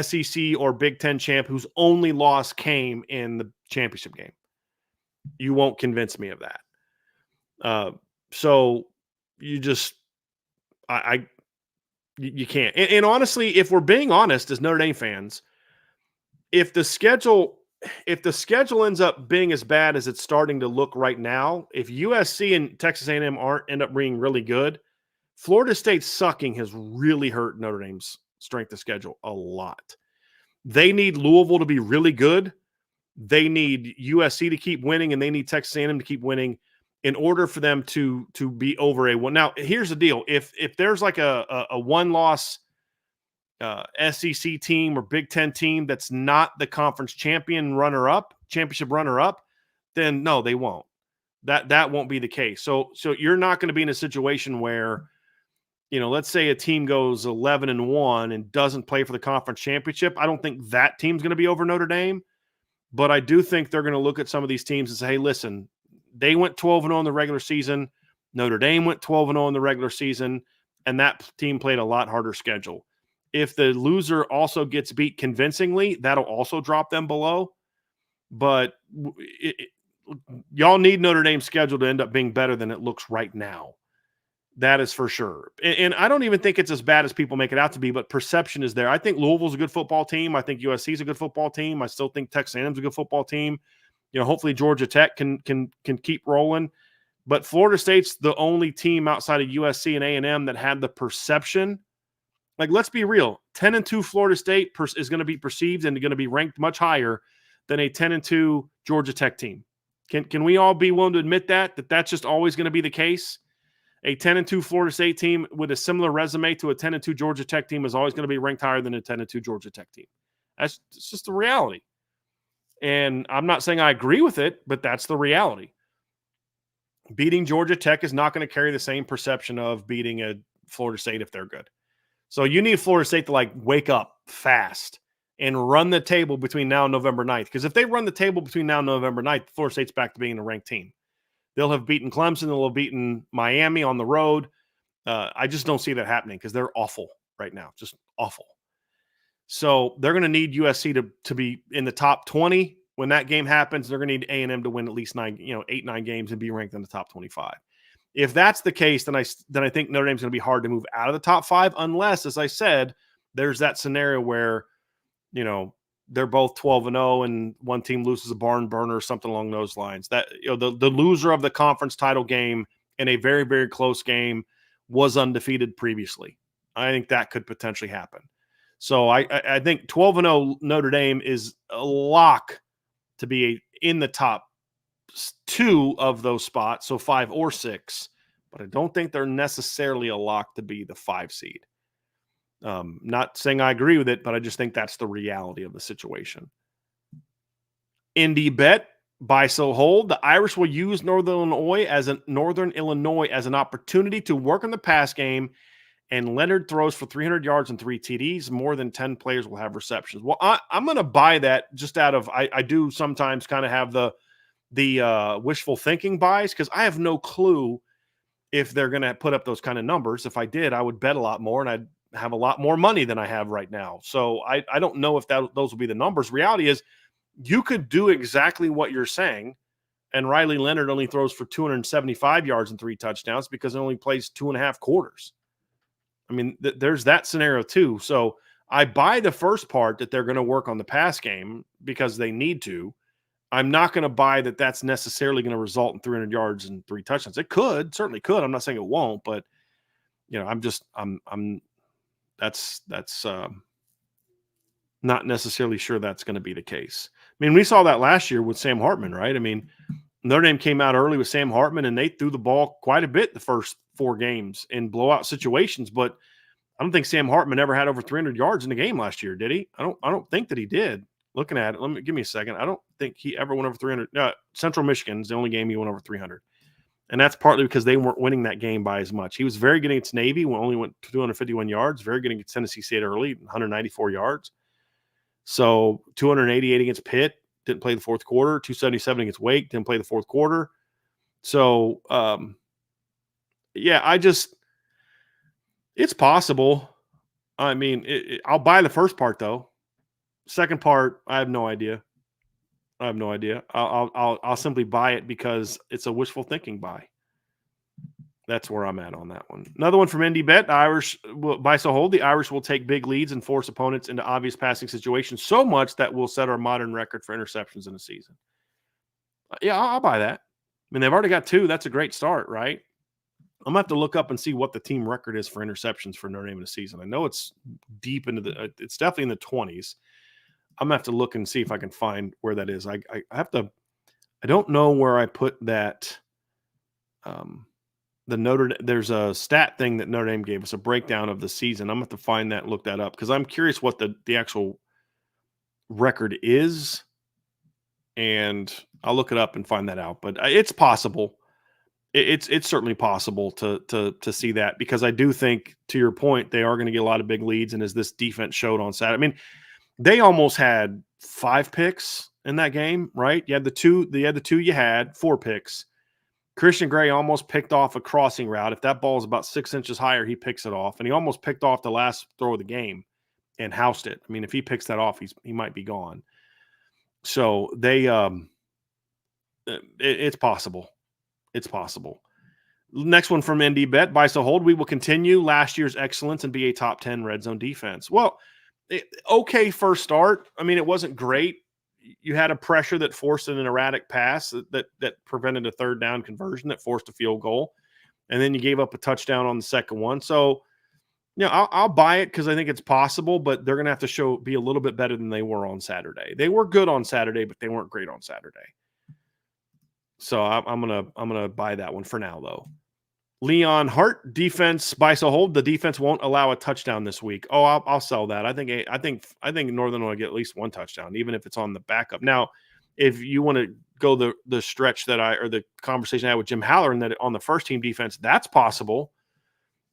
SEC or Big Ten champ whose only loss came in the championship game. You won't convince me of that. So you just, you can't. And honestly, if we're being honest as Notre Dame fans, if the schedule ends up being as bad as it's starting to look right now, if USC and Texas A&M end up being really good, Florida State sucking has really hurt Notre Dame's strength of schedule a lot. They need Louisville to be really good. They need USC to keep winning, and they need Texas A&M to keep winning in order for them to be over a one. Now, here's the deal. If there's like a one-loss SEC team or Big Ten team that's not the conference championship runner-up, then no, they won't. That won't be the case. So you're not going to be in a situation where, let's say a team goes 11-1 and doesn't play for the conference championship. I don't think that team's going to be over Notre Dame, but I do think they're going to look at some of these teams and say, hey, listen, they went 12-0 in the regular season. Notre Dame went 12-0 in the regular season, and that team played a lot harder schedule. If the loser also gets beat convincingly, that'll also drop them below. But y'all need Notre Dame's schedule to end up being better than it looks right now. That is for sure. And I don't even think it's as bad as people make it out to be, but perception is there. I think Louisville's a good football team. I think USC is a good football team. I still think Texas A&M's a good football team. Hopefully Georgia Tech can keep rolling. But Florida State's the only team outside of USC and A&M that had the perception. Like, let's be real. 10-2 Florida State is going to be perceived and going to be ranked much higher than a 10-2 Georgia Tech team. Can we all be willing to admit that that's just always going to be the case? A 10-2 Florida State team with a similar resume to a 10-2 Georgia Tech team is always going to be ranked higher than a 10-2 Georgia Tech team. It's just the reality. And I'm not saying I agree with it, but that's the reality. Beating Georgia Tech is not going to carry the same perception of beating a Florida State if they're good. So you need Florida State to wake up fast and run the table between now and November 9th. Because if they run the table between now and November 9th, Florida State's back to being a ranked team. They'll have beaten Clemson. They'll have beaten Miami on the road. I just don't see that happening because they're awful right now, just awful. So they're going to need USC to be in the top 20. When that game happens, they're going to need A&M to win at least 8, 9 games and be ranked in the top 25. If that's the case, then I think Notre Dame's going to be hard to move out of the top 5, unless, as I said, there's that scenario where, they're both 12-0 and one team loses a barn burner or something along those lines. That the loser of the conference title game in a very, very close game was undefeated previously. I think that could potentially happen. So I think 12-0 Notre Dame is a lock to be in the top 2 of those spots, so 5 or 6. But I don't think they're necessarily a lock to be the 5 seed. Not saying I agree with it, but I just think that's the reality of the situation. Indy bet, buy, sell, hold. The Irish will use Northern Illinois as an opportunity to work on the pass game, and Leonard throws for 300 yards and 3 TDs. More than 10 players will have receptions. Well, I'm going to buy that just out of I do sometimes kind of have the wishful thinking bias because I have no clue if they're going to put up those kind of numbers. If I did, I would bet a lot more, and I'd have a lot more money than I have right now. So I don't know if those will be the numbers. Reality is you could do exactly what you're saying, and Riley Leonard only throws for 275 yards and 3 touchdowns because he only plays 2.5 quarters. I mean, there's that scenario too. So I buy the first part that they're going to work on the pass game because they need to. I'm not going to buy that that's necessarily going to result in 300 yards and 3 touchdowns. It could, certainly could. I'm not saying it won't, but that's not necessarily sure that's going to be the case. I mean, we saw that last year with Sam Hartman, right? I mean, Notre Dame came out early with Sam Hartman, and they threw the ball quite a bit the first 4 games in blowout situations. But I don't think Sam Hartman ever had over 300 yards in the game last year, did he? I don't think that he did. Looking at it, give me a second. I don't think he ever went over 300. Central Michigan's the only game he went over 300. And that's partly because they weren't winning that game by as much. He was very good against Navy, only went 251 yards, very good against Tennessee State early, 194 yards. So 288 against Pitt, didn't play the fourth quarter, 277 against Wake, didn't play the fourth quarter. So, it's possible. I mean, I'll buy the first part, though. Second part, I have no idea. I'll simply buy it because it's a wishful thinking buy. That's where I'm at on that one. Another one from Indy Bet. The Irish will buy, so hold. The Irish will take big leads and force opponents into obvious passing situations so much that will set our modern record for interceptions in a season. Yeah, I'll buy that. I mean, they've already got 2. That's a great start, right? I'm going to have to look up and see what the team record is for interceptions for Notre Dame in a season. I know it's deep into it's definitely in the 20s. I'm going to have to look and see if I can find where that is. I don't know where I put that. There's a stat thing that Notre Dame gave us, a breakdown of the season. I'm going to have to find that and look that up because I'm curious what the actual record is, and I'll look it up and find that out. But it's possible. It's certainly possible to see that because I do think, to your point, they are going to get a lot of big leads, and as this defense showed on Saturday, I mean, they almost had 5 picks in that game, right? You had the 2 you had 4 picks. Christian Gray almost picked off a crossing route. If that ball is about 6 inches higher, he picks it off. And he almost picked off the last throw of the game and housed it. I mean, if he picks that off, he might be gone. So they it's possible. It's possible. Next one from ND Bet, buy so hold. We will continue last year's excellence and be a top 10 red zone defense. Well, okay first start. I mean, it wasn't great. You had a pressure that forced an erratic pass that prevented a third down conversion that forced a field goal. And then you gave up a touchdown on the second one. So, I'll buy it because I think it's possible, but they're going to have to be a little bit better than they were on Saturday. They were good on Saturday, but they weren't great on Saturday. So I'm gonna buy that one for now, though. Leon Hart, defense buy so hold. The defense won't allow a touchdown this week. Oh, I'll sell that. I think Northern will get at least one touchdown, even if it's on the backup. Now, if you want to go the stretch or the conversation I had with Jim Halloran that on the first team defense, that's possible.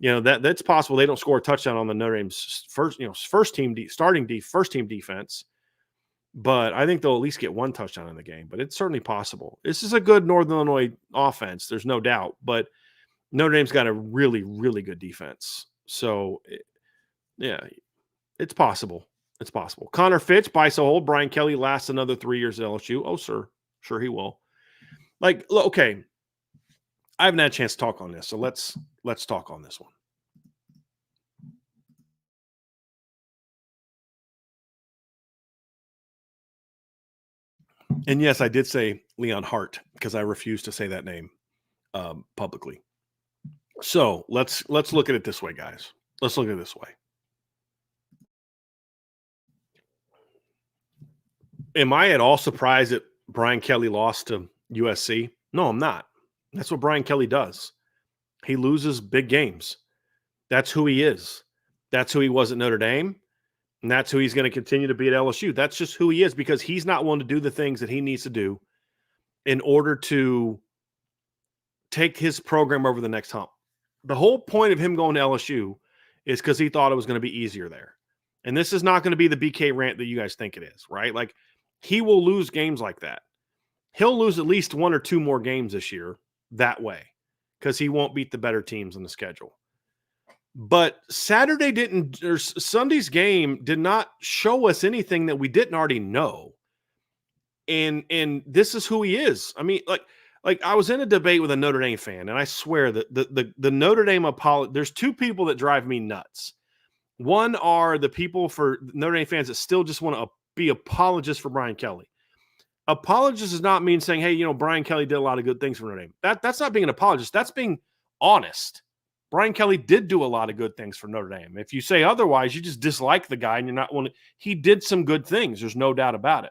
That's possible. They don't score a touchdown on the Notre Dame's first team defense. But I think they'll at least get one touchdown in the game. But it's certainly possible. This is a good Northern Illinois offense. There's no doubt. But Notre Dame's got a really, really good defense. So, it's possible. It's possible. Connor Fitch, buy so hold. Brian Kelly lasts another 3 years at LSU. Oh, sir. Sure he will. Okay. I haven't had a chance to talk on this, so let's talk on this one. And yes, I did say Leon Hart because I refuse to say that name publicly. So let's look at it this way, guys. Let's look at it this way. Am I at all surprised that Brian Kelly lost to USC? No, I'm not. That's what Brian Kelly does. He loses big games. That's who he is. That's who he was at Notre Dame. And that's who he's going to continue to be at LSU. That's just who he is because he's not willing to do the things that he needs to do in order to take his program over the next hump. The whole point of him going to LSU is because he thought it was going to be easier there. And this is not going to be the BK rant that you guys think it is, right? Like, he will lose games like that. He'll lose at least one or two more games this year that way because he won't beat the better teams on the schedule. But Sunday's game did not show us anything that we didn't already know. And this is who he is. I mean, like I was in a debate with a Notre Dame fan, and I swear that the Notre Dame there's two people that drive me nuts. One are the people for Notre Dame fans that still just want to be apologists for Brian Kelly. Apologist does not mean saying, hey, Brian Kelly did a lot of good things for Notre Dame. That's not being an apologist. That's being honest. Brian Kelly did do a lot of good things for Notre Dame. If you say otherwise, you just dislike the guy and you're not wanting. He did some good things. There's no doubt about it.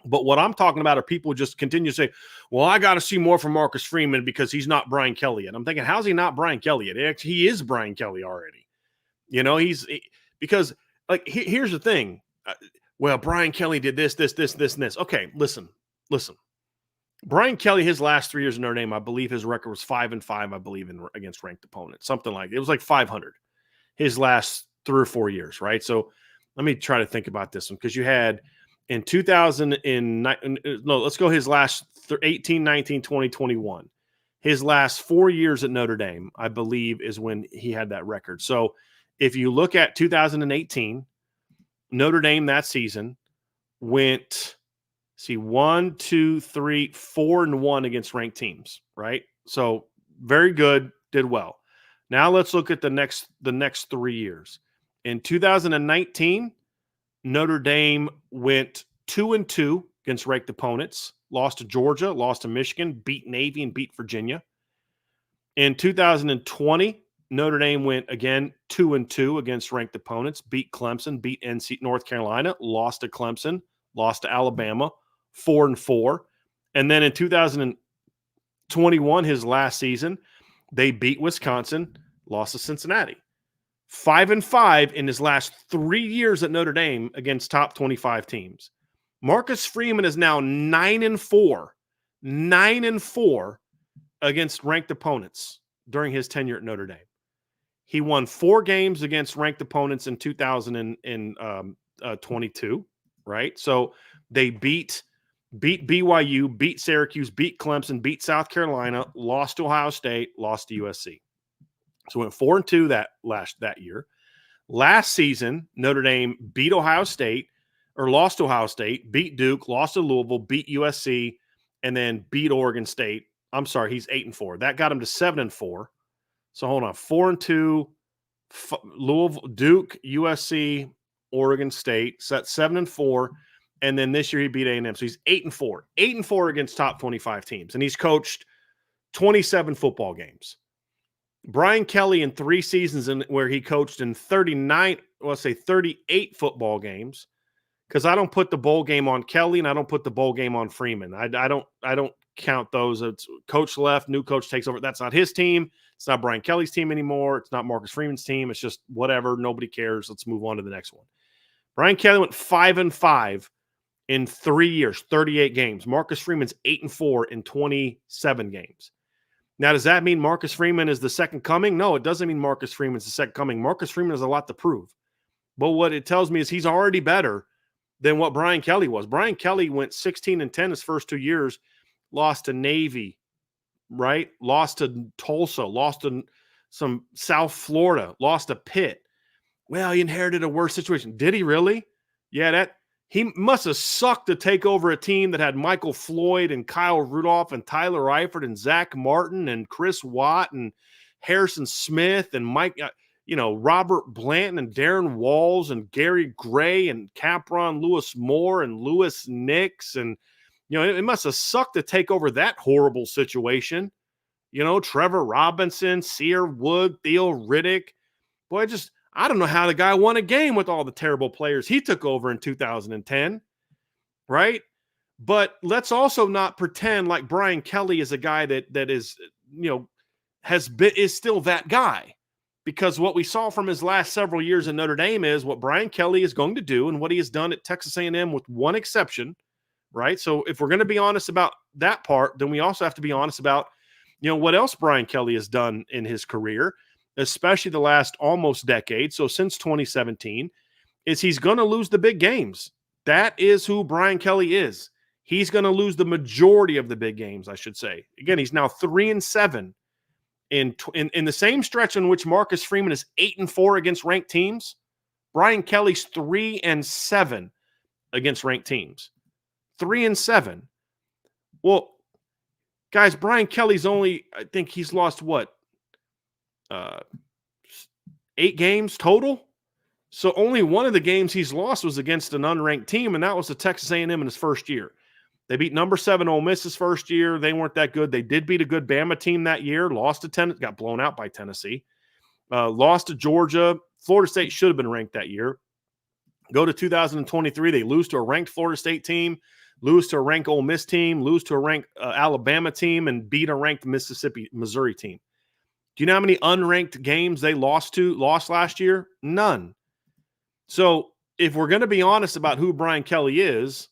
But what I'm talking about are people who just continue to say, well, I got to see more from Marcus Freeman because he's not Brian Kelly. And I'm thinking, how's he not Brian Kelly yet? He is Brian Kelly already. Because here's the thing. Well, Brian Kelly did this, and this. Okay, listen. Brian Kelly, his last 3 years in Notre Dame, I believe his record was 5-5, I believe, against ranked opponents. Something like it was like 500 his last 3 or 4 years, right? So let me try to think about this one because you had in 2009, let's go his last 18, 19, 20, 21. His last 4 years at Notre Dame, I believe, is when he had that record. So if you look at 2018, Notre Dame that season went 1, 2, 3, 4-1 against ranked teams, right? So very good, did well. Now let's look at the next 3 years. In 2019, Notre Dame went 2-2 against ranked opponents, lost to Georgia, lost to Michigan, beat Navy, and beat Virginia. In 2020, Notre Dame went again 2-2 against ranked opponents, beat Clemson, beat North Carolina, lost to Clemson, lost to Alabama, 4-4. And then in 2021, his last season, they beat Wisconsin, lost to Cincinnati. 5-5 in his last 3 years at Notre Dame against top 25 teams. Marcus Freeman is now 9-4 against ranked opponents during his tenure at Notre Dame. He won 4 games against ranked opponents in 2022, right? So they beat BYU, beat Syracuse, beat Clemson, beat South Carolina, lost to Ohio State, lost to USC. So went 4-2 that year. Last season, Notre Dame beat Ohio State, or lost to Ohio State, beat Duke, lost to Louisville, beat USC, and then beat Oregon State I'm sorry, he's 8-4. That got him to 7-4. So hold on, 4-2. Louisville, Duke, USC, Oregon State. So that's 7-4. And then this year he beat A&M. So he's 8-4. 8-4 against top 25 teams. And he's coached 27 football games. Brian Kelly in 3 seasons where he coached in 38 football games. Because I don't put the bowl game on Kelly and I don't put the bowl game on Freeman. I don't count those. It's coach left, new coach takes over. That's not his team. It's not Brian Kelly's team anymore. It's not Marcus Freeman's team. It's just whatever. Nobody cares. Let's move on to the next one. Brian Kelly went 5-5 in 3 years, 38 games. Marcus Freeman's 8-4 in 27 games. Now, does that mean Marcus Freeman is the second coming? No, it doesn't mean Marcus Freeman's the second coming. Marcus Freeman has a lot to prove. But what it tells me is he's already better than what Brian Kelly was. Brian Kelly went 16-10 his first 2 years, lost to Navy, right? Lost to Tulsa, lost to some South Florida, lost to Pitt. Well, he inherited a worse situation. Did he really? Yeah, he must have sucked to take over a team that had Michael Floyd and Kyle Rudolph and Tyler Eifert and Zach Martin and Chris Watt and Harrison Smith and Robert Blanton and Darren Walls and Gary Gray and Capron Lewis Moore and Lewis Nix. And, it must have sucked to take over that horrible situation. Trevor Robinson, Sear Wood, Theo Riddick. Boy, I don't know how the guy won a game with all the terrible players he took over in 2010, right? But let's also not pretend like Brian Kelly is a guy that is, is still that guy. Because what we saw from his last several years in Notre Dame is what Brian Kelly is going to do and what he has done at Texas A&M with one exception, right? So if we're going to be honest about that part, then we also have to be honest about, what else Brian Kelly has done in his career, especially the last almost decade. So since 2017, is he's going to lose the big games. That is who Brian Kelly is. He's going to lose the majority of the big games, I should say. Again, he's now 3-7. In the same stretch in which Marcus Freeman is 8-4 against ranked teams, Brian Kelly's 3-7 against ranked teams. 3-7. Well, guys, Brian Kelly's I think he's lost 8 games total? So only one of the games he's lost was against an unranked team, and that was the Texas A&M in his first year. They beat number 7 Ole Miss his first year. They weren't that good. They did beat a good Bama team that year. Lost to Tennessee. Got blown out by Tennessee. Lost to Georgia. Florida State should have been ranked that year. Go to 2023. They lose to a ranked Florida State team, lose to a ranked Ole Miss team, lose to a ranked Alabama team, and beat a ranked Missouri team. Do you know how many unranked games they lost last year? None. So if we're going to be honest about who Brian Kelly is,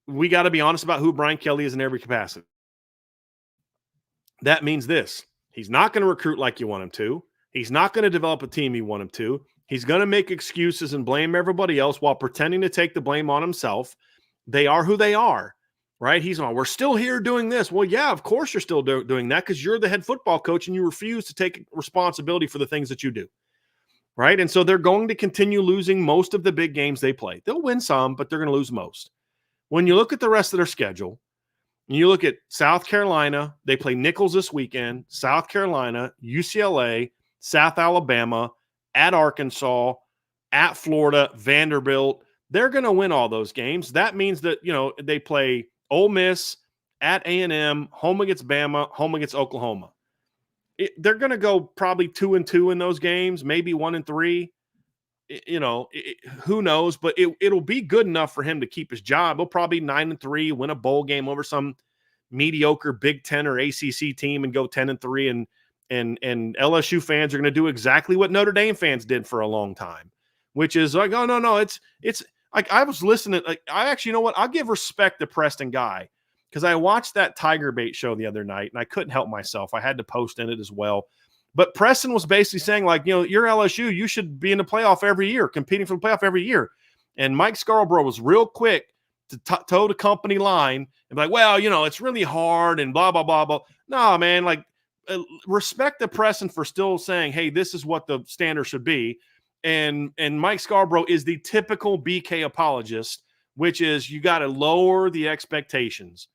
we got to be honest about who Brian Kelly is in every capacity. That means this. He's not going to recruit like you want him to. He's not going to develop a team you want him to. He's going to make excuses and blame everybody else while pretending to take the blame on himself. They are who they are, right? We're still here doing this. Well, yeah, of course you're still doing that because you're the head football coach and you refuse to take responsibility for the things that you do, right? And so they're going to continue losing most of the big games they play. They'll win some, but they're going to lose most. When you look at the rest of their schedule, and you look at South Carolina, they play Nichols this weekend, South Carolina, UCLA, South Alabama, at Arkansas, at Florida, Vanderbilt. They're going to win all those games. That means that, they play Ole Miss, at A&M, home against Bama, home against Oklahoma. They're going to go probably 2-2 in those games, maybe 1-3. Who knows? But it'll be good enough for him to keep his job. He'll probably 9-3, win a bowl game over some mediocre Big Ten or ACC team, and go 10-3. And LSU fans are going to do exactly what Notre Dame fans did for a long time, which is like, oh no, it's like I was listening. Like I actually, I'll give respect to Preston Guy because I watched that Tiger Bait show the other night and I couldn't help myself. I had to post in it as well. But Preston was basically saying, like, you're LSU. You should be in the playoff every year, competing for the playoff every year. And Mike Scarborough was real quick to toe the company line and be like, well, it's really hard and blah, blah, blah, blah. No, man, like, respect the Preston for still saying, hey, this is what the standard should be. And Mike Scarborough is the typical BK apologist, which is you got to lower the expectations.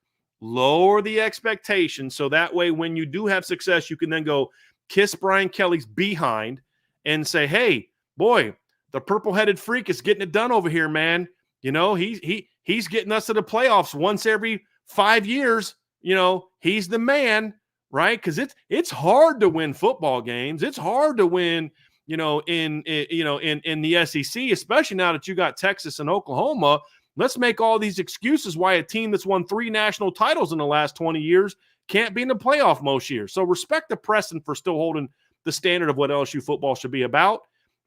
Lower the expectations so that way when you do have success, you can then go kiss Brian Kelly's behind and say, hey, boy, the purple-headed freak is getting it done over here, man. You know, he's getting us to the playoffs once every 5 years. You know, he's the man, right? Because it's hard to win football games. It's hard to win, you know, in the SEC, especially now that you got Texas and Oklahoma. Let's make all these excuses why a team that's won 3 national titles in the last 20 years can't be in the playoff most years. So respect the Preston for still holding the standard of what LSU football should be about.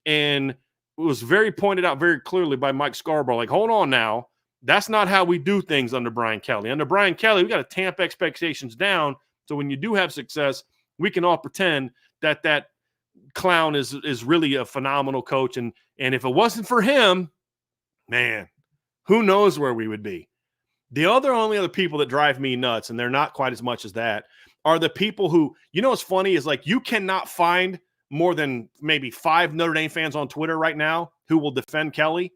And it was very pointed out very clearly by Mike Scarborough, like, hold on now. That's not how we do things under Brian Kelly. Under Brian Kelly, we got to tamp expectations down. So when you do have success, we can all pretend that that clown is really a phenomenal coach. And if it wasn't for him, man, who knows where we would be. The only other people that drive me nuts, and they're not quite as much as that, are the people who, you know what's funny is like you cannot find more than maybe 5 Notre Dame fans on Twitter right now who will defend Kelly.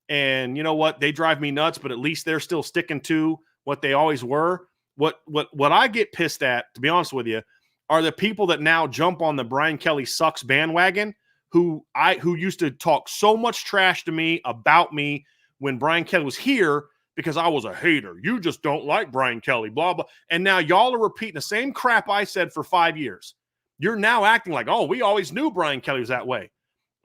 And you know what? They drive me nuts, but at least they're still sticking to what they always were. What I get pissed at, to be honest with you, are the people that now jump on the Brian Kelly sucks bandwagon who used to talk so much trash to me about me when Brian Kelly was here because I was a hater. You just don't like Brian Kelly, blah, blah. And now y'all are repeating the same crap I said for 5 years. You're now acting like, oh, we always knew Brian Kelly was that way.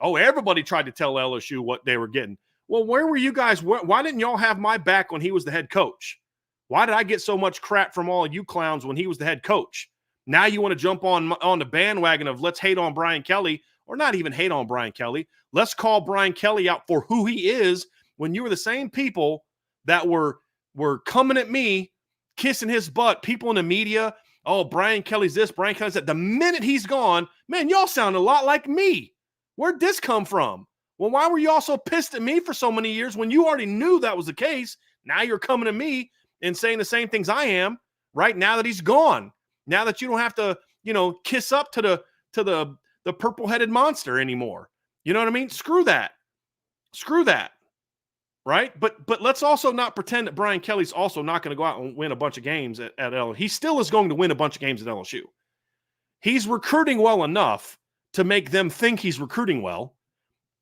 Oh, everybody tried to tell LSU what they were getting. Well, where were you guys? Why didn't y'all have my back when he was the head coach? Why did I get so much crap from all of you clowns when he was the head coach? Now you want to jump on the bandwagon of let's hate on Brian Kelly, or not even hate on Brian Kelly. Let's call Brian Kelly out for who he is when you were the same people that were coming at me, kissing his butt, people in the media. Oh, Brian Kelly's this, Brian Kelly's that. The minute he's gone, man, y'all sound a lot like me. Where'd this come from? Well, why were you all so pissed at me for so many years when you already knew that was the case? Now you're coming to me and saying the same things I am, right? Now that he's gone. Now that you don't have to, you know, kiss up to the purple-headed monster anymore. You know what I mean? Screw that. Screw that. Right? But let's also not pretend that Brian Kelly's also not going to go out and win a bunch of games at LSU. He still is going to win a bunch of games at LSU. He's recruiting well enough to make them think he's recruiting well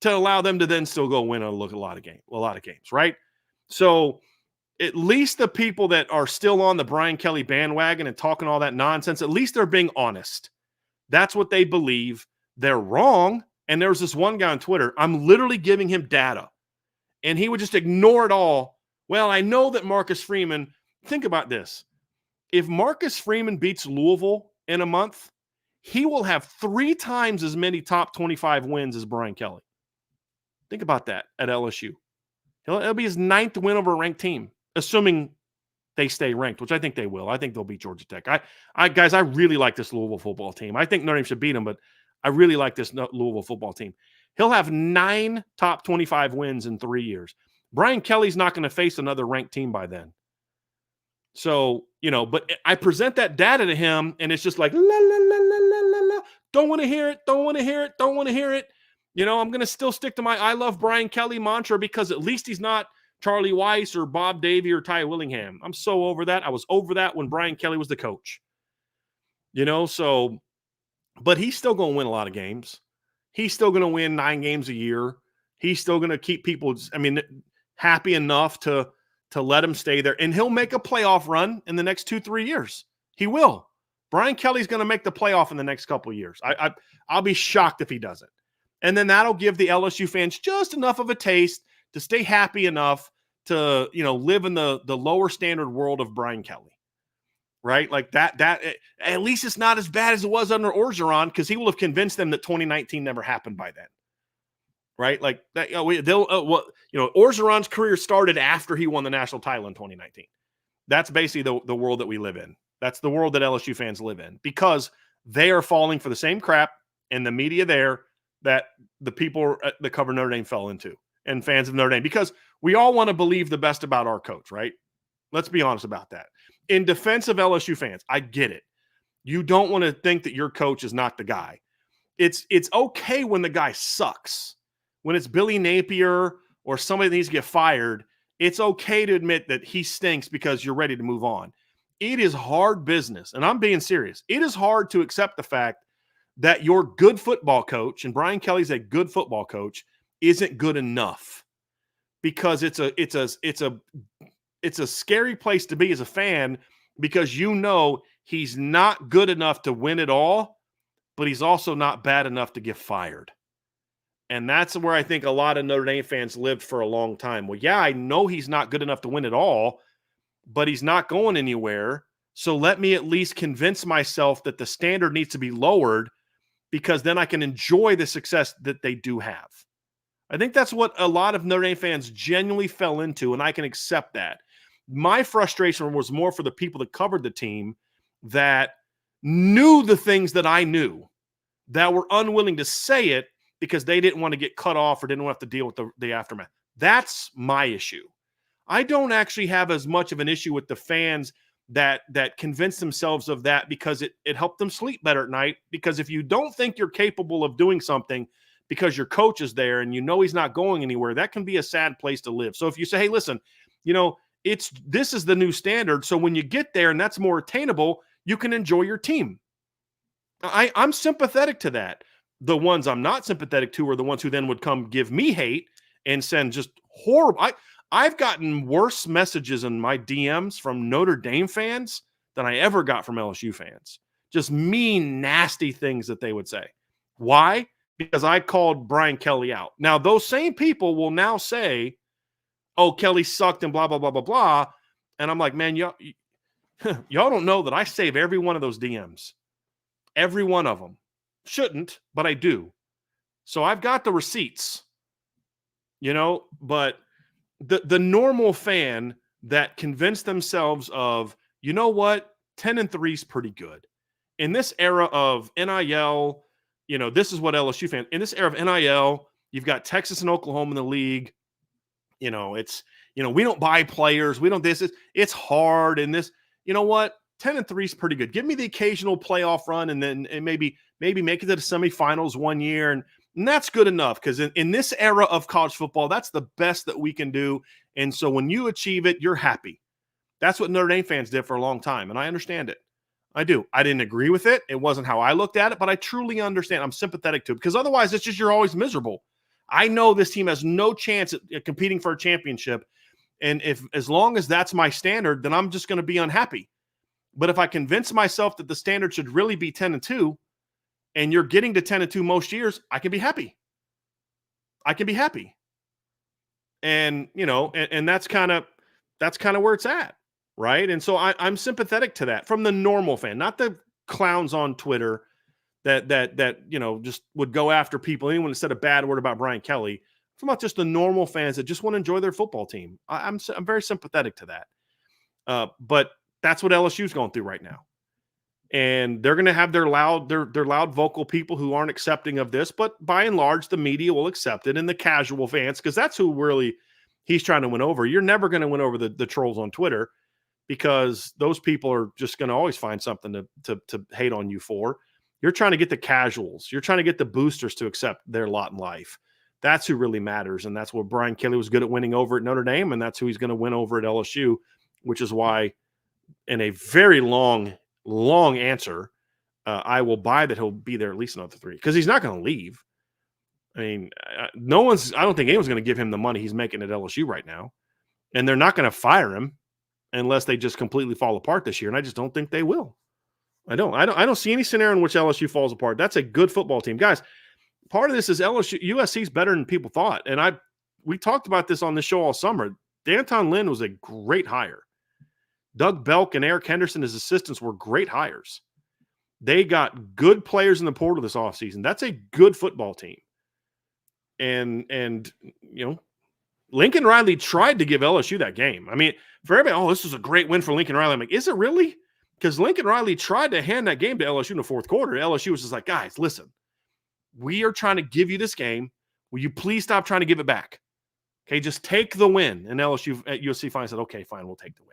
to allow them to then still go win a lot of games, right? So at least the people that are still on the Brian Kelly bandwagon and talking all that nonsense, at least they're being honest. That's what they believe. They're wrong. And there was this one guy on Twitter, I'm literally giving him data. And he would just ignore it all. Well, I know that Marcus Freeman, think about this. If Marcus Freeman beats Louisville in a month, he will have 3 times as many top 25 wins as Brian Kelly. Think about that at LSU. It'll be his 9th win over a ranked team, assuming they stay ranked, which I think they will. I think they'll beat Georgia Tech. Guys, I really like this Louisville football team. I think Notre Dame should beat them, but I really like this Louisville football team. He'll have 9 top 25 wins in 3 years. Brian Kelly's not going to face another ranked team by then. So, you know, but I present that data to him, and it's just like, la, la, la, la, la, la, la. Don't want to hear it, don't want to hear it, don't want to hear it. You know, I'm going to still stick to my I love Brian Kelly mantra because at least he's not Charlie Weiss or Bob Davie or Ty Willingham. I'm so over that. I was over that when Brian Kelly was the coach. You know, so, but he's still going to win a lot of games. He's still going to win 9 games a year. He's still going to keep people, happy enough to let him stay there. And he'll make a playoff run in the next 2-3 years. He will. Brian Kelly's going to make the playoff in the next couple of years. I'll be shocked if he doesn't. And then that'll give the LSU fans just enough of a taste to stay happy enough to, you know, live in the lower standard world of Brian Kelly. Right? Like that at least it's not as bad as it was under Orgeron, because he will have convinced them that 2019 never happened by then. Right? Like that, Orgeron's career started after he won the national title in 2019. That's basically the world that we live in. That's the world that LSU fans live in, because they are falling for the same crap in the media there that the people that cover Notre Dame fell into, and fans of Notre Dame, because we all want to believe the best about our coach, right? Let's be honest about that. In defense of LSU fans, I get it. You don't want to think that your coach is not the guy. It's okay when the guy sucks. When it's Billy Napier or somebody that needs to get fired, it's okay to admit that he stinks because you're ready to move on. it is hard business, and I'm being serious. It is hard to accept the fact that your good football coach, and Brian Kelly's a good football coach, isn't good enough, because it's a scary place to be as a fan, because he's not good enough to win it all, but he's also not bad enough to get fired. And that's where I think a lot of Notre Dame fans lived for a long time. Well, yeah, I know he's not good enough to win it all, but he's not going anywhere. So let me at least convince myself that the standard needs to be lowered, because then I can enjoy the success that they do have. I think that's what a lot of Notre Dame fans genuinely fell into, and I can accept that. My frustration was more for the people that covered the team that knew the things that I knew, that were unwilling to say it because they didn't want to get cut off or didn't want to have to deal with the aftermath. That's my issue. I don't actually have as much of an issue with the fans that convince themselves of that because it helped them sleep better at night. Because if you don't think you're capable of doing something because your coach is there and he's not going anywhere, that can be a sad place to live. So if you say, hey, listen, this is the new standard, so when you get there and that's more attainable, you can enjoy your team. I'm sympathetic to that. The ones I'm not sympathetic to are the ones who then would come give me hate and send just horrible. I've gotten worse messages in my DMs from Notre Dame fans than I ever got from LSU fans. Just mean, nasty things that they would say. Why? Because I called Brian Kelly out. Now, those same people will now say, oh, Kelly sucked and blah, blah, blah, blah, blah. And I'm like, man, y'all don't know that I save every one of those DMs. Every one of them. Shouldn't, but I do. So I've got the receipts, but the normal fan that convinced themselves of, 10-3 is pretty good. In this era of NIL, this is what LSU fans, in this era of NIL, you've got Texas and Oklahoma in the league. We don't buy players. We don't, it's hard. And this, 10-3 is pretty good. Give me the occasional playoff run and maybe make it to the semifinals one year. And that's good enough, because in this era of college football, that's the best that we can do. And so when you achieve it, you're happy. That's what Notre Dame fans did for a long time. And I understand it. I do. I didn't agree with it. It wasn't how I looked at it, but I truly understand. I'm sympathetic to it, because otherwise it's just, you're always miserable. I know this team has no chance at competing for a championship. And as long as that's my standard, then I'm just going to be unhappy. But if I convince myself that the standard should really be 10-2, and you're getting to 10-2 most years, I can be happy. I can be happy. And, and that's kind of where it's at. Right. And so I'm sympathetic to that from the normal fan, not the clowns on Twitter that just would go after people. Anyone that said a bad word about Brian Kelly. It's about just the normal fans that just want to enjoy their football team. I'm very sympathetic to that. But that's what LSU is going through right now. And they're going to have their loud vocal people who aren't accepting of this, but by and large, the media will accept it, and the casual fans, because that's who really he's trying to win over. You're never going to win over the trolls on Twitter, because those people are just going to always find something to hate on you for. You're trying to get the casuals. You're trying to get the boosters to accept their lot in life. That's who really matters, and that's what Brian Kelly was good at winning over at Notre Dame, and that's who he's going to win over at LSU, which is why, in a very long answer, I will buy that he'll be there at least another 3, because he's not going to leave. I mean, I don't think anyone's going to give him the money he's making at LSU right now, and they're not going to fire him unless they just completely fall apart this year, and I just don't think they will. I don't see any scenario in which LSU falls apart. That's a good football team, guys. Part of this is USC is better than people thought, and we talked about this on the show all summer. D'Anton Lynn was a great hire. Doug Belk and Eric Henderson as assistants were great hires. They got good players in the portal this offseason. That's a good football team. And Lincoln Riley tried to give LSU that game. I mean, for everybody, this is a great win for Lincoln Riley. I'm like, is it really? Because Lincoln Riley tried to hand that game to LSU in the fourth quarter. LSU was just like, guys, listen, we are trying to give you this game. Will you please stop trying to give it back? Okay, just take the win. And LSU at USC finally said, okay, fine, we'll take the win.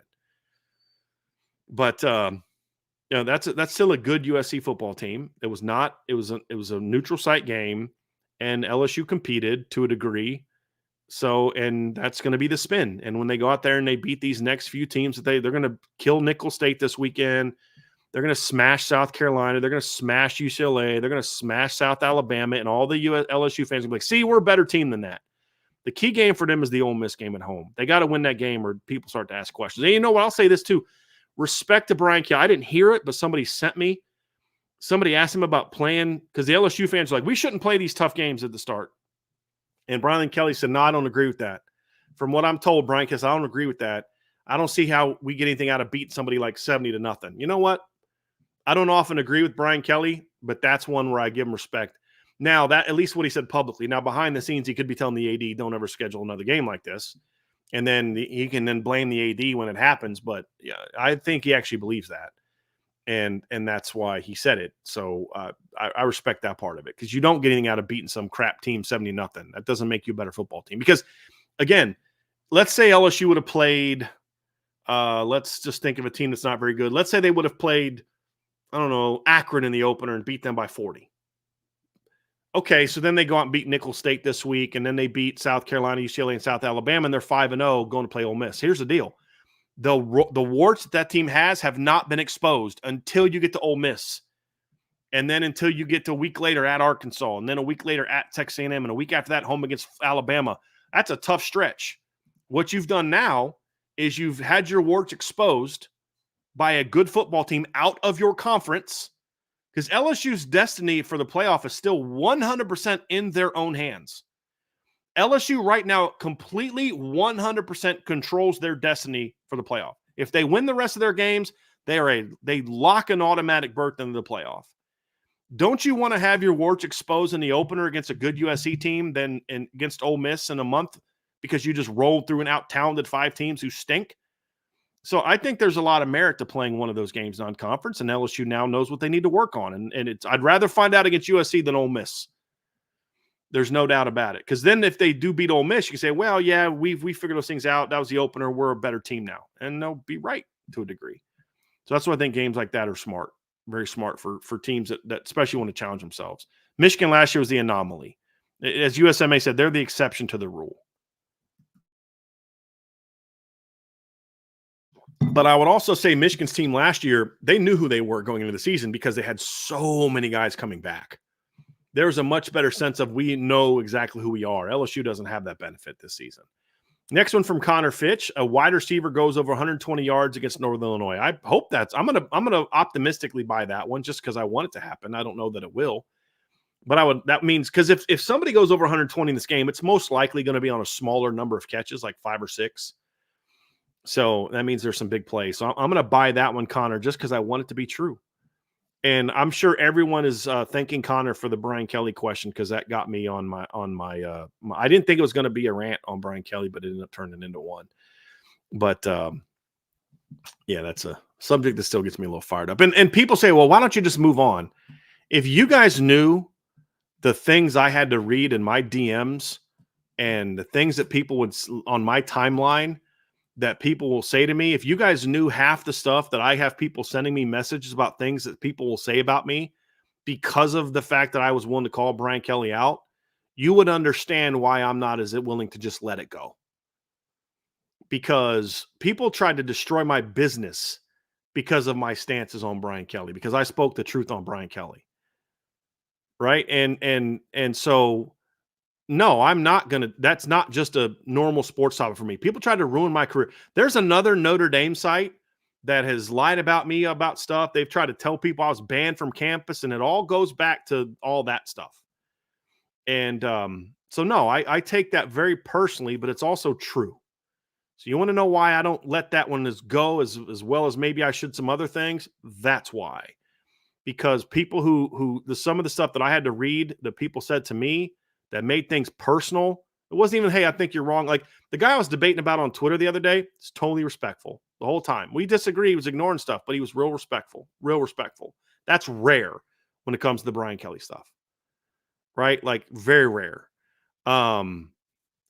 But that's still a good USC football team. It was not. It was a neutral site game, and LSU competed to a degree. So, and that's going to be the spin. And when they go out there and they beat these next few teams, they're going to kill Nickel State this weekend. They're going to smash South Carolina. They're going to smash UCLA. They're going to smash South Alabama, and all the LSU fans will be like, see, we're a better team than that. The key game for them is the Ole Miss game at home. They got to win that game or people start to ask questions. And you know what? I'll say this too. Respect to Bryan Kelly. I didn't hear it, but somebody sent me. Somebody asked him about playing because the LSU fans are like, we shouldn't play these tough games at the start. And Bryan Kelly said, no, I don't agree with that. From what I'm told, Bryan Kelly said, I don't agree with that. I don't see how we get anything out of beating somebody like 70-0. You know what? I don't often agree with Bryan Kelly, but that's one where I give him respect. Now, that at least what he said publicly. Now, behind the scenes, he could be telling the AD, don't ever schedule another game like this. And then he can then blame the AD when it happens. But yeah, I think he actually believes that. And that's why he said it. So I respect that part of it, because you don't get anything out of beating some crap team 70-0. That doesn't make you a better football team. Because, again, let's say LSU would have played, let's just think of a team that's not very good. Let's say they would have played, I don't know, Akron in the opener and beat them by 40. Okay, so then they go out and beat Nickel State this week, and then they beat South Carolina, UCLA, and South Alabama, and they're 5-0 going to play Ole Miss. Here's the deal. The warts that team has have not been exposed until you get to Ole Miss, and then until you get to a week later at Arkansas, and then a week later at Texas A&M, and a week after that home against Alabama. That's a tough stretch. What you've done now is you've had your warts exposed by a good football team out of your conference, because LSU's destiny for the playoff is still 100% in their own hands. LSU right now completely 100% controls their destiny for the playoff. If they win the rest of their games, they lock an automatic berth into the playoff. Don't you want to have your warts exposed in the opener against a good USC team than against Ole Miss in a month because you just rolled through and out-talented 5 teams who stink? So I think there's a lot of merit to playing one of those games non-conference, and LSU now knows what they need to work on. And I'd rather find out against USC than Ole Miss. There's no doubt about it. Because then if they do beat Ole Miss, you can say, well, yeah, we figured those things out. That was the opener. We're a better team now. And they'll be right to a degree. So that's why I think games like that are smart, very smart for teams that especially want to challenge themselves. Michigan last year was the anomaly. As USMA said, they're the exception to the rule. But I would also say Michigan's team last year, they knew who they were going into the season because they had so many guys coming back. There's a much better sense of we know exactly who we are. LSU doesn't have that benefit this season. Next one from Connor Fitch, a wide receiver goes over 120 yards against Northern Illinois. I hope I'm gonna optimistically buy that one just because I want it to happen. I don't know that it will, but that means because if somebody goes over 120 in this game, it's most likely going to be on a smaller number of catches, like 5 or 6. So that means there's some big plays. So I'm going to buy that one, Connor, just because I want it to be true. And I'm sure everyone is thanking Connor for the Bryan Kelly question, because that got me on my I didn't think it was going to be a rant on Bryan Kelly, but it ended up turning into one. But yeah, that's a subject that still gets me a little fired up. And people say, well, why don't you just move on? If you guys knew the things I had to read in my DMs and the things that people would on my timeline that people will say to me, if you guys knew half the stuff that I have people sending me messages about things that people will say about me because of the fact that I was willing to call Bryan Kelly out, you would understand why I'm not as willing to just let it go. Because people tried to destroy my business because of my stances on Bryan Kelly, because I spoke the truth on Bryan Kelly. Right. And so, no, I'm not going to. That's not just a normal sports topic for me. People try to ruin my career. There's another Notre Dame site that has lied about me about stuff. They've tried to tell people I was banned from campus, and it all goes back to all that stuff. And so, no, I take that very personally, but it's also true. So you want to know why I don't let that one go as well as maybe I should some other things? That's why. Because people some of the stuff that I had to read that people said to me that made things personal. It wasn't even, hey, I think you're wrong. Like the guy I was debating about on Twitter the other day is totally respectful the whole time. We disagree. He was ignoring stuff, but he was real respectful. That's rare when it comes to the Bryan Kelly stuff, right? Like very rare.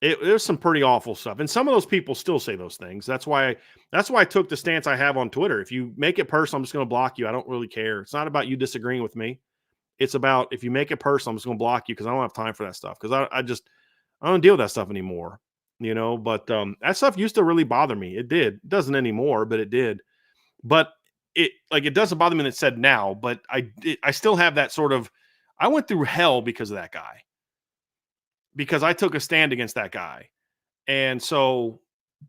There's some pretty awful stuff. And some of those people still say those things. That's why I took the stance I have on Twitter. If you make it personal, I'm just going to block you. I don't really care. It's not about you disagreeing with me. It's about if you make it personal, I'm just going to block you because I don't have time for that stuff. Because I don't deal with that stuff anymore. But that stuff used to really bother me. It did. It doesn't anymore, but it did. But it doesn't bother me that it said now, but I still have that sort of, I went through hell because of that guy, because I took a stand against that guy. And so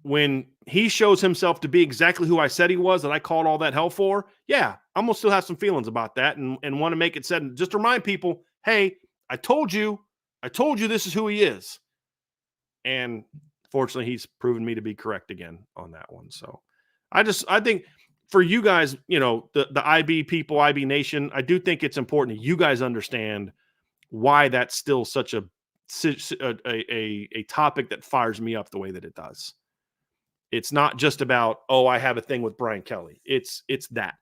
when he shows himself to be exactly who I said he was, that I called all that hell for, yeah, I'm going to still have some feelings about that and want to make it said, just to remind people, hey, I told you this is who he is. And fortunately, he's proven me to be correct again on that one. So I think for you guys, the IB people, IB Nation, I do think it's important that you guys understand why that's still such a topic that fires me up the way that it does. It's not just about, oh, I have a thing with Brian Kelly. It's that.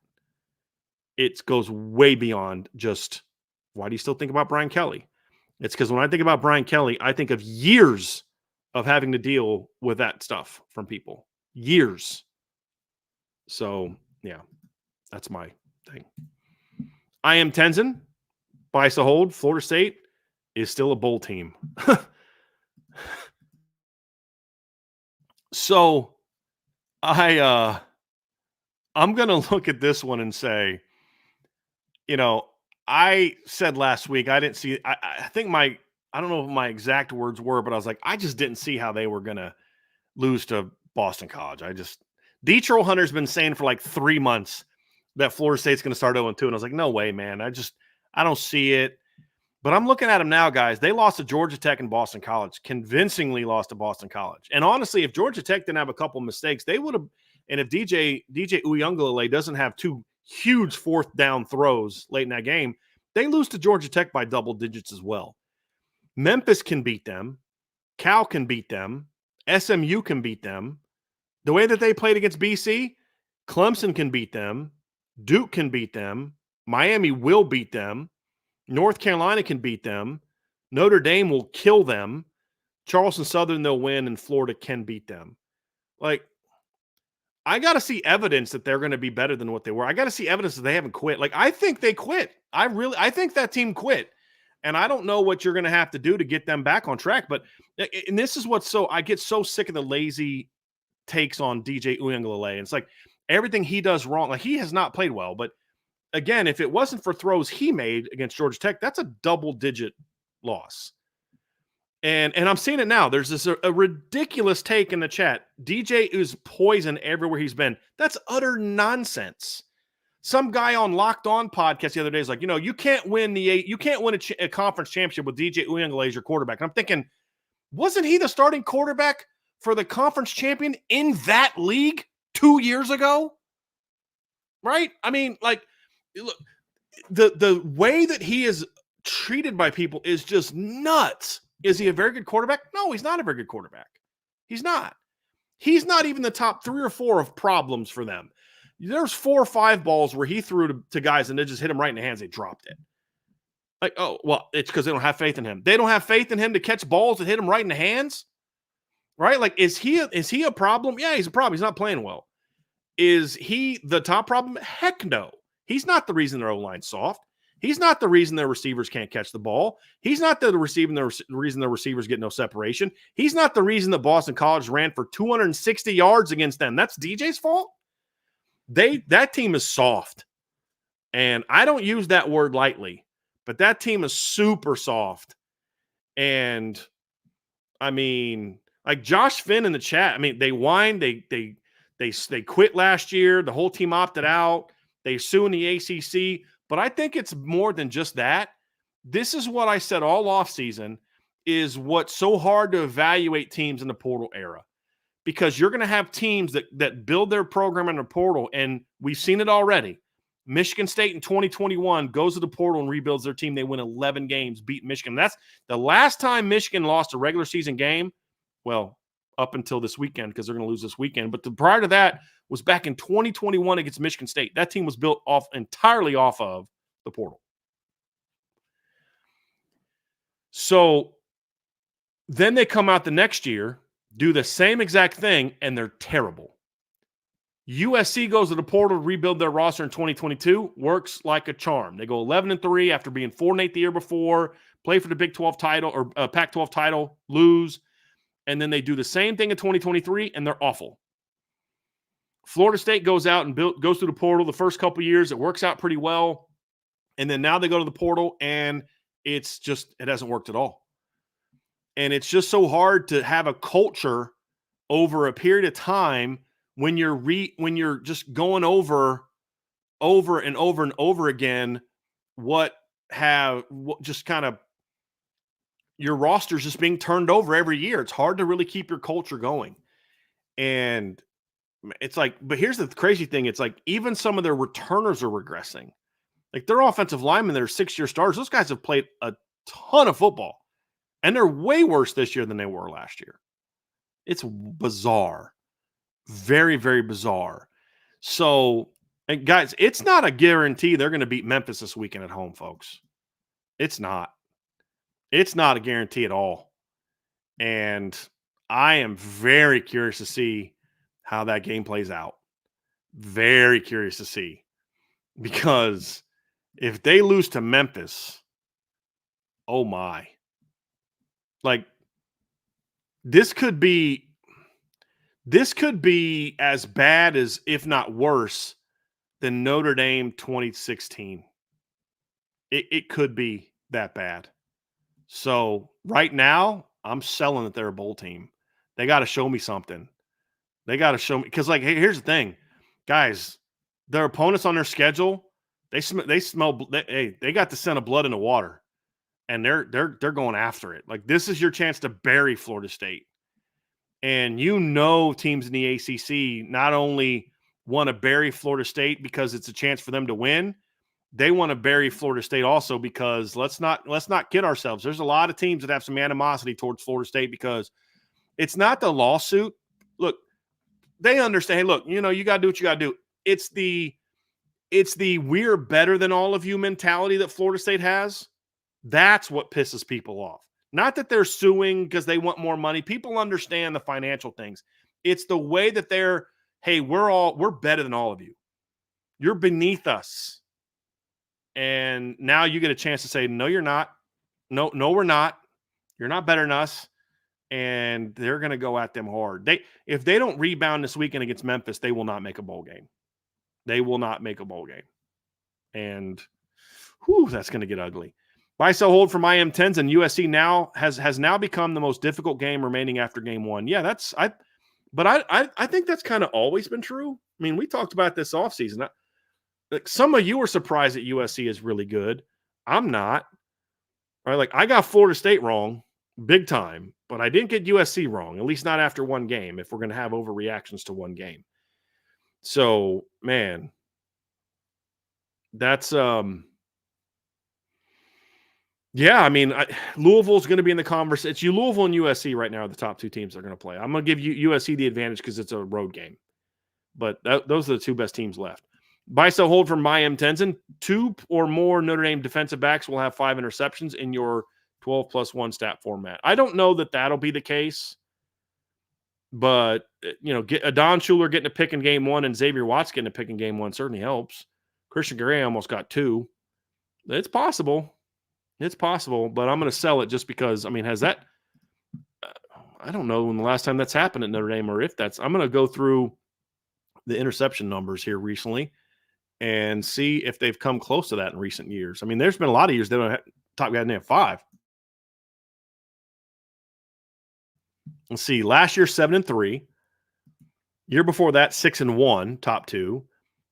It goes way beyond just, why do you still think about Brian Kelly? It's because when I think about Brian Kelly, I think of years of having to deal with that stuff from people. Years. So, yeah, that's my thing. I am Tenzin. Bias to hold. Florida State is still a bowl team. So, I'm going to look at this one and say, I said last week, I didn't see, I think I don't know what my exact words were, but I was like, I just didn't see how they were going to lose to Boston College. Detroit Hunter's been saying for like 3 months that Florida State's going to start 0-2. And I was like, no way, man. I don't see it. But I'm looking at them now, guys. They lost to Georgia Tech and Boston College, convincingly lost to Boston College. And honestly, if Georgia Tech didn't have a couple mistakes, they would have. And if DJ Uiagalelei doesn't have two huge fourth down throws late in that game, they lose to Georgia Tech by double digits as well. Memphis can beat them. Cal can beat them. SMU can beat them. The way that they played against BC, Clemson can beat them. Duke can beat them. Miami will beat them. North Carolina can beat them. Notre Dame will kill them. Charleston Southern, they'll win, and Florida can beat them. Like, I got to see evidence that they're going to be better than what they were. I got to see evidence that they haven't quit. Like, I think they quit. I think that team quit. And I don't know what you're going to have to do to get them back on track. But, and this is I get so sick of the lazy takes on DJ Uiagalelei. It's like everything he does wrong. Like, he has not played well, but again, if it wasn't for throws he made against Georgia Tech, that's a double-digit loss. And I'm seeing it now. There's this a ridiculous take in the chat. DJ is poison everywhere he's been. That's utter nonsense. Some guy on Locked On podcast the other day is like, you can't win a conference championship with DJ Uiagalelei as your quarterback. And I'm thinking, wasn't he the starting quarterback for the conference champion in that league 2 years ago? Right? I mean, like, look, the way that he is treated by people is just nuts. Is he a very good quarterback? No, he's not a very good quarterback. He's not. He's not even the top 3 or 4 of problems for them. There's 4 or 5 balls where he threw to guys and they just hit him right in the hands. They dropped it. Like, oh, well, it's because they don't have faith in him. They don't have faith in him to catch balls and hit him right in the hands. Right? Like, is he a problem? Yeah, he's a problem. He's not playing well. Is he the top problem? Heck no. He's not the reason their O-line's soft. He's not the reason their receivers can't catch the ball. He's not the reason their receivers get no separation. He's not the reason that Boston College ran for 260 yards against them. That's DJ's fault. That team is soft. And I don't use that word lightly, but that team is super soft. And I mean, like Josh Finn in the chat, I mean, they whined, they quit last year. The whole team opted out. They sue in the ACC. But I think it's more than just that. This is what I said all offseason is what's so hard to evaluate teams in the portal era. Because you're going to have teams that build their program in the portal, and we've seen it already. Michigan State in 2021 goes to the portal and rebuilds their team. They win 11 games, beat Michigan. That's the last time Michigan lost a regular season game. Well, up until this weekend because they're going to lose this weekend. But prior to that was back in 2021 against Michigan State. That team was built entirely off of the portal. So then they come out the next year, do the same exact thing, and they're terrible. USC goes to the portal to rebuild their roster in 2022. Works like a charm. They go 11-3 after being 4-8 the year before, play for the Big 12 title or Pac-12 title, lose. And then they do the same thing in 2023, and they're awful. Florida State goes out and goes through the portal the first couple of years. It works out pretty well. And then now they go to the portal, and it hasn't worked at all. And it's just so hard to have a culture over a period of time when you're just going over and over and over again just kind of your roster's just being turned over every year. It's hard to really keep your culture going. And it's like, but here's the crazy thing. It's like even some of their returners are regressing. Like their offensive linemen that are 6-year stars, those guys have played a ton of football. And they're way worse this year than they were last year. It's bizarre. Very, very bizarre. So, and guys, it's not a guarantee they're going to beat Memphis this weekend at home, folks. It's not. It's not a guarantee at all. And I am very curious to see how that game plays out. Very curious to see. Because if they lose to Memphis, oh my. Like, this could be as bad as, if not worse, than Notre Dame 2016. It could be that bad. So right now, I'm selling that they're a bowl team. They got to show me something. They got to show me, because, like, hey, here's the thing, guys. Their opponents on their schedule, they got the scent of blood in the water, and they're going after it. Like, this is your chance to bury Florida State. And teams in the ACC not only want to bury Florida State because it's a chance for them to win, they want to bury Florida State also because let's not kid ourselves. There's a lot of teams that have some animosity towards Florida State because it's not the lawsuit. Look, they understand. Hey, look, you got to do what you got to do. It's the we're better than all of you mentality that Florida State has. That's what pisses people off. Not that they're suing because they want more money. People understand the financial things. It's the way that we're better than all of you. You're beneath us. And now you get a chance to say, no, you're not. No, we're not. You're not better than us. And they're going to go at them hard. If they don't rebound this weekend against Memphis, they will not make a bowl game. They will not make a bowl game. And that's going to get ugly. Buy, sell, hold for my M10s, and USC now has now become the most difficult game remaining after game one. Yeah, I think that's kind of always been true. I mean, we talked about this offseason. Like, some of you are surprised that USC is really good. I'm not. Right? Like, I got Florida State wrong big time, but I didn't get USC wrong, at least not after one game, if we're going to have overreactions to one game. So, man, that's yeah, I mean, Louisville's going to be in the conversation. It's Louisville and USC right now are the top two teams that are going to play. I'm going to give you USC the advantage because it's a road game. But those are the two best teams left. Buy, sell, hold from my M10s, and 2 or more Notre Dame defensive backs will have 5 interceptions in your 12+1 stat format. I don't know that that'll be the case. But, Don Schuler getting a pick in game one and Xavier Watts getting a pick in game one certainly helps. Christian Gray almost got 2. It's possible. It's possible, but I'm going to sell it just because, I mean, has that I don't know when the last time that's happened at Notre Dame or if that's – I'm going to go through the interception numbers here recently and see if they've come close to that in recent years. I mean, there's been a lot of years they don't have – top guy didn't have 5. Let's see. Last year, 7-3. Year before that, 6-1, top 2.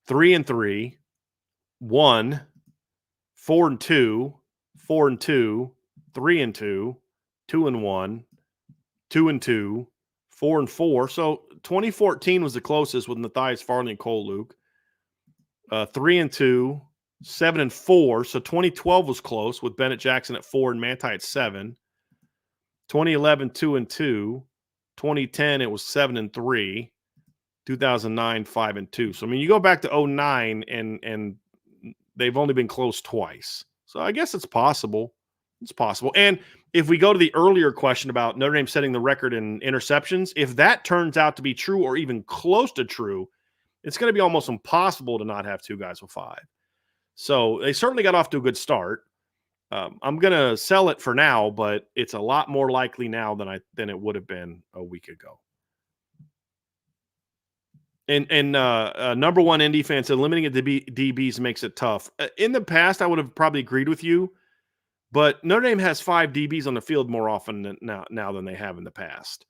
3-3, 1, 4-2, 4-2, 3-2, 2-1, 2-2, 4-4. So 2014 was the closest with Matthias Farley and Cole Luke. 3-2, 7-4. So 2012 was close with Bennett Jackson at 4 and Manti at 7. 2011, 2-2. 2010, it was 7-3. 2009, 5-2. So I mean, you go back to 2009, and they've only been close twice. So I guess it's possible. It's possible. And if we go to the earlier question about Notre Dame setting the record in interceptions, if that turns out to be true or even close to true, it's going to be almost impossible to not have 2 guys with 5. So they certainly got off to a good start. I'm gonna sell it for now, but it's a lot more likely now than it would have been a week ago. And number one in defense, eliminating DBs makes it tough. In the past, I would have probably agreed with you, but Notre Dame has 5 DBs on the field more often now than they have in the past.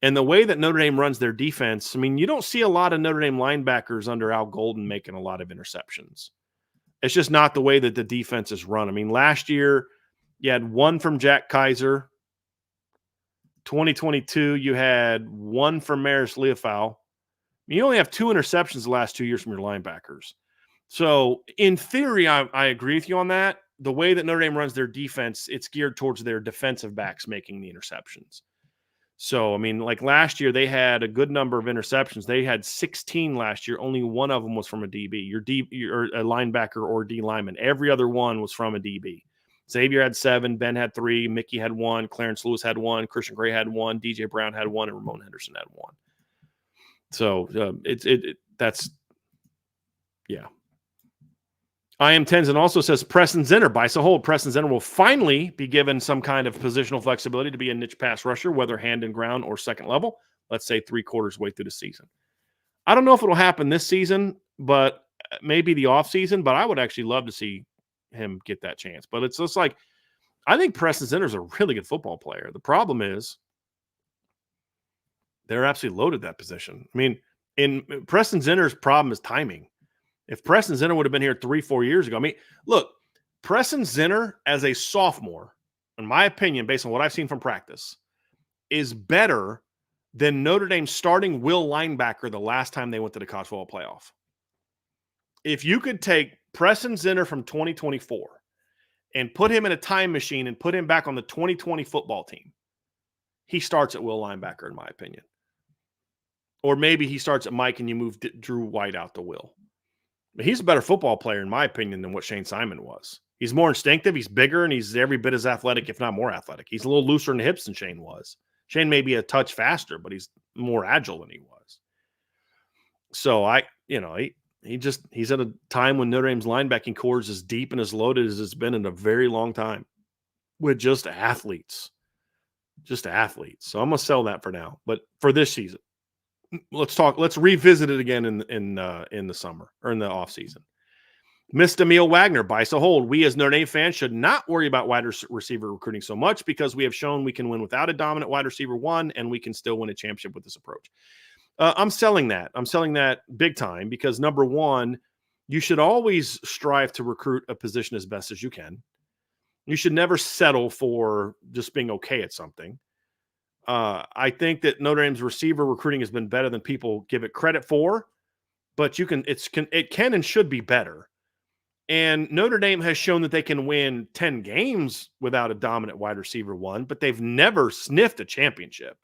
And the way that Notre Dame runs their defense, I mean, you don't see a lot of Notre Dame linebackers under Al Golden making a lot of interceptions. It's just not the way that the defense is run. I mean, last year you had 1 from Jack Kaiser. 2022, you had 1 from Maris Leofau. You only have 2 interceptions the last 2 years from your linebackers. So, in theory, I agree with you on that. The way that Notre Dame runs their defense, it's geared towards their defensive backs making the interceptions. So, I mean, like last year, they had a good number of interceptions. They had 16 last year. Only 1 of them was from a DB. You're a linebacker or D lineman. Every other one was from a DB. Xavier had 7. Ben had 3. Mickey had 1. Clarence Lewis had 1. Christian Gray had 1. DJ Brown had 1. And Ramon Henderson had 1. So that's yeah. I am Tenzin also says Preston Zinner buys a hold. Preston Zinner will finally be given some kind of positional flexibility to be a niche pass rusher, whether hand and ground or second level. Let's say 3/4 way through the season. I don't know if it'll happen this season, but maybe the off season. But I would actually love to see him get that chance. But it's just like I think Preston Zinner is a really good football player. The problem is they're absolutely loaded that position. I mean, in Preston Zinner's problem is timing. If Preston Zinner would have been here 3-4 years ago, I mean, look, Preston Zinner as a sophomore, in my opinion, based on what I've seen from practice, is better than Notre Dame's starting will linebacker the last time they went to the college football playoff. If you could take Preston Zinner from 2024 and put him in a time machine and put him back on the 2020 football team, he starts at will linebacker, in my opinion. Or maybe he starts at Mike and you move Drew White out to will. But he's a better football player, in my opinion, than what Shane Simon was. He's more instinctive, he's bigger, and he's every bit as athletic, if not more athletic. He's a little looser in the hips than Shane was. Shane may be a touch faster, but he's more agile than he was. So he's at a time when Notre Dame's linebacking core is as deep and as loaded as it's been in a very long time with just athletes. Just athletes. So I'm going to sell that for now. But for this season, let's revisit it again in the summer or in the off season. Missed Emil Wagner buys a hold. We as Notre Dame fans should not worry about wide receiver recruiting so much because we have shown we can win without a dominant wide receiver 1 and we can still win a championship with this approach. I'm selling that. I'm selling that big time because number 1, you should always strive to recruit a position as best as you can. You should never settle for just being okay at something. I think that Notre Dame's receiver recruiting has been better than people give it credit for, but it can and should be better. And Notre Dame has shown that they can win 10 games without a dominant wide receiver 1, but they've never sniffed a championship,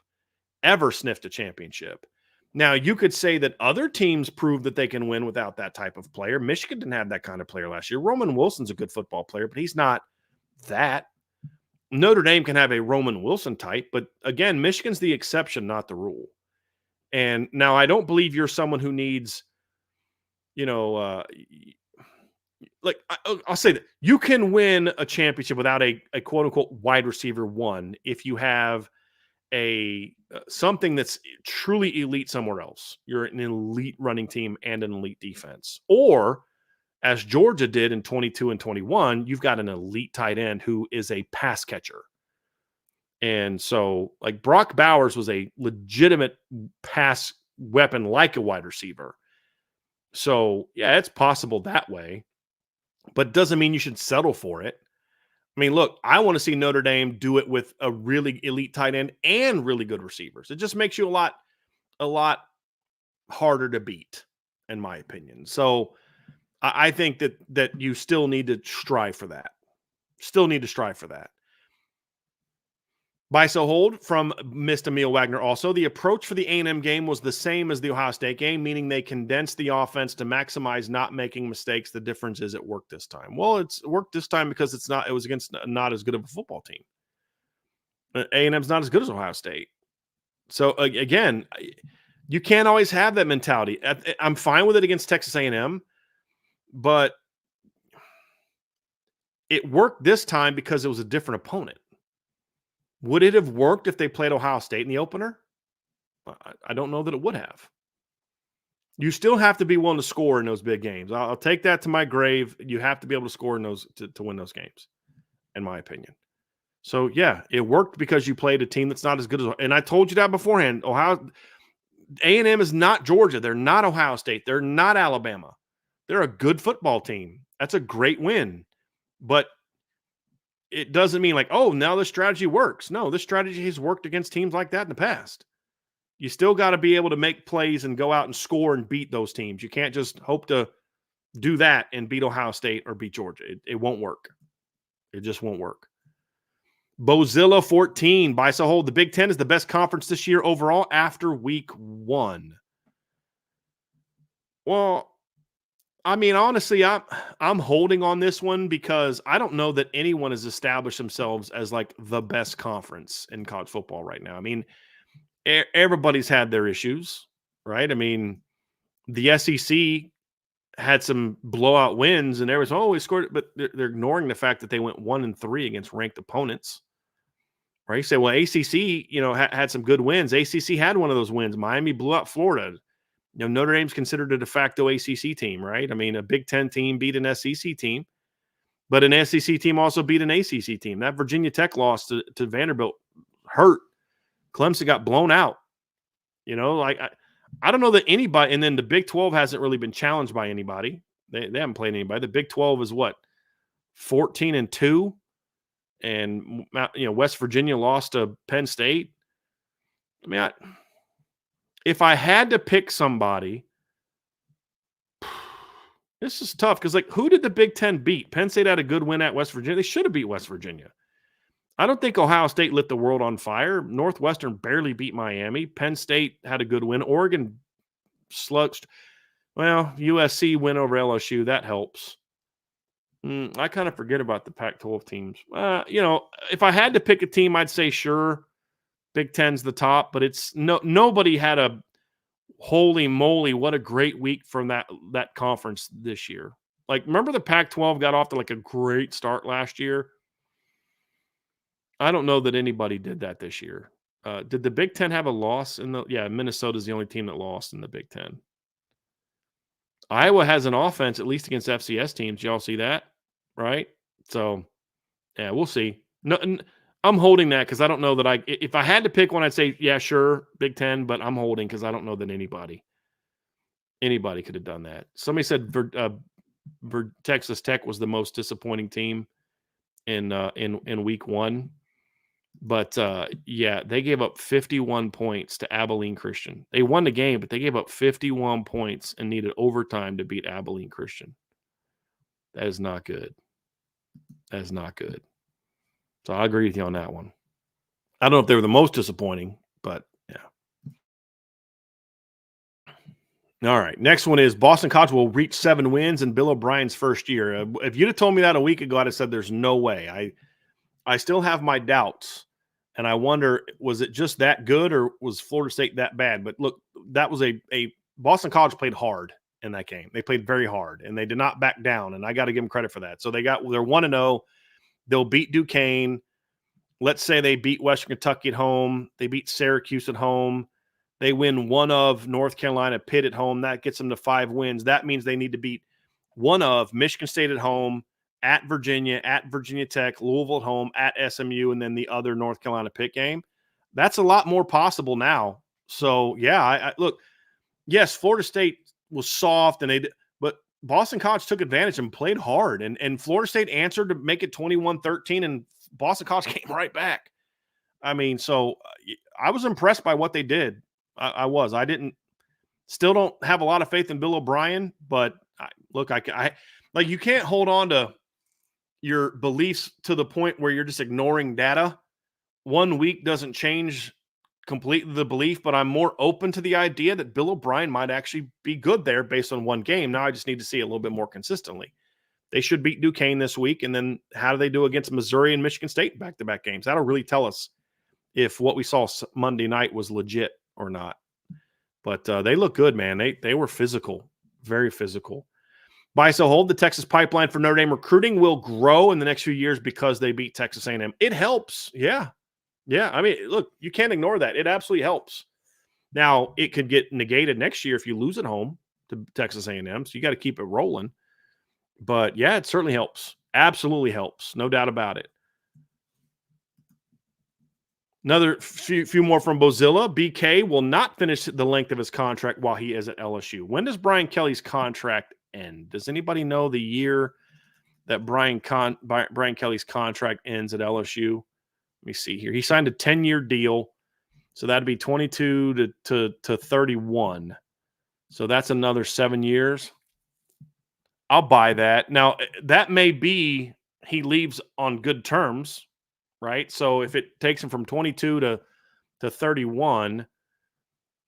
ever sniffed a championship. Now, you could say that other teams prove that they can win without that type of player. Michigan didn't have that kind of player last year. Roman Wilson's a good football player, but he's not that. Notre Dame can have a Roman Wilson type, but again, Michigan's the exception, not the rule. And now I don't believe you're someone who needs, I'll say that you can win a championship without a quote unquote wide receiver 1 if you have something that's truly elite somewhere else. You're an elite running team and an elite defense. Or as Georgia did in 22 and 21, you've got an elite tight end who is a pass catcher. And so like Brock Bowers was a legitimate pass weapon like a wide receiver. So yeah, it's possible that way, but doesn't mean you should settle for it. I mean, look, I want to see Notre Dame do it with a really elite tight end and really good receivers. It just makes you a lot harder to beat, in my opinion. So I think that you still need to strive for that. Buy so hold from Mr. Emil Wagner also. The approach for the A&M game was the same as the Ohio State game, meaning they condensed the offense to maximize not making mistakes. The difference is it worked this time. Well, it's worked this time because it was against not as good of a football team. A&M's not as good as Ohio State. So again, you can't always have that mentality. I'm fine with it against Texas A&M, but it worked this time because it was a different opponent. Would it have worked if they played Ohio State in the opener? I don't know that it would have. You still have to be willing to score in those big games. I'll take that to my grave. You have to be able to score in those to win those games, in my opinion. So, yeah, it worked because you played a team that's not as good as – and I told you that beforehand. A&M is not Georgia. They're not Ohio State. They're not Alabama. They're a good football team. That's a great win. But it doesn't mean like, oh, now this strategy works. No, this strategy has worked against teams like that in the past. You still got to be able to make plays and go out and score and beat those teams. You can't just hope to do that and beat Ohio State or beat Georgia. It won't work. It just won't work. Bozilla 14 buys a hold. The Big Ten is the best conference this year overall after week 1. Well, I mean, honestly, I'm holding on this one because I don't know that anyone has established themselves as like the best conference in college football right now. I mean, everybody's had their issues, right? I mean, the SEC had some blowout wins, and everyone's always scored, but they're ignoring the fact that they went 1-3 against ranked opponents. Right? You say, well, ACC, had some good wins. ACC had one of those wins. Miami blew out Florida. Notre Dame's considered a de facto ACC team, right? I mean, a Big Ten team beat an SEC team, but an SEC team also beat an ACC team. That Virginia Tech loss to Vanderbilt hurt. Clemson got blown out. I don't know that anybody, and then the Big 12 hasn't really been challenged by anybody. They haven't played anybody. The Big 12 is what, 14-2, and West Virginia lost to Penn State. I mean, if I had to pick somebody, this is tough because, who did the Big Ten beat? Penn State had a good win at West Virginia. They should have beat West Virginia. I don't think Ohio State lit the world on fire. Northwestern barely beat Miami. Penn State had a good win. Oregon sludged. Well, USC win over LSU. That helps. I kind of forget about the Pac-12 teams. If I had to pick a team, I'd say sure, Big Ten's the top, but it's nobody had a holy moly, what a great week from that conference this year. Remember the Pac-12 got off to a great start last year? I don't know that anybody did that this year. Did the Big Ten have a loss? Minnesota's the only team that lost in the Big Ten. Iowa has an offense, at least against FCS teams. Y'all see that, right? So, yeah, we'll see. No, I'm holding that because I don't know that if I had to pick one, I'd say, yeah, sure, Big Ten, but I'm holding because I don't know that anybody could have done that. Somebody said Texas Tech was the most disappointing team in week 1. But, they gave up 51 points to Abilene Christian. They won the game, but they gave up 51 points and needed overtime to beat Abilene Christian. That is not good. That is not good. So I agree with you on that one. I don't know if they were the most disappointing, but, yeah. All right, next one is Boston College will reach 7 wins in Bill O'Brien's first year. If you'd have told me that a week ago, I'd have said there's no way. I still have my doubts. And I wonder, was it just that good or was Florida State that bad? But look, that was a Boston College played hard in that game. They played very hard and they did not back down. And I got to give them credit for that. So they're 1-0. They'll beat Duquesne. Let's say they beat Western Kentucky at home. They beat Syracuse at home. They win one of North Carolina, Pitt at home. That gets them to 5 wins. That means they need to beat one of Michigan State at home, at Virginia Tech, Louisville at home, at SMU, and then the other North Carolina Pitt game. That's a lot more possible now. So, yeah, I look, yes, Florida State was soft, but Boston College took advantage and played hard. And Florida State answered to make it 21-13, and Boston College came right back. I mean, so I was impressed by what they did. I was. I still don't have a lot of faith in Bill O'Brien, but you can't hold on to your beliefs to the point where you're just ignoring data. 1 week doesn't change completely the belief, but I'm more open to the idea that Bill O'Brien might actually be good there based on one game. Now I just need to see it a little bit more consistently. They should beat Duquesne this week, and then how do they do against Missouri and Michigan State back-to-back games? That'll really tell us if what we saw Monday night was legit or not. But they look good, man. They were physical, very physical. Buy, sell, hold. The Texas pipeline for Notre Dame recruiting will grow in the next few years because they beat Texas A&M. It helps. Yeah. Yeah. I mean, look, you can't ignore that. It absolutely helps. Now, it could get negated next year if you lose at home to Texas A&M. So you got to keep it rolling. But, yeah, it certainly helps. Absolutely helps. No doubt about it. Another few more from Bozilla. BK will not finish the length of his contract while he is at LSU. When does Brian Kelly's contract end? Does anybody know the year that Brian Kelly's contract ends at LSU? Let me see here. He signed a 10-year deal, so that'd be 22 to 31. So that's another 7 years. I'll buy that. Now, that may be he leaves on good terms, right? So if it takes him from 22 to 31,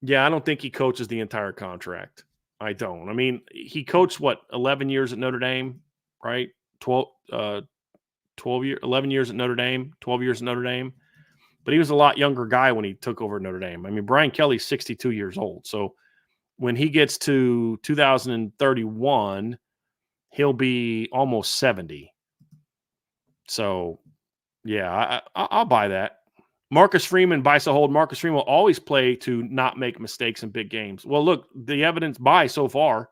yeah, I don't think he coaches the entire contract. I don't. I mean, he coached, 11 years at Notre Dame, right? 12 years, 11 years at Notre Dame, 12 years at Notre Dame. But he was a lot younger guy when he took over Notre Dame. I mean, Brian Kelly's 62 years old. So when he gets to 2031, he'll be almost 70. So, yeah, I'll buy that. Marcus Freeman, buy, sell, hold. Marcus Freeman will always play to not make mistakes in big games. Well, look, the evidence buy so far.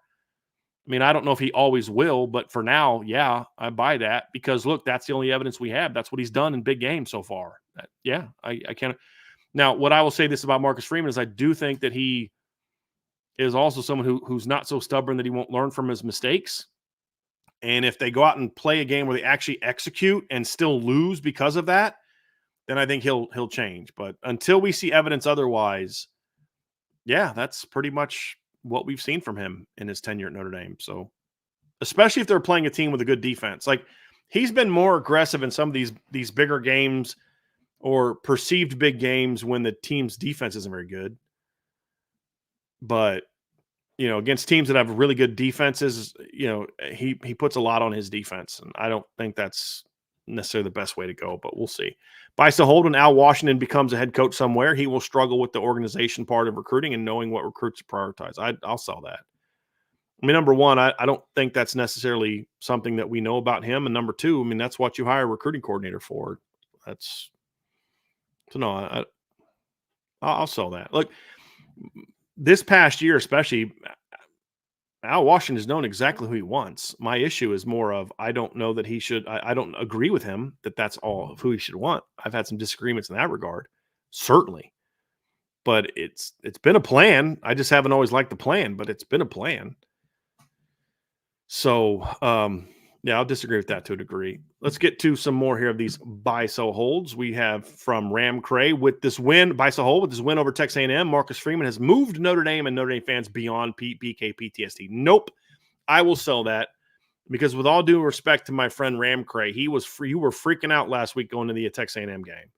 I mean, I don't know if he always will, but for now, yeah, I buy that because, look, that's the only evidence we have. That's what he's done in big games so far. Yeah, I can't. Now, what I will say this about Marcus Freeman is I do think that he is also someone who's not so stubborn that he won't learn from his mistakes. And if they go out and play a game where they actually execute and still lose because of that, then I think he'll change. But until we see evidence otherwise, yeah, that's pretty much what we've seen from him in his tenure at Notre Dame. So, especially if they're playing a team with a good defense, like he's been more aggressive in some of these bigger games or perceived big games when the team's defense isn't very good. But against teams that have really good defenses, he puts a lot on his defense, and I don't think that's necessarily the best way to go, but we'll see. Buy, sell, hold. When Al Washington becomes a head coach somewhere, he will struggle with the organization part of recruiting and knowing what recruits to prioritize. I'll sell that. I mean, number one, I don't think that's necessarily something that we know about him. And number two, I mean, that's what you hire a recruiting coordinator for. I'll sell that. Look, this past year, especially, Al Washington has known exactly who he wants. My issue is more of I don't know that he should. I don't agree with him that that's all of who he should want. I've had some disagreements in that regard, certainly. But it's been a plan. I just haven't always liked the plan, but it's been a plan. So, yeah, I'll disagree with that to a degree. Let's get to some more here of these buy, sell, holds. We have from Ram Cray with this win, buy, sell, hold, with this win over Texas A&M. Marcus Freeman has moved Notre Dame and Notre Dame fans beyond BK PTSD. Nope, I will sell that because with all due respect to my friend Ram Cray, you were freaking out last week going to the Texas A&M game.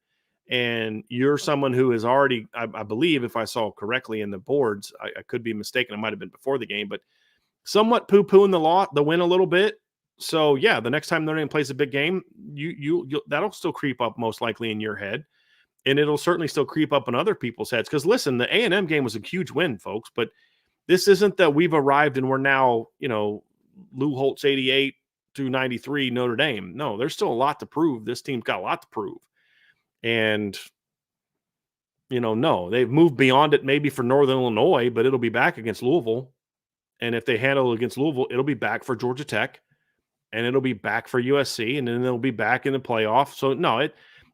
And you're someone who has already, I believe, if I saw correctly in the boards, I could be mistaken. It might have been before the game, but somewhat poo-pooing the win a little bit. So, yeah, the next time Notre Dame plays a big game, you that'll still creep up most likely in your head, and it'll certainly still creep up in other people's heads. Because, listen, the A&M game was a huge win, folks, but this isn't that we've arrived and we're now, Lou Holtz 88 to 93 Notre Dame. No, there's still a lot to prove. This team's got a lot to prove. And, no, they've moved beyond it maybe for Northern Illinois, but it'll be back against Louisville. And if they handle it against Louisville, it'll be back for Georgia Tech. And it'll be back for USC, and then they'll be back in the playoff. So, no,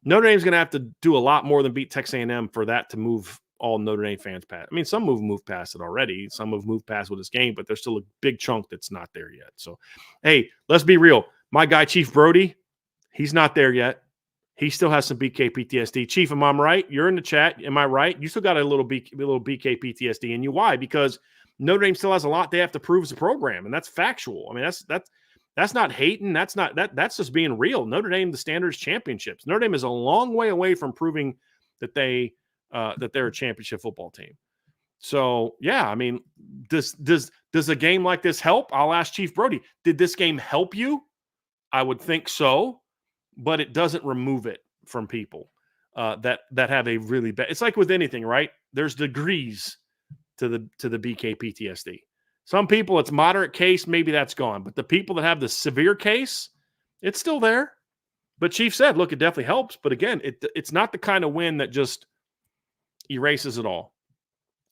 Notre Dame's going to have to do a lot more than beat Texas A&M for that to move all Notre Dame fans past. I mean, some have moved past it already. Some have moved past with this game, but there's still a big chunk that's not there yet. So, hey, let's be real. My guy, Chief Brody, he's not there yet. He still has some BK PTSD. Chief, am I right? You're in the chat. Am I right? You still got a little BK PTSD in you. Why? Because Notre Dame still has a lot they have to prove as a program, and that's factual. I mean, that's not hating. That's just being real. Notre Dame, the standard is championships. Notre Dame is a long way away from proving that they're a championship football team. So, yeah, I mean, does a game like this help? I'll ask Chief Brody. Did this game help you? I would think so, but it doesn't remove it from people that have a really bad. It's like with anything, right? There's degrees to the BK PTSD. Some people, it's moderate case, maybe that's gone. But the people that have the severe case, it's still there. But Chief said, look, it definitely helps. But again, it's not the kind of win that just erases it all.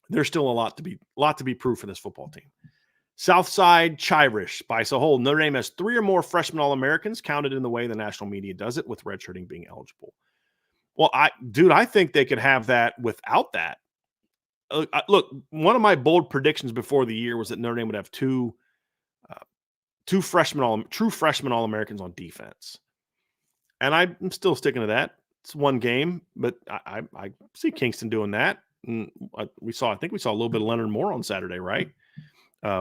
There's still a lot to be proved for this football team. Southside Chirish by Sahol. Notre Dame has 3 or more freshman All-Americans counted in the way the national media does it, with redshirting being eligible. Well, I think they could have that without that. Look, one of my bold predictions before the year was that Notre Dame would have two true freshman All-Americans on defense. And I'm still sticking to that. It's one game, but I see Kingston doing that. And I think we saw a little bit of Leonard Moore on Saturday, right?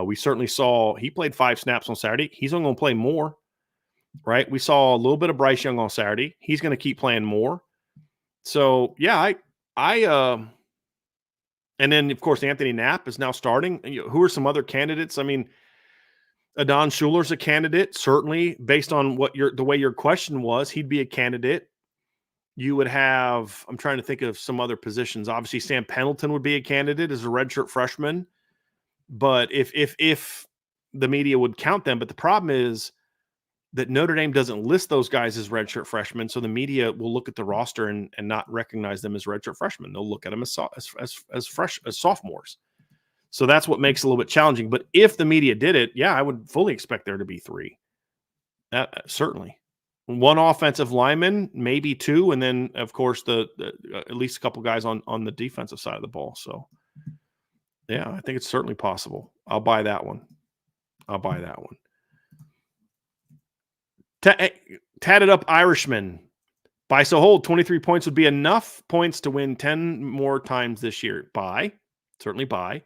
We certainly saw he played 5 snaps on Saturday. He's only going to play more, right? We saw a little bit of Bryce Young on Saturday. He's going to keep playing more. So yeah, and then of course Anthony Knapp is now starting. Who are some other candidates? I mean, Adon Schuler's a candidate, certainly based on the way your question was. He'd be a candidate. You would have, I'm trying to think of some other positions. Obviously, Sam Pendleton would be a candidate as a redshirt freshman. But if the media would count them, but the problem is that Notre Dame doesn't list those guys as redshirt freshmen, so the media will look at the roster and not recognize them as redshirt freshmen. They'll look at them as sophomores. So that's what makes it a little bit challenging. But if the media did it, yeah, I would fully expect there to be 3. Certainly. 1 offensive lineman, maybe 2, and then, of course, the at least a couple guys on the defensive side of the ball. So, yeah, I think it's certainly possible. I'll buy that one. Tatted up Irishman. By Sahol, 23 points would be enough points to win 10 more times this year. Certainly buy.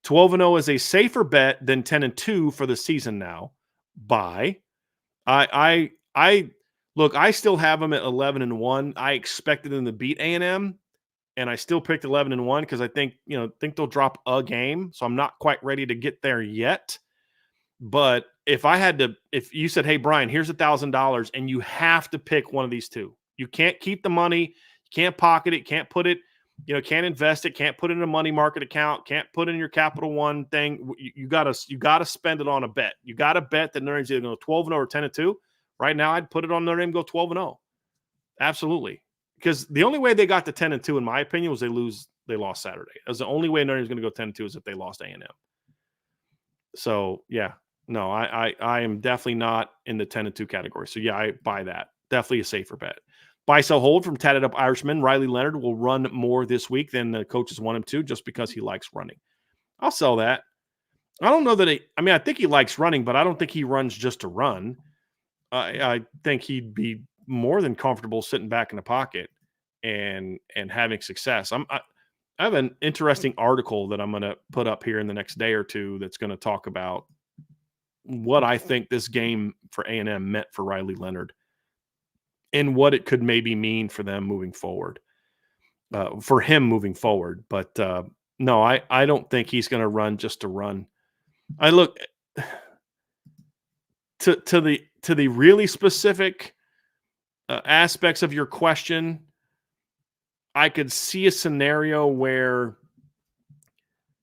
12-0 is a safer bet than 10-2 for the season now. Buy. I look, I still have them at 11-1. I expected them to beat A&M, and I still picked 11-1 because I think they'll drop a game. So I'm not quite ready to get there yet. But if you said, hey, Bryan, here's $1,000 and you have to pick one of these 2. You can't keep the money. You can't pocket it. Can't put it, can't invest it. Can't put it in a money market account. Can't put it in your Capital One thing. You gotta spend it on a bet. You got to bet that Notre Dame's either going to go 12-0 or 10-2. Right now, I'd put it on Notre Dame go 12-0. Absolutely. Because the only way they got to 10-2, in my opinion, was they lost Saturday. That was the only way Notre Dame's going to go 10-2 is if they lost A&M. So, yeah. No, I am definitely not in the 10-2 category. So, yeah, I buy that. Definitely a safer bet. Buy, sell, hold from Tatted Up Irishman. Riley Leonard will run more this week than the coaches want him to just because he likes running. I'll sell that. I don't know that I think he likes running, but I don't think he runs just to run. I think he'd be more than comfortable sitting back in the pocket and having success. I have an interesting article that I'm going to put up here in the next day or two that's going to talk about what I think this game for A&M meant for Riley Leonard and what it could maybe mean for them moving forward, for him moving forward. But no, I don't think he's going to run just to run. I look to the really specific aspects of your question. I could see a scenario where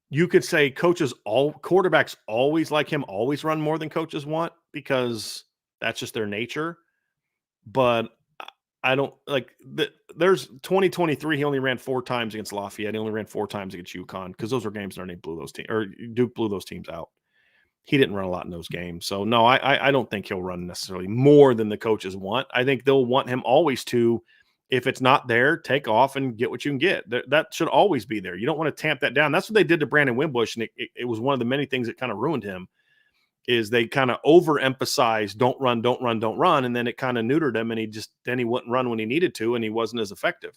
you could say quarterbacks always like him, always run more than coaches want because that's just their nature. But I don't there's 2023. He only ran 4 times against Lafayette. He only ran 4 times against UConn because those are games that blew those teams, or Duke blew those teams out. He didn't run a lot in those games. So no, I don't think he'll run necessarily more than the coaches want. I think they'll want him always to, if it's not there, take off and get what you can get. That should always be there. You don't want to tamp that down. That's what they did to Brandon Wimbush, and it was one of the many things that kind of ruined him, is they kind of overemphasized don't run, and then it kind of neutered him, and he wouldn't run when he needed to, and he wasn't as effective.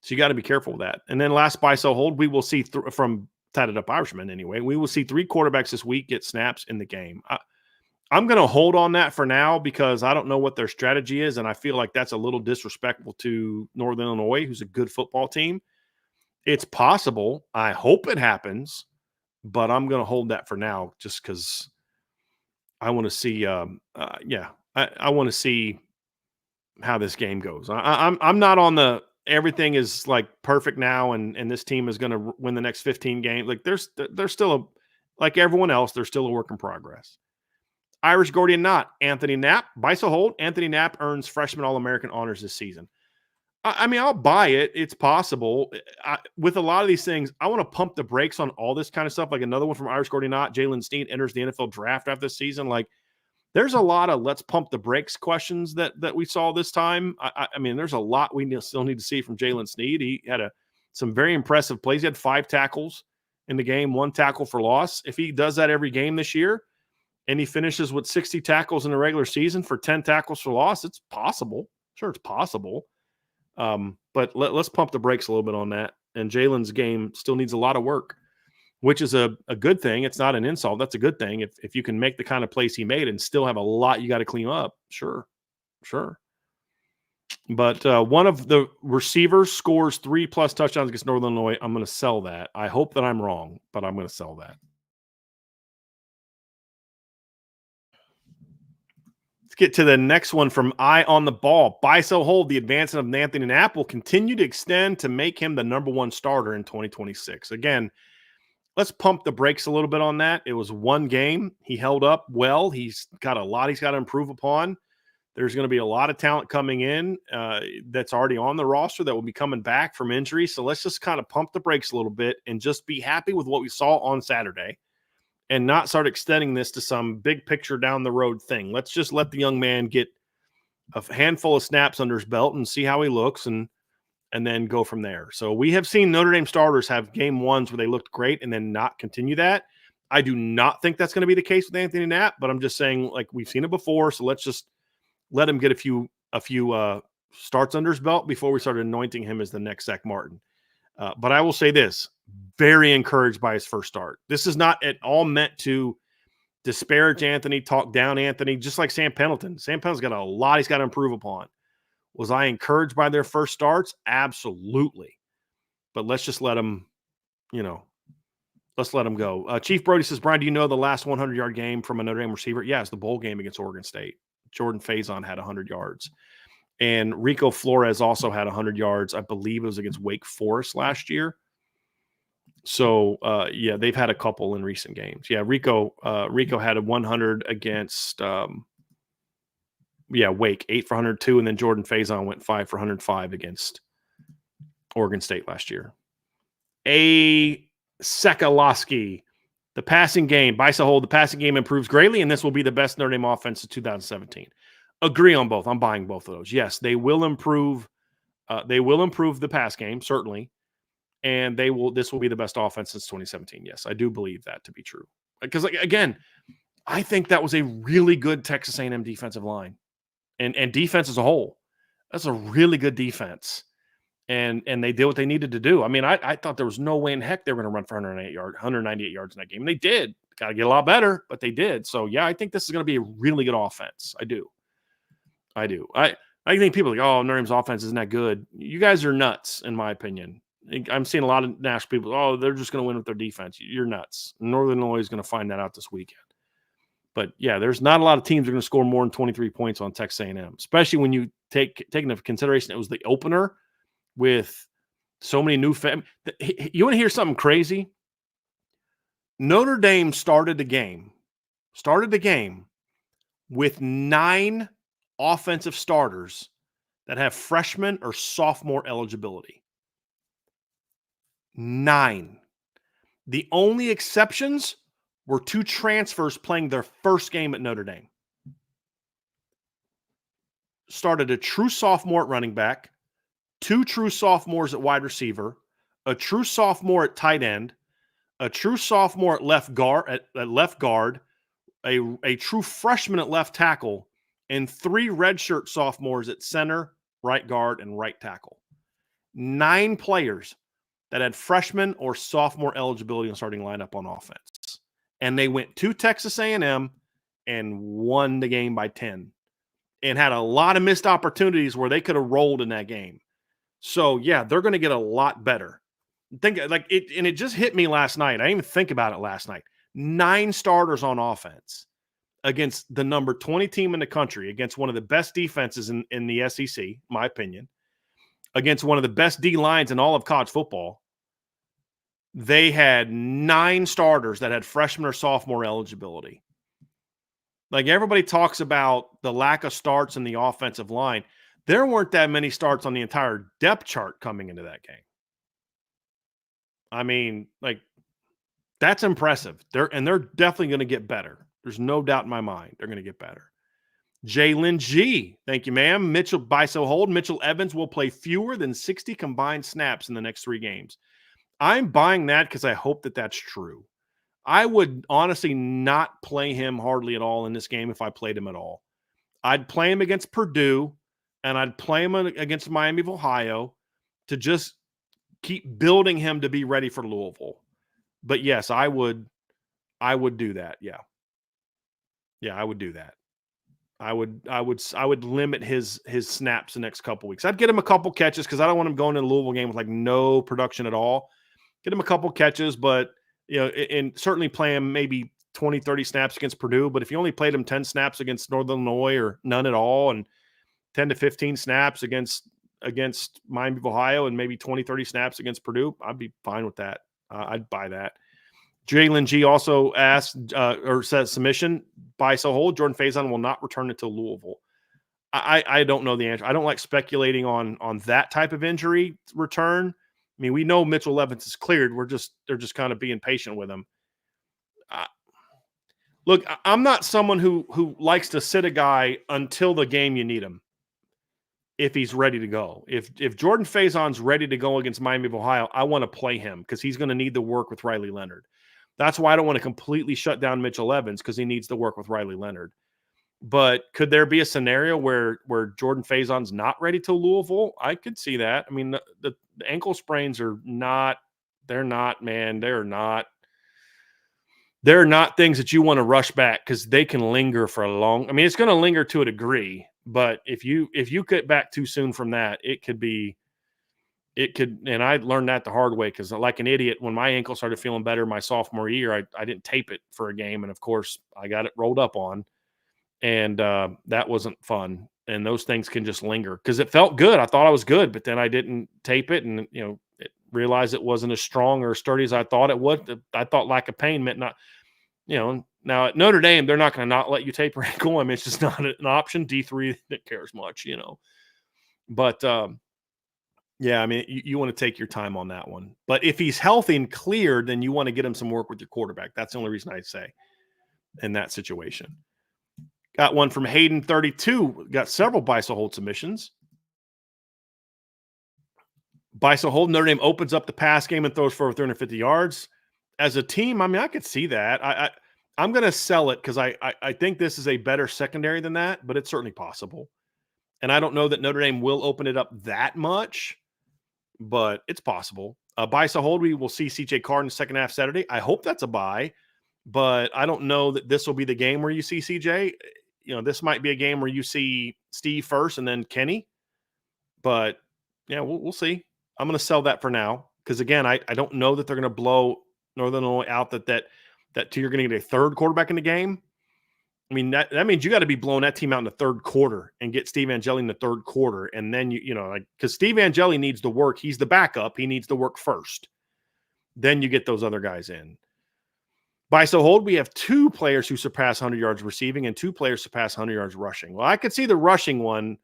So you got to be careful with that. And then last buy, sell, hold, we will see from Tatted Up Irishman anyway, we will see 3 quarterbacks this week get snaps in the game. I'm going to hold on that for now because I don't know what their strategy is, and I feel like that's a little disrespectful to Northern Illinois, who's a good football team. It's possible. I hope it happens, but I'm going to hold that for now just because I want to see. I want to see how this game goes. I'm not on the everything is like perfect now, and this team is going to win the next 15 games. Like there's still Like everyone else, they're still a work in progress. Irish Gordian Knot, Anthony Knapp. Bice hold. Anthony Knapp earns freshman All-American honors this season. I mean, I'll buy it. It's possible. With a lot of these things, I want to pump the brakes on all this kind of stuff. Like another one from Irish Gordian Knot, Jalen Snead enters the NFL draft after this season. Like, there's a lot of let's pump the brakes questions that we saw this time. I mean, there's a lot we still need to see from Jalen Snead. He had some very impressive plays. He had 5 tackles in the game, 1 tackle for loss. If he does that every game this year and he finishes with 60 tackles in the regular season for 10 tackles for loss, it's possible. Sure, it's possible. But let's pump the brakes a little bit on that. And Jalen's game still needs a lot of work, which is a good thing. It's not an insult. That's a good thing. If you can make the kind of plays he made and still have a lot you got to clean up, sure. But one of the receivers scores 3+ touchdowns against Northern Illinois. I'm going to sell that. I hope that I'm wrong, but I'm going to sell that. Let's get to the next one from Eye on the Ball. Buy, sell, hold. The advancement of Anthony Knapp will continue to extend to make him the number 1 starter in 2026. Again, let's pump the brakes a little bit on that. It was 1 game. He held up well. He's got a lot he's got to improve upon. There's going to be a lot of talent coming in that's already on the roster that will be coming back from injury. So let's just kind of pump the brakes a little bit and just be happy with what we saw on Saturday and not start extending this to some big picture down the road thing. Let's just let the young man get a handful of snaps under his belt and see how he looks and then go from there. So we have seen Notre Dame starters have game 1s where they looked great and then not continue that. I do not think that's going to be the case with Anthony Knapp, but I'm just saying, like, we've seen it before. So let's just let him get a few starts under his belt before we start anointing him as the next Zach Martin. But I will say this, very encouraged by his first start. This is not at all meant to disparage Anthony, talk down Anthony, just like Sam Pendleton. Sam Pendleton's got a lot he's got to improve upon. Was I encouraged by their first starts? Absolutely. But let's just let them, let's let them go. Chief Brody says, Bryan, do you know the last 100-yard game from a Notre Dame receiver? Yeah, it's the bowl game against Oregon State. Jordan Faison had 100 yards. And Rico Flores also had 100 yards. I believe it was against Wake Forest last year. So, yeah, they've had a couple in recent games. Yeah, Rico had a 100 against Wake, 8 for 102, and then Jordan Faison went 5 for 105 against Oregon State last year. A Sekalowski, the passing game, Bison hold, the passing game improves greatly, and this will be the best Notre Dame offense of 2017. Agree on both. I'm buying both of those. Yes, they will improve. They will improve the pass game, certainly, and this will be the best offense since 2017. Yes, I do believe that to be true. Because, again, I think that was a really good Texas A&M defensive line. And defense as a whole, that's a really good defense. And they did what they needed to do. I mean, I thought there was no way in heck they were going to run for 198 yards in that game. And they did. Got to get a lot better, but they did. So, yeah, I think this is going to be a really good offense. I do. I think people are like, oh, Notre Dame's offense isn't that good. You guys are nuts, in my opinion. I'm seeing a lot of national people, oh, they're just going to win with their defense. You're nuts. Northern Illinois is going to find that out this weekend. But, yeah, there's not a lot of teams that are going to score more than 23 points on Texas A&M, especially when you take into consideration it was the opener with so many new you want to hear something crazy? Notre Dame started the game with 9 offensive starters that have freshman or sophomore eligibility. 9. The only exceptions were 2 transfers playing their first game at Notre Dame. Started a true sophomore at running back, 2 true sophomores at wide receiver, a true sophomore at tight end, a true sophomore at left guard, a true freshman at left tackle, and 3 redshirt sophomores at center, right guard, and right tackle. 9 players that had freshman or sophomore eligibility in starting lineup on offense. And they went to Texas A&M and won the game by 10 and had a lot of missed opportunities where they could have rolled in that game. So, yeah, they're going to get a lot better. It just hit me last night. I didn't even think about it last night. 9 starters on offense against the number 20 team in the country, against one of the best defenses in the SEC, in my opinion, against one of the best D lines in all of college football. they had 9 starters that had freshman or sophomore eligibility. Like, everybody talks about the lack of starts in the offensive line. There weren't that many starts on the entire depth chart coming into that game. I mean, like, that's impressive. They're definitely going to get better. There's no doubt in my mind they're going to get better. Jalen G. Thank you, ma'am. Mitchell Biso Hold. Mitchell Evans will play fewer than 60 combined snaps in the next 3 games. I'm buying that because I hope that that's true. I would honestly not play him hardly at all in this game if I played him at all. I'd play him against Purdue, and I'd play him against Miami of Ohio to just keep building him to be ready for Louisville. But yes, I would do that. Yeah. Yeah, I would do that. I would limit his snaps the next couple weeks. I'd get him a couple catches because I don't want him going to the Louisville game with like no production at all. Get him a couple catches, but and certainly play him maybe 20, 30 snaps against Purdue. But if you only played him 10 snaps against Northern Illinois or none at all, and 10 to 15 snaps against Miami of Ohio and maybe 20, 30 snaps against Purdue, I'd be fine with that. I'd buy that. Jalen G also asked or says submission by so hold. Jordan Faison will not return until Louisville. I don't know the answer. I don't like speculating on that type of injury return. I mean, we know Mitchell Evans is cleared. They're just kind of being patient with him. Look, I'm not someone who likes to sit a guy until the game you need him. If he's ready to go, if Jordan Faison's ready to go against Miami of Ohio, I want to play him because he's going to need the work with Riley Leonard. That's why I don't want to completely shut down Mitchell Evans because he needs to work with Riley Leonard. But could there be a scenario where Jordan Faison's not ready to Louisville? I could see that. I mean, the ankle sprains are not – they're not things that you want to rush back because they can linger for a long – I mean, it's going to linger to a degree. But if you get back too soon from that, it could – and I learned that the hard way because like an idiot, when my ankle started feeling better my sophomore year, I didn't tape it for a game. And, of course, I got it rolled up on. And that wasn't fun. And those things can just linger because it felt good. I thought I was good, but then I didn't tape it and, realized it wasn't as strong or sturdy as I thought it would. I thought lack of pain meant not, now at Notre Dame, they're not going to not let you tape your ankle. I mean, it's just not an option. D3 that cares much, But, yeah, I mean, you want to take your time on that one. But if he's healthy and cleared, then you want to get him some work with your quarterback. That's the only reason I'd say in that situation. Got one from Hayden32. Got several Biso Hold submissions. Biso Hold, Notre Dame opens up the pass game and throws for over 350 yards. As a team, I mean, I could see that. I'm going to sell it because I think this is a better secondary than that, but it's certainly possible. And I don't know that Notre Dame will open it up that much, but it's possible. Biso Hold, we will see CJ Carr in the second half Saturday. I hope that's a bye, but I don't know that this will be the game where you see CJ. This might be a game where you see Steve first and then Kenny. But, yeah, we'll see. I'm going to sell that for now because, again, I don't know that they're going to blow Northern Illinois out that you're going to get a third quarterback in the game. I mean, that means you got to be blowing that team out in the third quarter and get Steve Angeli in the third quarter. And then, because Steve Angeli needs to work. He's the backup. He needs to work first. Then you get those other guys in. Biso Hold, we have 2 players who surpass 100 yards receiving and 2 players surpass 100 yards rushing. Well, I could see the rushing one.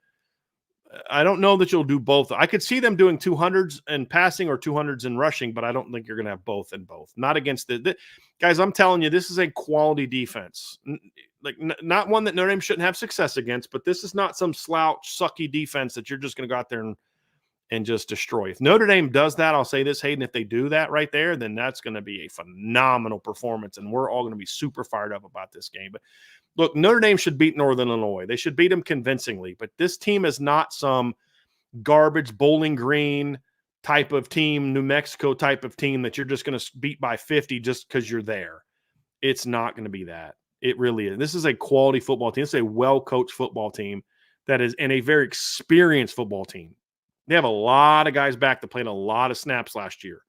I don't know that you'll do both. I could see them doing 200s in passing or 200s in rushing, but I don't think you're going to have both in both. Not against the guys. I'm telling you, this is a quality defense. Not one that Notre Dame shouldn't have success against, but this is not some slouch, sucky defense that you're just going to go out there and just destroy. If Notre Dame does that, I'll say this, Hayden, if they do that right there, then that's going to be a phenomenal performance, and we're all going to be super fired up about this game. But look, Notre Dame should beat Northern Illinois. They should beat them convincingly, but this team is not some garbage Bowling Green type of team, New Mexico type of team that you're just going to beat by 50 just because you're there. It's not going to be that. It really is. This is a quality football team. It's a well-coached football team that is, and a very experienced football team. They have a lot of guys back that played a lot of snaps last year.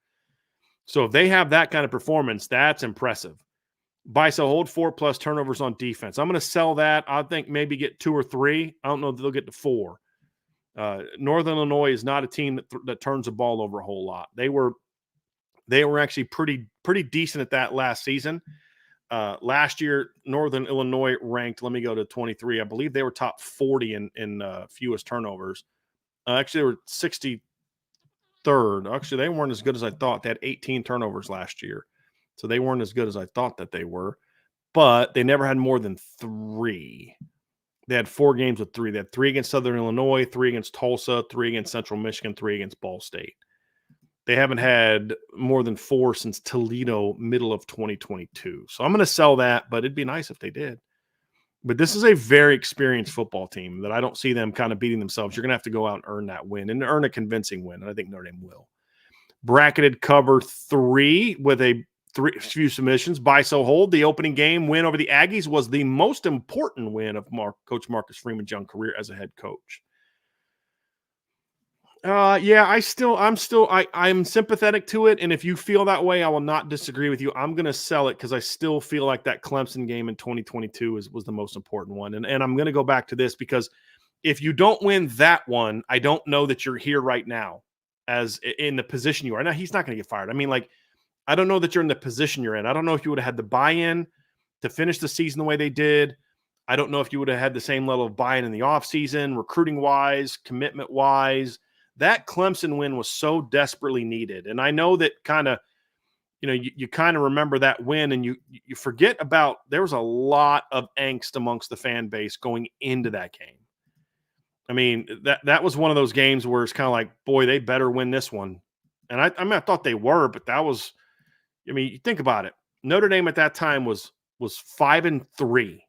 So if they have that kind of performance, that's impressive. Biso Hold, 4+ turnovers on defense. I'm going to sell that. I think maybe get 2 or 3. I don't know that they'll get to 4. Northern Illinois is not a team that turns the ball over a whole lot. They were They were actually pretty decent at that last season. Last year, Northern Illinois ranked, let me go to 23. I believe they were top 40 in fewest turnovers. Actually, they were 63rd. Actually, they weren't as good as I thought. They had 18 turnovers last year. So they weren't as good as I thought that they were. But they never had more than 3. They had 4 games with 3. They had 3 against Southern Illinois, 3 against Tulsa, 3 against Central Michigan, 3 against Ball State. They haven't had more than 4 since Toledo, middle of 2022. So I'm going to sell that, but it'd be nice if they did. But this is a very experienced football team that I don't see them kind of beating themselves. You're going to have to go out and earn that win and earn a convincing win, and I think Notre Dame will. Bracketed cover 3 with a few submissions. Buy, sell, hold. The opening game win over the Aggies was the most important win of Coach Marcus Freeman's young career as a head coach. Yeah, I'm sympathetic to it. And if you feel that way, I will not disagree with you. I'm going to sell it because I still feel like that Clemson game in 2022 was the most important one. And I'm going to go back to this because if you don't win that one, I don't know that you're here right now as in the position you are. Now, he's not going to get fired. I mean, like, I don't know that you're in the position you're in. I don't know if you would have had the buy-in to finish the season the way they did. I don't know if you would have had the same level of buy-in in the offseason, recruiting-wise, commitment-wise. That Clemson win was so desperately needed. And I know that kind of, you kind of remember that win and you forget about there was a lot of angst amongst the fan base going into that game. I mean, that was one of those games where it's kind of like, boy, they better win this one. And I thought they were, but that was, you think about it. Notre Dame at that time was 5-3.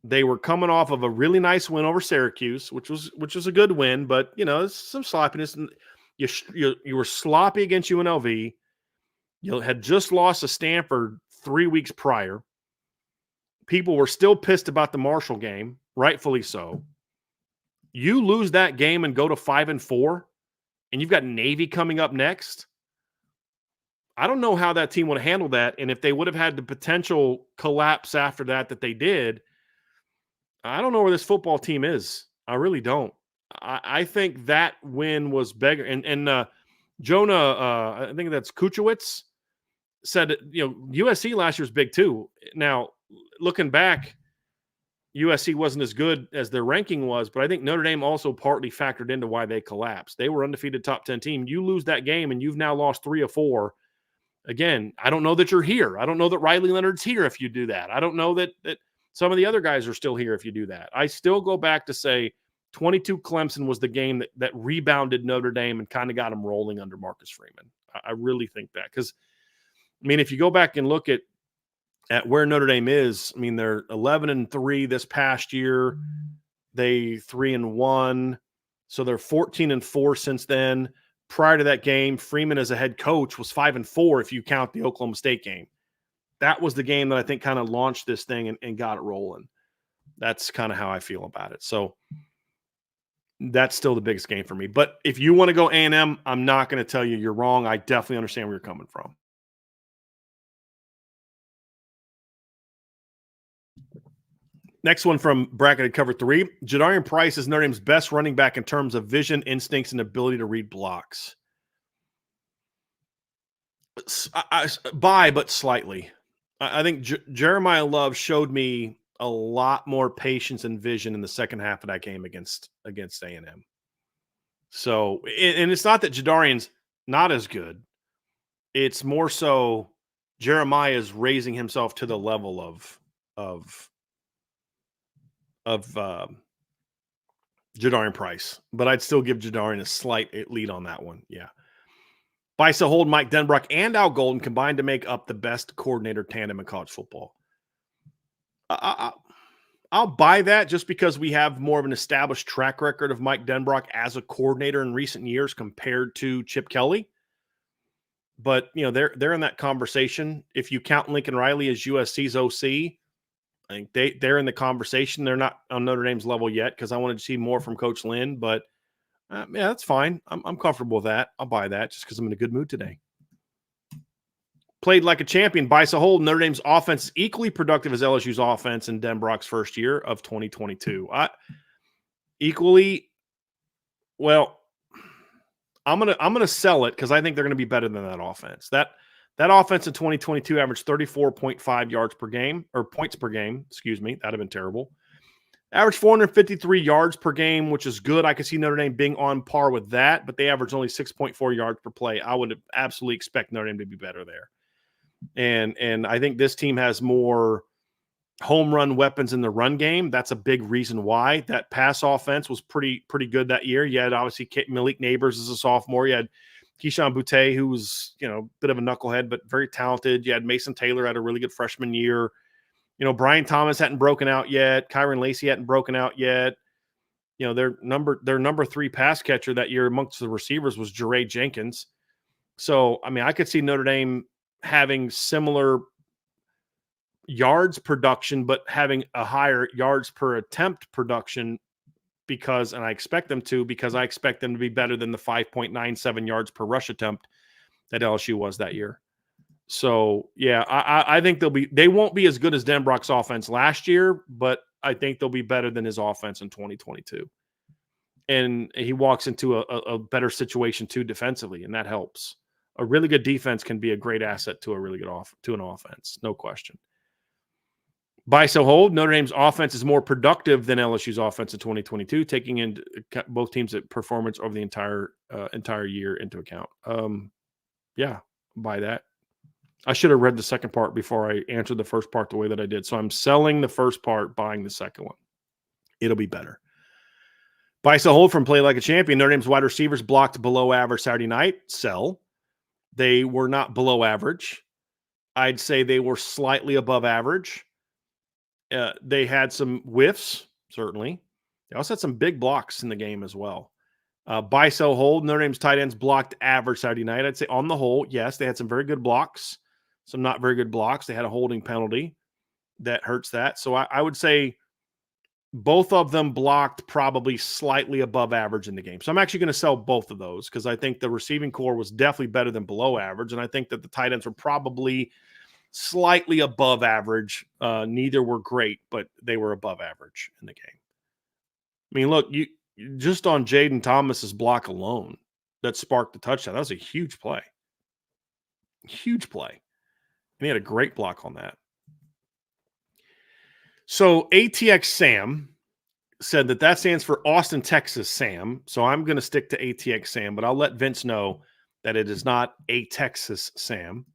They were coming off of a really nice win over Syracuse, which was a good win, but some sloppiness. You were sloppy against UNLV. You had just lost to Stanford 3 weeks prior. People were still pissed about the Marshall game, rightfully so. You lose that game and go to 5-4, and you've got Navy coming up next. I don't know how that team would have handled that, and if they would have had the potential collapse after that they did. I don't know where this football team is. I really don't. I think that win was bigger. And Jonah, I think that's Kuchowicz, said, USC last year was big too. Now, looking back, USC wasn't as good as their ranking was, but I think Notre Dame also partly factored into why they collapsed. They were undefeated top 10 team. You lose that game and you've now lost 3 of 4. Again, I don't know that you're here. I don't know that Riley Leonard's here if you do that. I don't know that some of the other guys are still here if you do that. I still go back to say 22 Clemson was the game that rebounded Notre Dame and kind of got them rolling under Marcus Freeman. I really think that because, if you go back and look at where Notre Dame is, they're 11-3 this past year. They 3-1. So they're 14-4 since then. Prior to that game, Freeman as a head coach was 5-4 if you count the Oklahoma State game. That was the game that I think kind of launched this thing and got it rolling. That's kind of how I feel about it. So that's still the biggest game for me. But if you want to go A&M, I'm not going to tell you you're wrong. I definitely understand where you're coming from. Next one from bracketed cover 3. Jadarian Price is Notre Dame's best running back in terms of vision, instincts, and ability to read blocks. Buy, but slightly. I think Jeremiah Love showed me a lot more patience and vision in the second half of that game against A&M. So, and it's not that Jadarian's not as good. It's more so Jeremiah is raising himself to the level of Jadarian Price. But I'd still give Jadarian a slight lead on that one. Yeah. Bisa Hold, Mike Denbrock, and Al Golden combined to make up the best coordinator tandem in college football. I'll buy that just because we have more of an established track record of Mike Denbrock as a coordinator in recent years compared to Chip Kelly. But, they're in that conversation. If you count Lincoln Riley as USC's OC, I think they're in the conversation. They're not on Notre Dame's level yet because I wanted to see more from Coach Lynn, but yeah, that's fine. I'm comfortable with that. I'll buy that just because I'm in a good mood today. Played like a champion. Bisa Hold, Notre Dame's offense is equally productive as LSU's offense in Denbrock's first year of 2022. I'm gonna sell it because I think they're gonna be better than that offense. That offense in 2022 averaged 34.5 yards per game, or points per game. Excuse me, that'd have been terrible. Averaged 453 yards per game, which is good. I could see Notre Dame being on par with that, but they averaged only 6.4 yards per play. I would absolutely expect Notre Dame to be better there. And I think this team has more home run weapons in the run game. That's a big reason why. That pass offense was pretty good that year. You had obviously Malik Neighbors as a sophomore. You had Keyshawn Boutte, who was, a bit of a knucklehead, but very talented. You had Mason Taylor had a really good freshman year. Bryan Thomas hadn't broken out yet. Kyron Lacey hadn't broken out yet. Their number 3 pass catcher that year amongst the receivers was Jeray Jenkins. So, I mean, I could see Notre Dame having similar yards production, but having a higher yards per attempt production and I expect them to be better than the 5.97 yards per rush attempt that LSU was that year. So, yeah, I think they won't be as good as Denbrock's offense last year, but I think they'll be better than his offense in 2022. And he walks into a better situation too defensively, and that helps. A really good defense can be a great asset to a really good to an offense, no question. Buy, sell, hold. Notre Dame's offense is more productive than LSU's offense in 2022, taking into both teams' performance over the entire year into account. Yeah, buy that. I should have read the second part before I answered the first part the way that I did. So I'm selling the first part, buying the second one. It'll be better. Buy, sell, hold from Play Like a Champion. Notre Dame's wide receivers blocked below average Saturday night. Sell. They were not below average. I'd say they were slightly above average. They had some whiffs, certainly. They also had some big blocks in the game as well. Buy, sell, hold. Notre Dame's tight ends blocked average Saturday night. I'd say on the whole, yes, they had some very good blocks, some not very good blocks. They had a holding penalty that hurts that. So I would say both of them blocked probably slightly above average in the game. So I'm actually going to sell both of those because I think the receiving core was definitely better than below average. And I think that the tight ends were probably slightly above average. Neither were great, but they were above average in the game. I mean, look, you just on Jaden Thomas's block alone that sparked the touchdown. That was a huge play. Huge play. And he had a great block on that. So ATX Sam said that stands for Austin, Texas Sam. So I'm going to stick to ATX Sam, but I'll let Vince know that it is not a Texas Sam.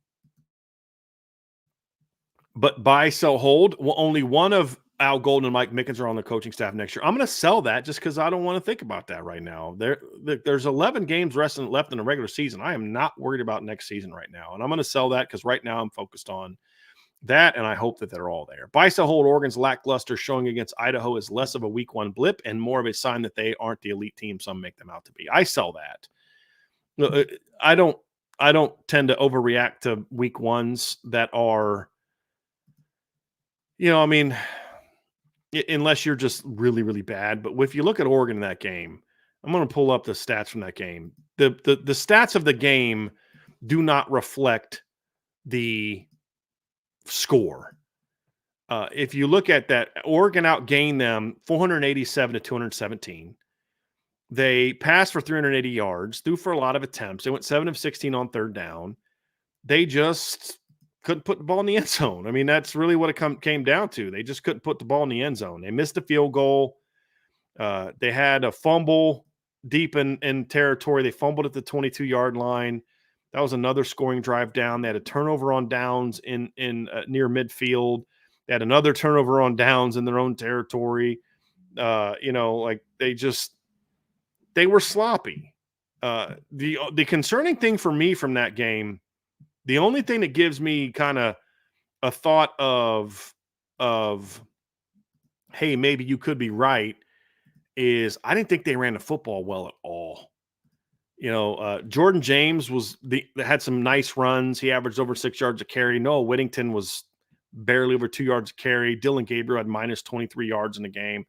But buy, sell, hold. Well, only one of Al Golden and Mike Mickens are on the coaching staff next year. I'm going to sell that just because I don't want to think about that right now. There's 11 games left in the regular season. I am not worried about next season right now. And I'm going to sell that because right now I'm focused on that, and I hope that they're all there. Buy, sell, hold. Oregon's lackluster showing against Idaho is less of a week 1 blip and more of a sign that they aren't the elite team some make them out to be. I sell that. I don't tend to overreact to week 1s that are, I mean, unless you're just really, really bad. But if you look at Oregon in that game, I'm going to pull up the stats from that game. The stats of the game do not reflect the score. If you look at that, Oregon outgained them 487 to 217. They passed for 380 yards, threw for a lot of attempts. They went 7 of 16 on third down. They just couldn't put the ball in the end zone. I mean, that's really what it came down to. They just couldn't put the ball in the end zone. They missed a field goal. They had a fumble deep in territory. They fumbled at the 22-yard line. That was another scoring drive down. They had a turnover on downs in near midfield. They had another turnover on downs in their own territory. They were sloppy. The concerning thing for me from that game, the only thing that gives me kind of a thought of, hey, maybe you could be right, is I didn't think they ran the football well at all. Jordan James had some nice runs. He averaged over 6 yards a carry. Noah Whittington was barely over 2 yards a carry. Dylan Gabriel had minus 23 yards in the game.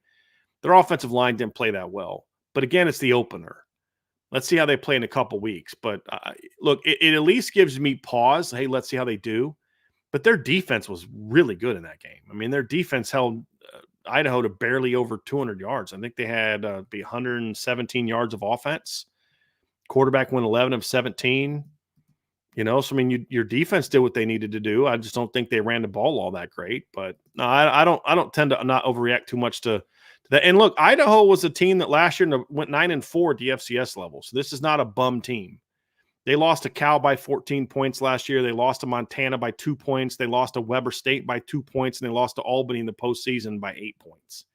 Their offensive line didn't play that well. But again, it's the opener. Let's see how they play in a couple weeks. But look, it at least gives me pause. Hey, let's see how they do. But their defense was really good in that game. I mean, their defense held Idaho to barely over 200 yards. I think they had 117 yards of offense. Quarterback went 11 of 17. So I mean, your defense did what they needed to do. I just don't think they ran the ball all that great. But no, I don't tend to not overreact too much to that. And look, Idaho was a team that last year went 9-4 at the FCS level. So this is not a bum team. They lost to Cal by 14 points last year. They lost to Montana by 2 points. They lost to Weber State by 2 points, and they lost to Albany in the postseason by 8 points.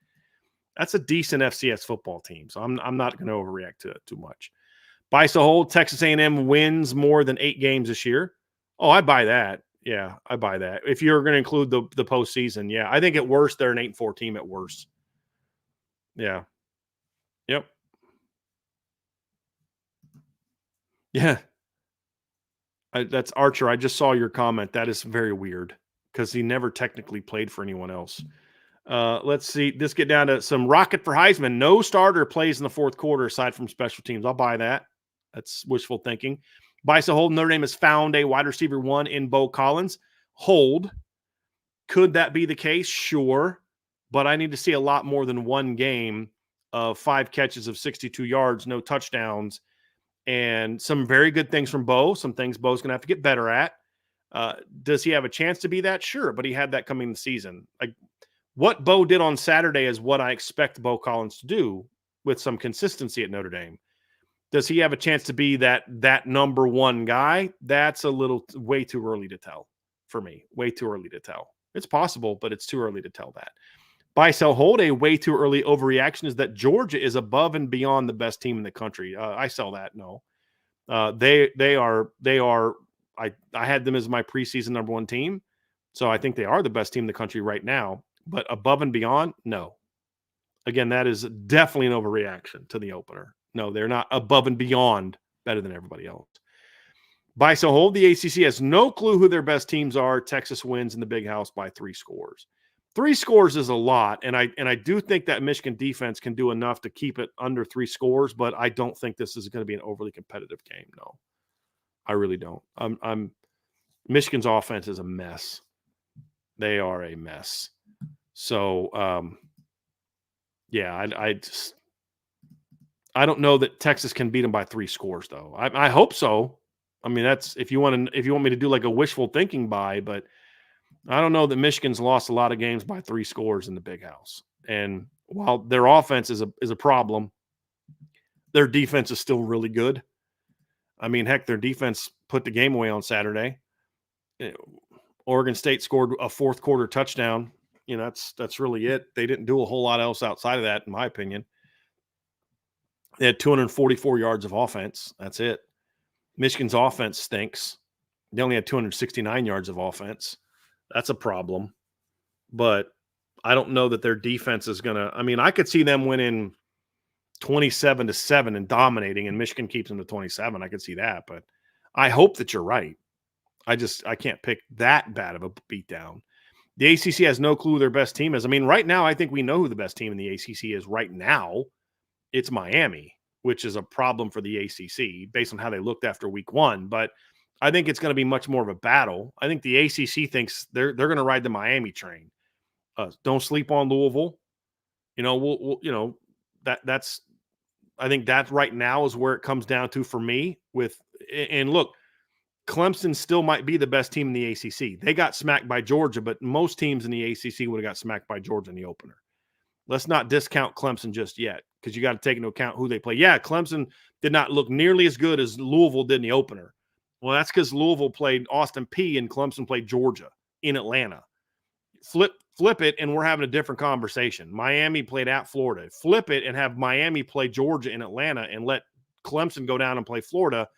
That's a decent FCS football team. So I'm not going to overreact to it too much. Buy so hold. Texas A&M wins more than 8 games this year. Oh, I buy that. Yeah, I buy that. If you're going to include the postseason, yeah. I think at worst, they're an 8-4 team at worst. Yeah. Yep. Yeah. That's Archer. I just saw your comment. That is very weird because he never technically played for anyone else. Let's see. Let's get down to some rocket for Heisman. No starter plays in the fourth quarter aside from special teams. I'll buy that. That's wishful thinking. Buy so hold. Notre Dame has found a wide receiver 1 in Bo Collins. Hold. Could that be the case? Sure. But I need to see a lot more than one game of 5 catches of 62 yards, no touchdowns, and some very good things from Bo. Some things Bo's going to have to get better at. Does he have a chance to be that? Sure. But he had that coming in the season. Like what Bo did on Saturday is what I expect Bo Collins to do with some consistency at Notre Dame. Does he have a chance to be that number 1 guy? That's a little way too early to tell for me. Way too early to tell. It's possible, but it's too early to tell that. Buy, sell, hold. A way too early overreaction is that Georgia is above and beyond the best team in the country. I sell that. No, they are. I had them as my preseason number 1 team, so I think they are the best team in the country right now. But above and beyond, no. Again, that is definitely an overreaction to the opener. No, they're not above and beyond better than everybody else. Buy, so hold. The ACC has no clue who their best teams are. Texas wins in the Big House by 3 scores. 3 scores is a lot, and I do think that Michigan defense can do enough to keep it under 3 scores, but I don't think this is going to be an overly competitive game. No, I really don't. Michigan's offense is a mess. They are a mess. So, yeah, I don't know that Texas can beat them by 3 scores, though. I hope so. I mean, that's if you want me to do like a wishful thinking buy, but I don't know that Michigan's lost a lot of games by 3 scores in the Big House. And while their offense is a problem, their defense is still really good. I mean, heck, their defense put the game away on Saturday. Oregon State scored a fourth quarter touchdown. That's really it. They didn't do a whole lot else outside of that, in my opinion. They had 244 yards of offense. That's it. Michigan's offense stinks. They only had 269 yards of offense. That's a problem. But I don't know that their defense is going to – I mean, I could see them winning 27-7 and dominating, and Michigan keeps them to 27. I could see that. But I hope that you're right. I can't pick that bad of a beatdown. The ACC has no clue who their best team is. I mean, right now, I think we know who the best team in the ACC is right now. It's Miami, which is a problem for the ACC based on how they looked after week 1. But I think it's going to be much more of a battle. I think the ACC thinks they're going to ride the Miami train. Don't sleep on Louisville. That's I think that right now is where it comes down to for me. And look, Clemson still might be the best team in the ACC. They got smacked by Georgia, but most teams in the ACC would have got smacked by Georgia in the opener. Let's not discount Clemson just yet because you got to take into account who they play. Yeah, Clemson did not look nearly as good as Louisville did in the opener. Well, that's because Louisville played Austin Peay and Clemson played Georgia in Atlanta. Flip it, and we're having a different conversation. Miami played at Florida. Flip it and have Miami play Georgia in Atlanta and let Clemson go down and play Florida.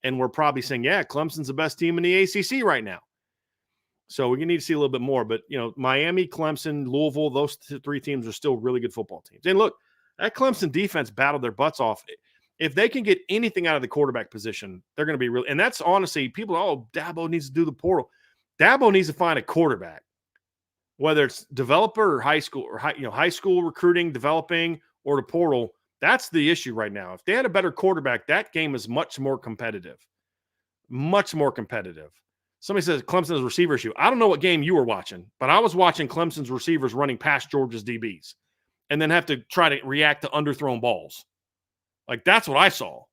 And we're probably saying, yeah, Clemson's the best team in the ACC right now. So we need to see a little bit more. But, Miami, Clemson, Louisville, those 3 teams are still really good football teams. And look, that Clemson defense battled their butts off. If they can get anything out of the quarterback position, they're going to be really – and that's honestly, people, Dabo needs to do the portal. Dabo needs to find a quarterback, whether it's developer or high school or high school recruiting, developing, or the portal. That's the issue right now. If they had a better quarterback, that game is much more competitive. Much more competitive. Somebody says Clemson's receiver issue. I don't know what game you were watching, but I was watching Clemson's receivers running past Georgia's DBs and then have to try to react to underthrown balls. Like, that's what I saw.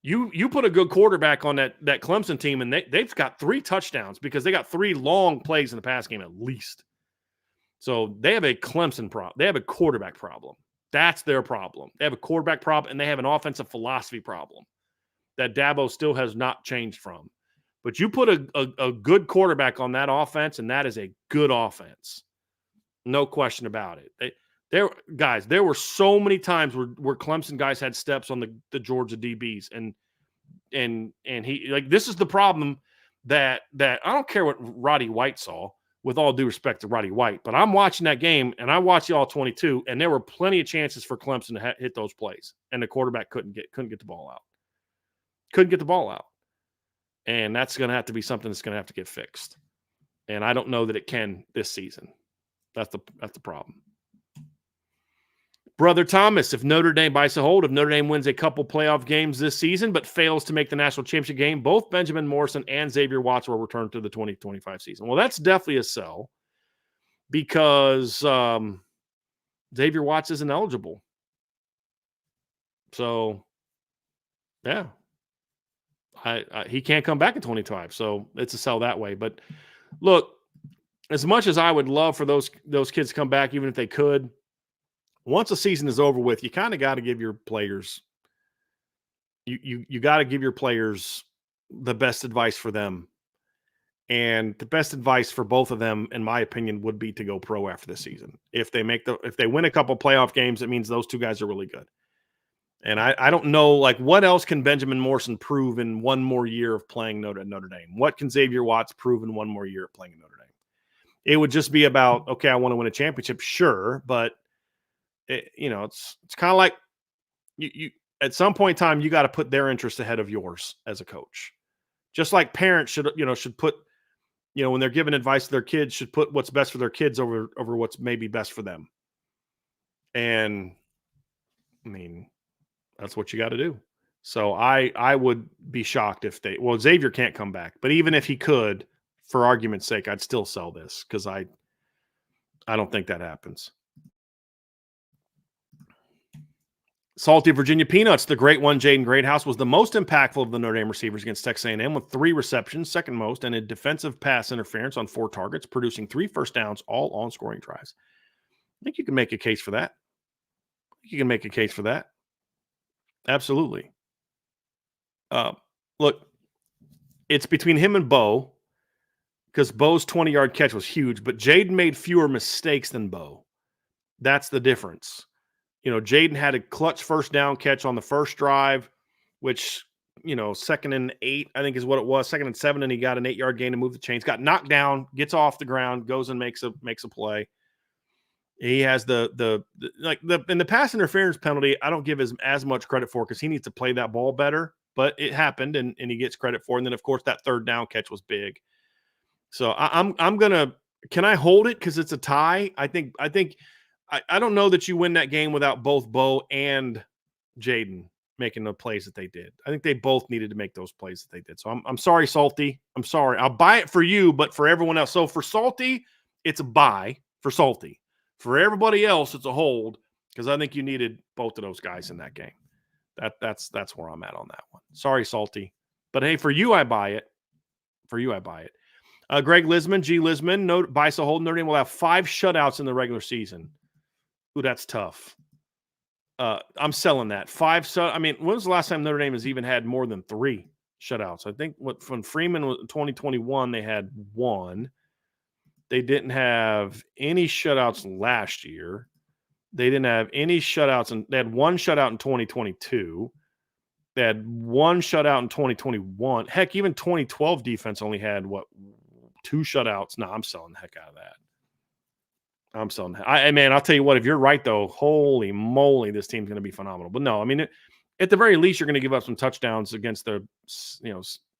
You put a good quarterback on that Clemson team, and they've got 3 touchdowns because they got 3 long plays in the pass game at least. So they have a Clemson problem. They have a quarterback problem. That's their problem. They have a quarterback problem, and they have an offensive philosophy problem that Dabo still has not changed from. But you put a good quarterback on that offense, and that is a good offense. No question about it. There were so many times where Clemson guys had steps on the Georgia DBs, and he, like, this is the problem that I don't care what Roddy White saw, with all due respect to Roddy White, but I'm watching that game and I watched the all 22, and there were plenty of chances for Clemson to hit those plays, and the quarterback couldn't get the ball out. Couldn't get the ball out, and that's going to have to be something that's going to have to get fixed. And I don't know that it can this season. That's the problem. Brother Thomas, if Notre Dame wins a couple playoff games this season but fails to make the national championship game, both Benjamin Morrison and Xavier Watts will return to the 2025 season. Well, that's definitely a sell because Xavier Watts isn't eligible. So, yeah, he can't come back in 2025. So it's a sell that way. But look, as much as I would love for those kids to come back, even if they could, once the season is over with, you kind of got to give your players you got to give your players the best advice for them. And the best advice for both of them, in my opinion, would be to go pro after the season. If they win a couple playoff games, it means those 2 guys are really good. And I don't know, like, what else can Benjamin Morrison prove in one more year of playing Notre Dame? What can Xavier Watts prove in one more year of playing Notre Dame? It would just be about, okay, I want to win a championship, sure, but it's kind of like you at some point in time, you got to put their interest ahead of yours as a coach. Just like parents should put, when they're giving advice to their kids, should put what's best for their kids over what's maybe best for them. And I mean, that's what you got to do. So I would be shocked if Xavier can't come back, but even if he could, for argument's sake, I'd still sell this because I don't think that happens. Salty Virginia Peanuts, the great one, Jaden Greathouse, was the most impactful of the Notre Dame receivers against Texas A&M with 3 receptions, second most, and a defensive pass interference on 4 targets, producing 3 first downs, all on scoring drives. I think you can make a case for that. Absolutely. Look, it's between him and Bo, because Bo's 20-yard catch was huge, but Jaden made fewer mistakes than Bo. That's the difference. Jaden had a clutch first down catch on the first drive, which, 2nd and 8, I think is what it was, 2nd and 7, and he got an 8-yard gain to move the chains. Got knocked down, gets off the ground, goes and makes a play. He has in the pass interference penalty, I don't give as much credit for because he needs to play that ball better, but it happened and he gets credit for it. And then, of course, that 3rd down catch was big. So I'm gonna, can I hold it because it's a tie? I don't know that you win that game without both Bo and Jaden making the plays that they did. I think they both needed to make those plays that they did. So I'm sorry, Salty. I'm sorry. I'll buy it for you, but for everyone else. So for Salty, it's a buy for Salty. For everybody else, it's a hold because I think you needed both of those guys in that game. That's where I'm at on that one. Sorry, Salty. But hey, for you, I buy it. Greg Lisman, G. Lisman, buys a hold. Notre Dame will have 5 shutouts in the regular season. Ooh, that's tough. I'm selling that. 5. When was the last time Notre Dame has even had more than 3 shutouts? I think when Freeman was in 2021, they had 1. They didn't have any shutouts last year. They didn't have any shutouts, and they had 1 shutout in 2022. They had 1 shutout in 2021. Heck, even 2012 defense only had 2 shutouts. No, I'm selling the heck out of that. I'll tell you what, if you're right, though, holy moly, this team's going to be phenomenal. But no, at the very least, you're going to give up some touchdowns against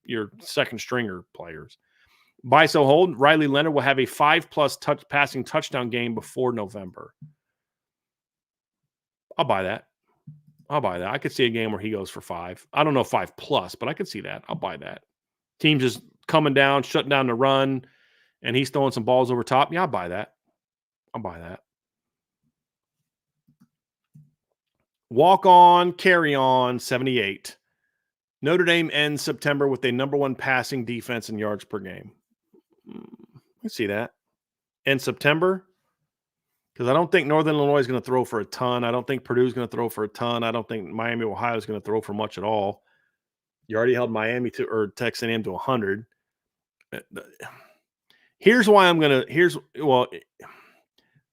your second stringer players. Buy so hold. Riley Leonard will have a 5+ passing touchdown game before November. I'll buy that. I could see a game where he goes for 5. I don't know 5+, but I could see that. I'll buy that. Team just coming down, shutting down the run, and he's throwing some balls over top. Yeah, I'll buy that. Walk on, carry on, 78. Notre Dame ends September with a number 1 passing defense in yards per game. I see that. In September, because I don't think Northern Illinois is going to throw for a ton. I don't think Purdue is going to throw for a ton. I don't think Miami, Ohio is going to throw for much at all. You already held Miami to, or Texas A&M to 100. Here's why I'm going to,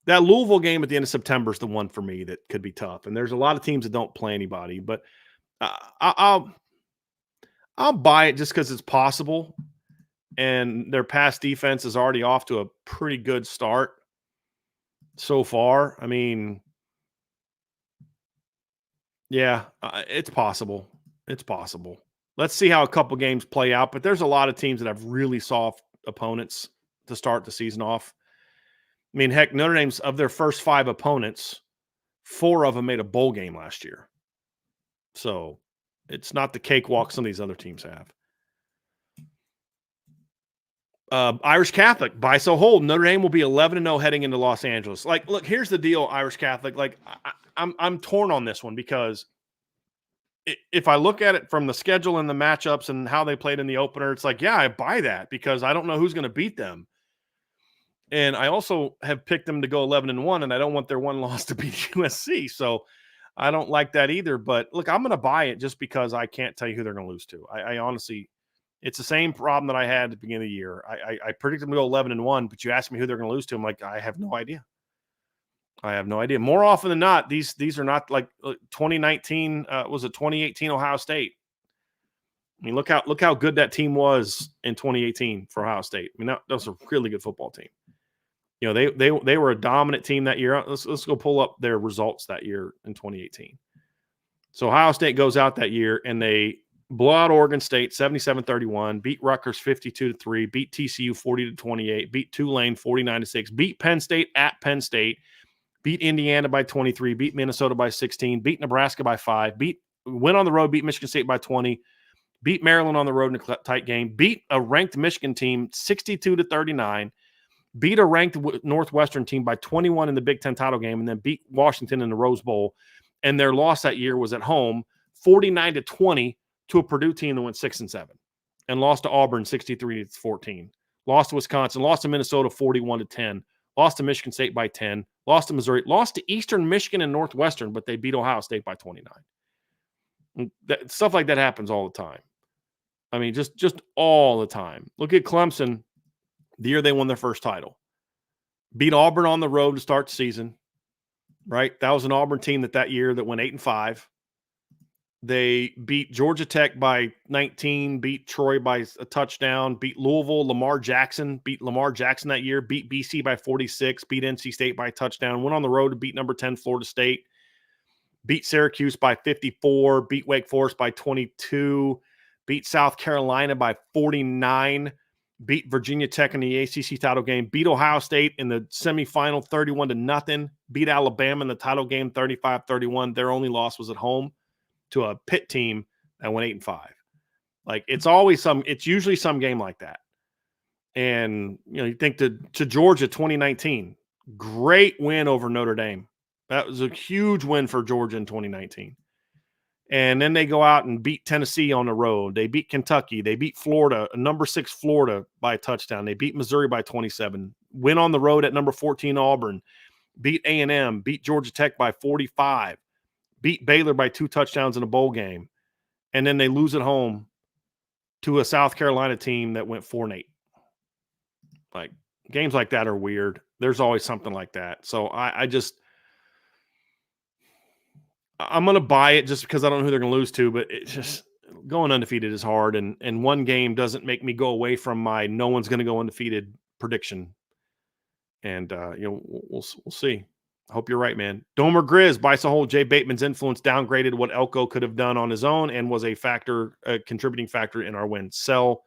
that Louisville game at the end of September is the one for me that could be tough. And there's a lot of teams that don't play anybody, but I'll buy it just because it's possible. And their pass defense is already off to a pretty good start so far. I mean, yeah, it's possible. It's possible. Let's see how a couple games play out. But there's a lot of teams that have really soft opponents to start the season off. I mean, heck, Notre Dame's, of their first 5 opponents, 4 of them made a bowl game last year. So it's not the cakewalk some of these other teams have. Irish Catholic, buy so hold. Notre Dame will be 11-0 heading into Los Angeles. Like, look, here's the deal, Irish Catholic. Like, I'm torn on this one because if I look at it from the schedule and the matchups and how they played in the opener, it's like, yeah, I buy that because I don't know who's going to beat them. And I also have picked them to go 11-1, and I don't want their one loss to beat USC. So I don't like that either. But look, I'm going to buy it just because I can't tell you who they're going to lose to. I honestly, it's the same problem that I had at the beginning of the year. I predicted them to go 11-1, but you asked me who they're going to lose to. I'm like, I have no idea. I have no idea. More often than not, these are not like 2019. Was it 2018 Ohio State? I mean, look how good that team was in 2018 for Ohio State. I mean, that was a really good football team. You know, they were a dominant team that year. Let's go pull up their results that year in 2018. So Ohio State goes out that year and they blow out Oregon State 77-31, beat Rutgers 52-3, beat TCU 40-28, beat Tulane 49-6, beat Penn State at Penn State, beat Indiana by 23, beat Minnesota by 16, beat Nebraska by 5, went on the road, beat Michigan State by 20, beat Maryland on the road in a tight game, beat a ranked Michigan team 62-39, beat a ranked Northwestern team by 21 in the Big Ten title game, and then beat Washington in the Rose Bowl. And their loss that year was at home, 49-20 to a Purdue team that went 6-7, and lost to Auburn 63-14, lost to Wisconsin, lost to Minnesota 41-10, lost to Michigan State by 10, lost to Missouri, lost to Eastern Michigan and Northwestern, but they beat Ohio State by 29. Stuff like that happens all the time. I mean, just all the time. Look at Clemson. The year they won their first title, beat Auburn on the road to start the season, right? That was an Auburn team that year that went 8-5. They beat Georgia Tech by 19, beat Troy by a touchdown, beat Louisville, beat Lamar Jackson that year, beat BC by 46, beat NC State by a touchdown, went on the road to beat number 10 Florida State, beat Syracuse by 54, beat Wake Forest by 22, beat South Carolina by 49, beat Virginia Tech in the ACC title game, beat Ohio State in the semifinal 31-0, beat Alabama in the title game 35-31. Their only loss was at home to a Pitt team that went 8-5. Like, it's usually some game like that. And, you know, you think to Georgia 2019, great win over Notre Dame. That was a huge win for Georgia in 2019. And then they go out and beat Tennessee on the road. They beat Kentucky. They beat Florida, number 6 Florida by a touchdown. They beat Missouri by 27. Went on the road at number 14 Auburn. Beat A&M. Beat Georgia Tech by 45. Beat Baylor by 2 touchdowns in a bowl game. And then they lose at home to a South Carolina team that went 4-8. Like, games like that are weird. There's always something like that. So I'm going to buy it just because I don't know who they're going to lose to, but it's just going undefeated is hard. And one game doesn't make me go away from my no one's going to go undefeated prediction. And, we'll see. I hope you're right, man. Domer Grizz, buy so hold. Jay Bateman's influence downgraded what Elko could have done on his own and was a contributing factor in our win. Sell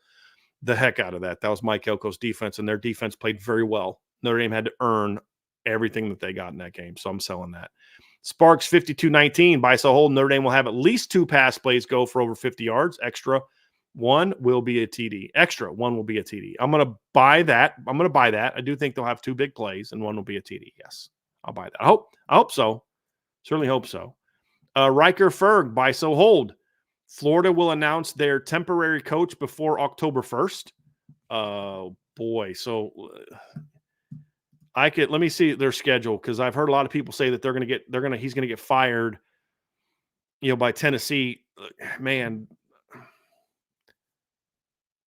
the heck out of that. That was Mike Elko's defense, and their defense played very well. Notre Dame had to earn everything that they got in that game, so I'm selling that. Sparks 52-19, buy so hold. Notre Dame will have at least 2 pass plays go for over 50 yards. Extra one will be a TD. Extra one will be a TD. I'm going to buy that. I do think they'll have 2 big plays, and one will be a TD. Yes, I'll buy that. I hope so. Certainly hope so. Riker Ferg, buy so hold. Florida will announce their temporary coach before October 1st. Oh boy. So let me see their schedule, because I've heard a lot of people say that he's going to get fired, by Tennessee. Man,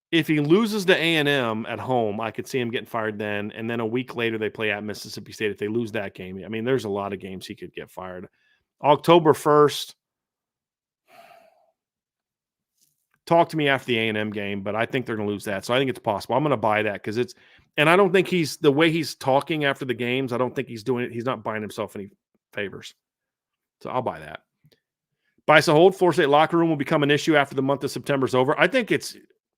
if he loses to A&M at home, I could see him getting fired then. And then a week later, they play at Mississippi State. If they lose that game, I mean, there's a lot of games he could get fired. October 1st. Talk to me after the A&M game, but I think they're going to lose that. So I think it's possible. I'm going to buy that, because and I don't think the way he's talking after the games, I don't think he's doing it. He's not buying himself any favors. So I'll buy that. Buy so hold. Florida State locker room will become an issue after the month of September is over. I think it's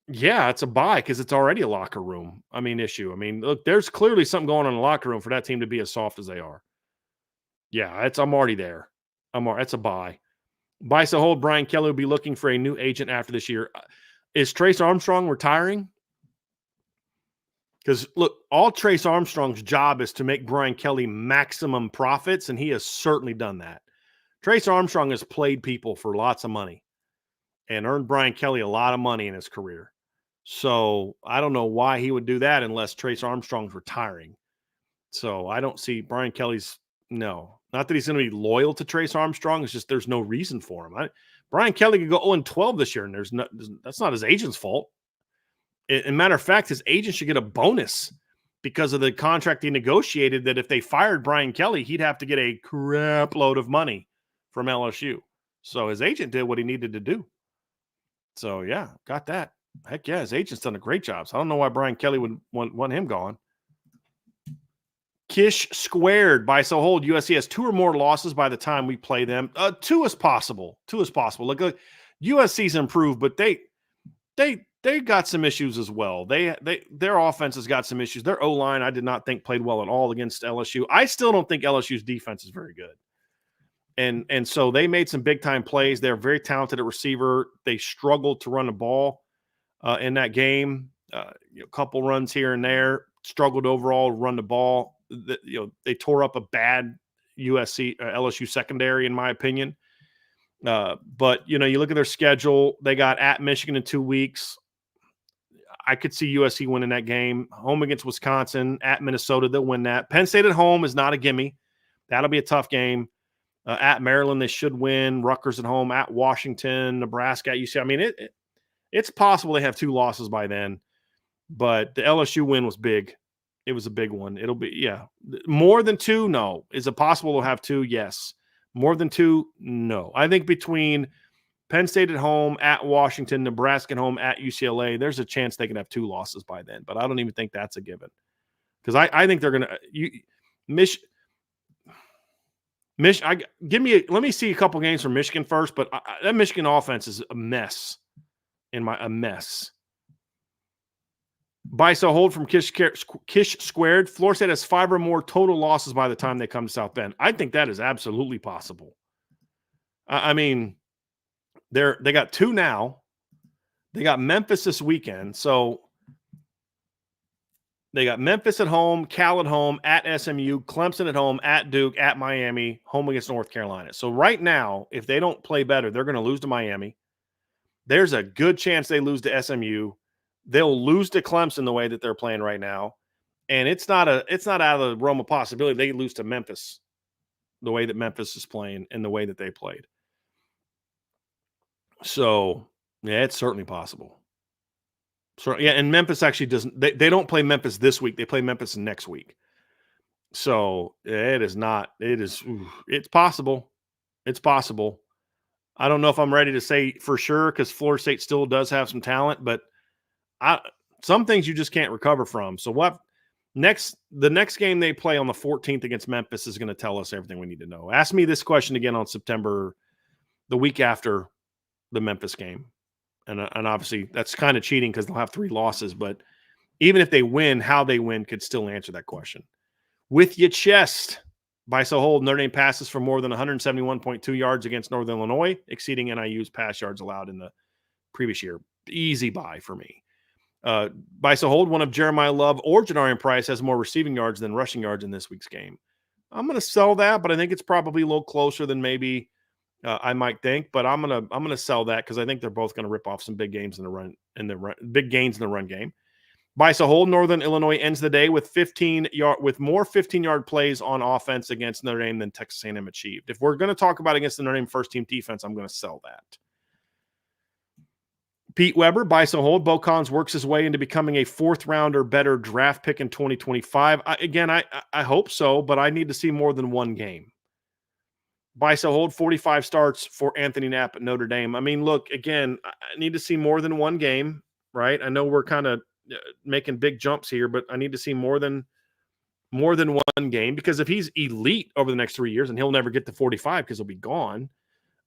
a buy, because it's already a locker room. Issue. Look, there's clearly something going on in the locker room for that team to be as soft as they are. Yeah, I'm already there. That's a buy. Buy so hold. Bryan Kelly will be looking for a new agent after this year. Is Trace Armstrong retiring? Because look, all Trace Armstrong's job is to make Bryan Kelly maximum profits, and he has certainly done that. Trace Armstrong has played people for lots of money and earned Bryan Kelly a lot of money in his career. So I don't know why he would do that unless Trace Armstrong's retiring. So I don't see Bryan Kelly's no. Not that he's going to be loyal to Trace Armstrong. It's just there's no reason for him. Brian Kelly could go 0-12 this year, and that's not his agent's fault. As a matter of fact, his agent should get a bonus because of the contract he negotiated, that if they fired Bryan Kelly, he'd have to get a crap load of money from LSU. So his agent did what he needed to do. So, yeah, got that. Heck yeah, his agent's done a great job. So I don't know why Bryan Kelly would want him gone. Kish squared. Buy so hold. USC has 2 or more losses by the time we play them. 2 is possible. 2 is possible. Look, USC's improved, but they got some issues as well. Their offense has got some issues. Their O-line, I did not think played well at all against LSU. I still don't think LSU's defense is very good. And so they made some big time plays. They're very talented at receiver. They struggled to run the ball in that game. A couple runs here and there. Struggled overall to run the ball. They tore up a bad LSU secondary, in my opinion. But you look at their schedule. They got at Michigan in 2 weeks. I could see USC winning that game. Home against Wisconsin, at Minnesota, they'll win that. Penn State at home is not a gimme. That'll be a tough game. At Maryland, they should win. Rutgers at home, at Washington, Nebraska, at UC. It's possible they have 2 losses by then. But the LSU win was big. It was a big one. It'll be, more than 2, no. Is it possible to have 2? Yes. More than 2, no. I think between Penn State at home, at Washington, Nebraska at home, at UCLA, there's a chance they can have 2 losses by then. But I don't even think that's a given. Because I think they're going to let me see a couple games from Michigan first. But that Michigan offense is a mess. A mess. Buy so hold from Kish squared. Florida State has 5 or more total losses by the time they come to South Bend. I think that is absolutely possible. They got 2 now. They got Memphis this weekend. So they got Memphis at home, Cal at home, at SMU, Clemson at home, at Duke, at Miami, home against North Carolina. So right now, if they don't play better, they're going to lose to Miami. There's a good chance they lose to SMU. They'll lose to Clemson the way that they're playing right now. And it's not out of the realm of possibility they lose to Memphis the way that Memphis is playing and the way that they played. So, yeah, it's certainly possible. So, yeah, and Memphis actually doesn't – they don't play Memphis this week. They play Memphis next week. So, it's possible. It's possible. I don't know if I'm ready to say for sure because Florida State still does have some talent, but some things you just can't recover from. So the next game they play on the 14th against Memphis is going to tell us everything we need to know. Ask me this question again on September, the week after the Memphis game. And obviously that's kind of cheating because they'll have 3 losses, but even if they win, how they win could still answer that question. With your chest, by so hold, Notre Dame passes for more than 171.2 yards against Northern Illinois, exceeding NIU's pass yards allowed in the previous year. Easy buy for me. By so hold, one of Jeremiah Love or Jadarian Price has more receiving yards than rushing yards in this week's game. I'm going to sell that, but I think it's probably a little closer than maybe I might think, but I'm gonna sell that because I think they're both gonna rip off some big games in the run big gains in the run game. Bice a hole. Northern Illinois ends the day with more 15-yard plays on offense against Notre Dame than Texas A&M achieved. If we're going to talk about against the Notre Dame first team defense, I'm going to sell that. Pete Weber, Bice a hole. Bo Collins works his way into becoming a 4th round or better draft pick in 2025. I hope so, but I need to see more than one game. Bice a hold 45 starts for Anthony Knapp at Notre Dame. I mean, look, again, I need to see more than one game, right? I know we're kind of making big jumps here, but I need to see more than one game, because if he's elite over the next 3 years, and he'll never get to 45 because he'll be gone.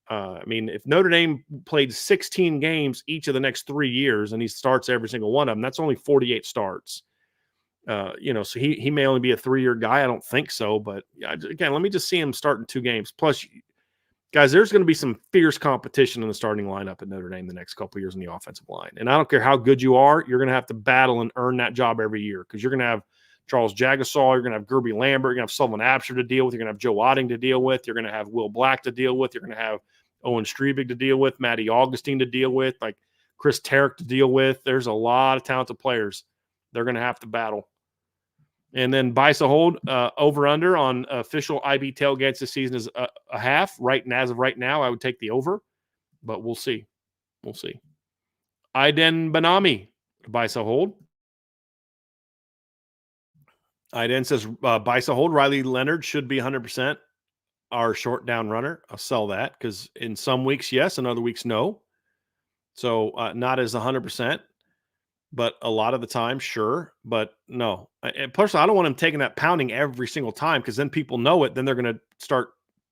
I mean, if Notre Dame played 16 games each of the next 3 years and he starts every single one of them, that's only 48 starts. So he may only be a 3-year guy. I don't think so, but again, let me just see him starting 2 games. Plus, guys, there's going to be some fierce competition in the starting lineup at Notre Dame the next couple of years in the offensive line. And I don't care how good you are, you're going to have to battle and earn that job every year, because you're going to have Charles Jagasaw, you're going to have Gerby Lambert, you're going to have Sullivan Absher to deal with, you're going to have Joe Otting to deal with, you're going to have Will Black to deal with, you're going to have Owen Strebig to deal with, Matty Augustine to deal with, like Chris Tarrick to deal with. There's a lot of talented players they're going to have to battle. And then Bice a hold, over under on official IB tailgates this season is a half. Right, and as of right now, I would take the over, but we'll see. We'll see. Iden Banami, Bice a hold. Iden says Bice a hold. Riley Leonard should be 100% our short down runner. I'll sell that, because in some weeks, yes, and other weeks, no. So not as 100%. But a lot of the time, sure. But no. And personally, I don't want him taking that pounding every single time, because then people know it. Then they're going to start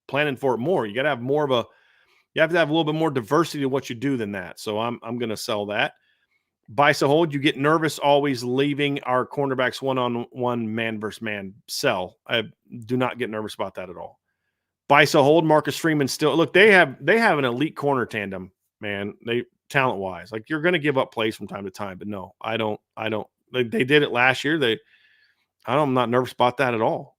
planning for it more. You got to have you have to have a little bit more diversity to what you do than that. So I'm going to sell that. Bice a hold. You get nervous always leaving our cornerbacks one-on-one, man versus man. Sell. I do not get nervous about that at all. Bice a hold. Marcus Freeman still. Look, they have an elite corner tandem, man. Talent wise, like, you're going to give up plays from time to time, but no, I don't. They did it last year. I'm not nervous about that at all.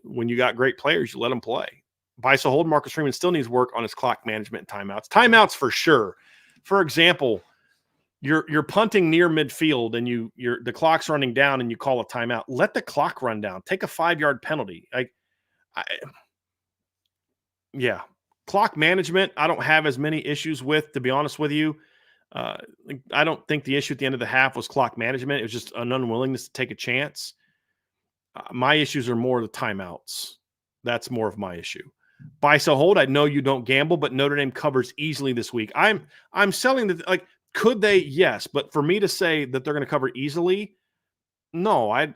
When you got great players, you let them play. Bice a hold. Marcus Freeman still needs work on his clock management and timeouts. Timeouts for sure. For example, you're punting near midfield and the clock's running down and you call a timeout. Let the clock run down. Take a 5-yard penalty. Yeah. Clock management, I don't have as many issues with, to be honest with you. I don't think the issue at the end of the half was clock management. It was just an unwillingness to take a chance. My issues are more the timeouts. That's more of my issue. Bice a hold. I know you don't gamble, but Notre Dame covers easily this week. I'm selling the, like, could they? Yes. But for me to say that they're going to cover easily, no. I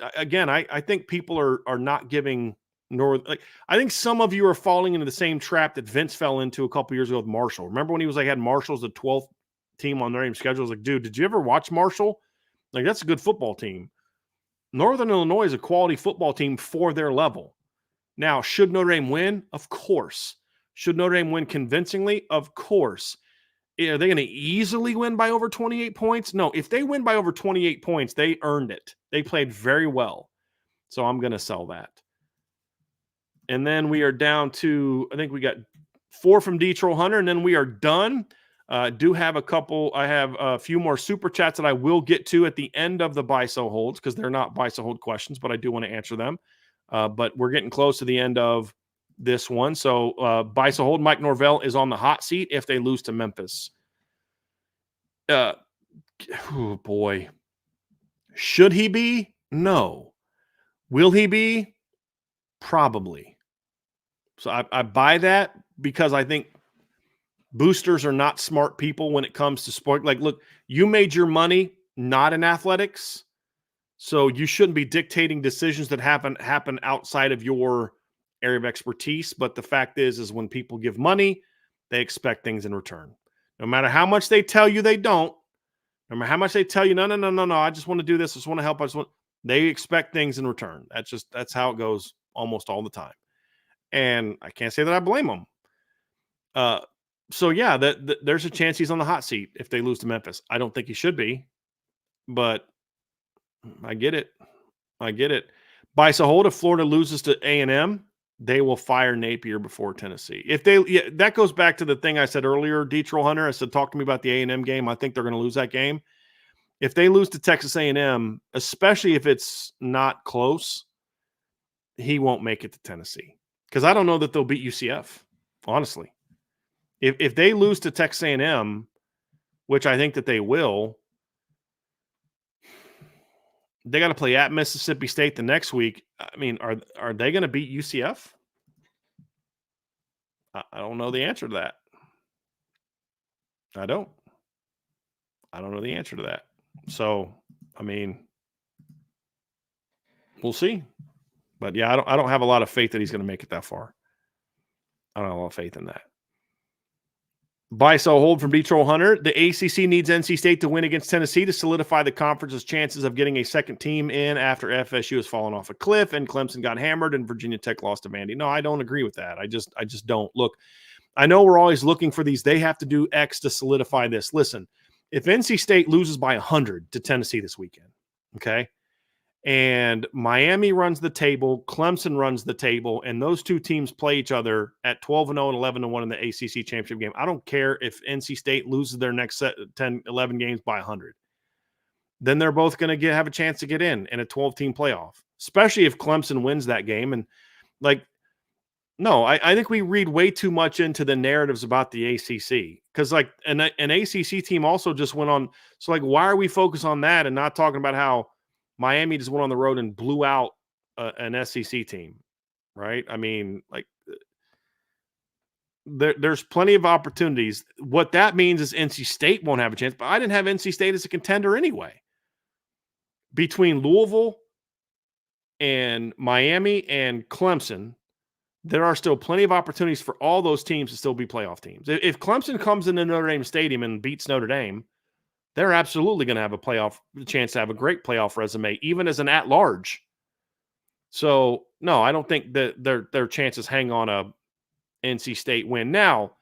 think people are not giving I think some of you are falling into the same trap that Vince fell into a couple years ago with Marshall. Remember when he was had Marshall's the 12th team on Notre Dame's schedule? I was like, dude, did you ever watch Marshall? Like, that's a good football team. Northern Illinois is a quality football team for their level. Now, should Notre Dame win? Of course. Should Notre Dame win convincingly? Of course. Are they going to easily win by over 28 points? No. If they win by over 28 points, they earned it. They played very well. So I'm going to sell that. And then we are down to, I think we got 4 from Detroit Hunter, and then we are done. I have a few more super chats that I will get to at the end of the Bice-O holds, because they're not Bice-O hold questions, but I do want to answer them. But we're getting close to the end of this one. So Bice-O hold, Mike Norvell is on the hot seat if they lose to Memphis. Oh boy. Should he be? No. Will he be? Probably. So I buy that, because I think boosters are not smart people when it comes to sport. Like, look, you made your money not in athletics, so you shouldn't be dictating decisions that happen outside of your area of expertise. But the fact is when people give money, they expect things in return. No matter how much they tell you they don't, no matter how much they tell you, no, I just want to do this, I just want to help, they expect things in return. That's how it goes almost all the time. And I can't say that I blame them. So yeah, there's a chance he's on the hot seat if they lose to Memphis. I don't think he should be, but I get it. Bice a hold, if Florida loses to A&M, they will fire Napier before Tennessee. If they, that goes back to the thing I said earlier, Detroit Hunter. I said, talk to me about the A&M game. I think they're going to lose that game. If they lose to Texas A&M, especially if it's not close, he won't make it to Tennessee because I don't know that they'll beat UCF. Honestly, if they lose to Texas A&M, which I think that they will, they got to play at Mississippi State the next week. I mean, are they going to beat UCF? I don't know the answer to that. I don't know the answer to that. So, I mean, we'll see. But yeah, I don't have a lot of faith that he's going to make it that far. I don't have a lot of faith in that. Buy, sell, hold from Detroit Hunter. The ACC needs NC State to win against Tennessee to solidify the conference's chances of getting a second team in after FSU has fallen off a cliff and Clemson got hammered and Virginia Tech lost to Vandy. No, I don't agree with that. I just don't. Look, I know we're always looking for these. They have to do X to solidify this. Listen, if NC State loses by 100 to Tennessee this weekend, okay, and Miami runs the table, Clemson runs the table, and those two teams play each other at 12-0 and 11-1 in the ACC championship game. I don't care if NC State loses their next 10, 11 games by 100. Then they're both going to have a chance to get in a 12-team playoff, especially if Clemson wins that game. And, like, no, I think we read way too much into the narratives about the ACC because, like, an ACC team also just went on. So, like, why are we focused on that and not talking about how Miami just went on the road and blew out an SEC team, right? I mean, like, there's plenty of opportunities. What that means is NC State won't have a chance, but I didn't have NC State as a contender anyway. Between Louisville and Miami and Clemson, there are still plenty of opportunities for all those teams to still be playoff teams. If Clemson comes into Notre Dame Stadium and beats Notre Dame, they're absolutely going to have a chance to have a great playoff resume, even as an at-large. So, no, I don't think that their chances hang on a NC State win. Now,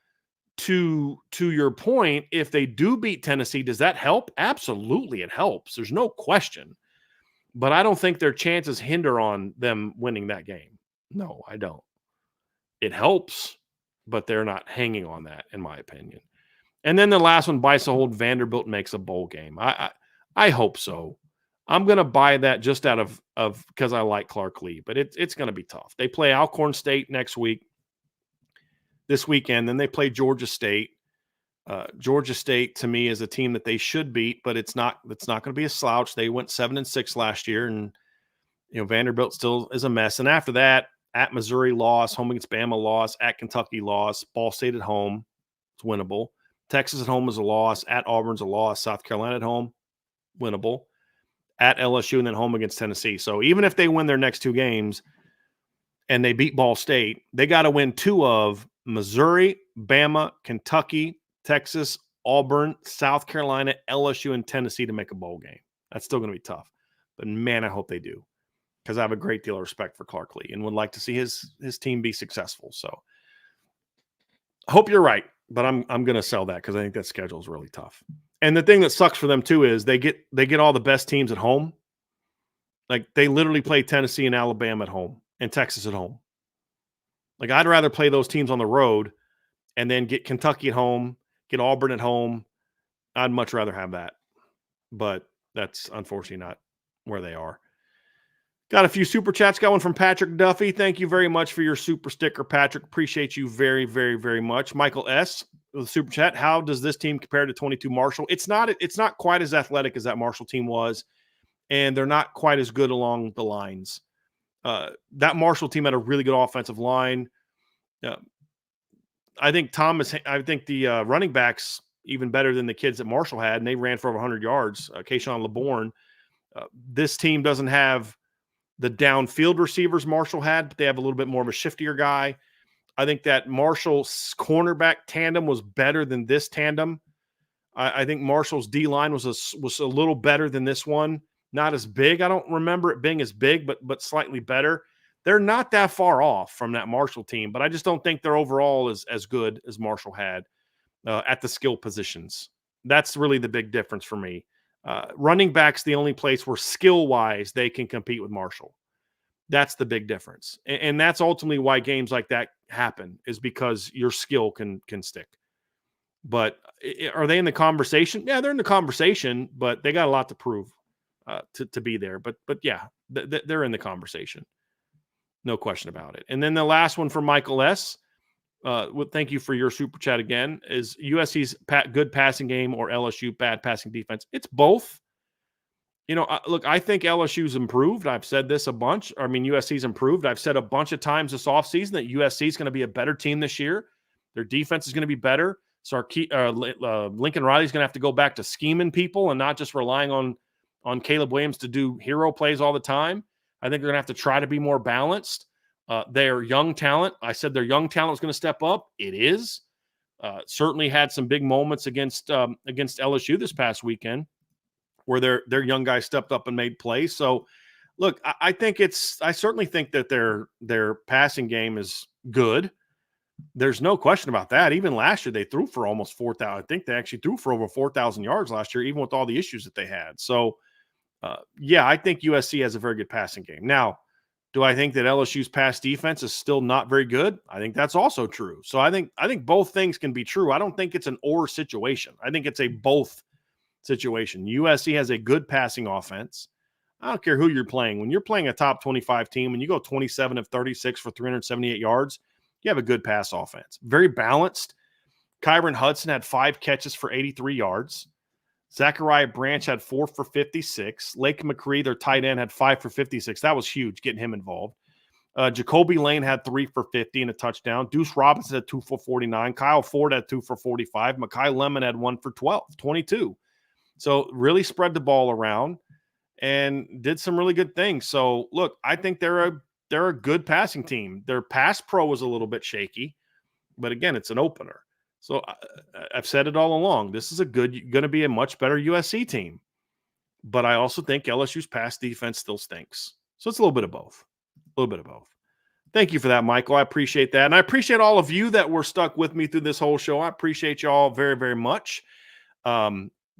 to your point, if they do beat Tennessee, does that help? Absolutely, it helps. There's no question. But I don't think their chances hinder on them winning that game. No, I don't. It helps, but they're not hanging on that, in my opinion. And then the last one, buy, sell, hold, Vanderbilt makes a bowl game. I hope so. I'm going to buy that just out of because I like Clark Lee, but it's going to be tough. They play Alcorn State this weekend. Then they play Georgia State. Georgia State, to me, is a team that they should beat, but it's not going to be a slouch. They went 7-6 last year, and Vanderbilt still is a mess. And after that, at Missouri loss, home against Bama loss, at Kentucky loss, Ball State at home, it's winnable. Texas at home is a loss. At Auburn's a loss. South Carolina at home, winnable. At LSU and then home against Tennessee. So even if they win their next two games and they beat Ball State, they got to win two of Missouri, Bama, Kentucky, Texas, Auburn, South Carolina, LSU, and Tennessee to make a bowl game. That's still going to be tough. But, man, I hope they do because I have a great deal of respect for Clark Lee and would like to see his team be successful. So I hope you're right. But I'm going to sell that because I think that schedule is really tough. And the thing that sucks for them too is they get all the best teams at home. Like they literally play Tennessee and Alabama at home and Texas at home. Like I'd rather play those teams on the road and then get Kentucky at home, get Auburn at home. I'd much rather have that. But that's unfortunately not where they are. Got a few super chats. Got one from Patrick Duffy. Thank you very much for your super sticker, Patrick. Appreciate you very, very, very much. Michael S. with a super chat. How does this team compare to 22 Marshall? It's not quite as athletic as that Marshall team was, and they're not quite as good along the lines. That Marshall team had a really good offensive line. I think the running backs even better than the kids that Marshall had, and they ran for over 100 yards. Keyshawn LeBourne. This team doesn't have the downfield receivers Marshall had, but they have a little bit more of a shiftier guy. I think that Marshall's cornerback tandem was better than this tandem. I think Marshall's D-line was a little better than this one. Not as big. I don't remember it being as big, but slightly better. They're not that far off from that Marshall team, but I just don't think they're overall as good as Marshall had at the skill positions. That's really the big difference for me. Running back's the only place where skill-wise they can compete with Marshall. That's the big difference. And that's ultimately why games like that happen, is because your skill can stick. But are they in the conversation? Yeah, they're in the conversation, but they got a lot to prove to be there. But yeah, they're in the conversation. No question about it. And then the last one from Michael S. Thank you for your super chat again. Is USC's good passing game or LSU bad passing defense? It's both. Look, I think LSU's improved. I've said this a bunch. I mean, USC's improved. I've said a bunch of times this offseason that USC is going to be a better team this year. Their defense is going to be better. So Lincoln Riley's going to have to go back to scheming people and not just relying on Caleb Williams to do hero plays all the time. I think they're going to have to try to be more balanced. Their young talent, I said their young talent was going to step up. It is. Certainly had some big moments against LSU this past weekend, where their young guys stepped up and made plays. So, look, I certainly think that their passing game is good. There's no question about that. Even last year, they threw for almost 4,000. I think they actually threw for over 4,000 yards last year, even with all the issues that they had. So, yeah, I think USC has a very good passing game. Now, do I think that LSU's pass defense is still not very good? I think that's also true. So I think both things can be true. I don't think it's an or situation. I think it's a both situation. USC has a good passing offense. I don't care who you're playing. When you're playing a top 25 team and you go 27 of 36 for 378 yards, you have a good pass offense. Very balanced. Kyron Hudson had 5 catches for 83 yards. Zachariah Branch had 4 for 56. Lake McCree, their tight end, had 5 for 56. That was huge, getting him involved. Jacoby Lane had 3 for 50 and a touchdown. Deuce Robinson had 2 for 49. Kyle Ford had 2 for 45. Mekhi Lemon had 1 for 22. So really spread the ball around and did some really good things. So look, I think they're a good passing team. Their pass pro was a little bit shaky, but again, it's an opener. So I've said it all along. This is going to be a much better USC team. But I also think LSU's pass defense still stinks. So it's a little bit of both. Thank you for that, Michael. I appreciate that. And I appreciate all of you that were stuck with me through this whole show. I appreciate you all very, very much.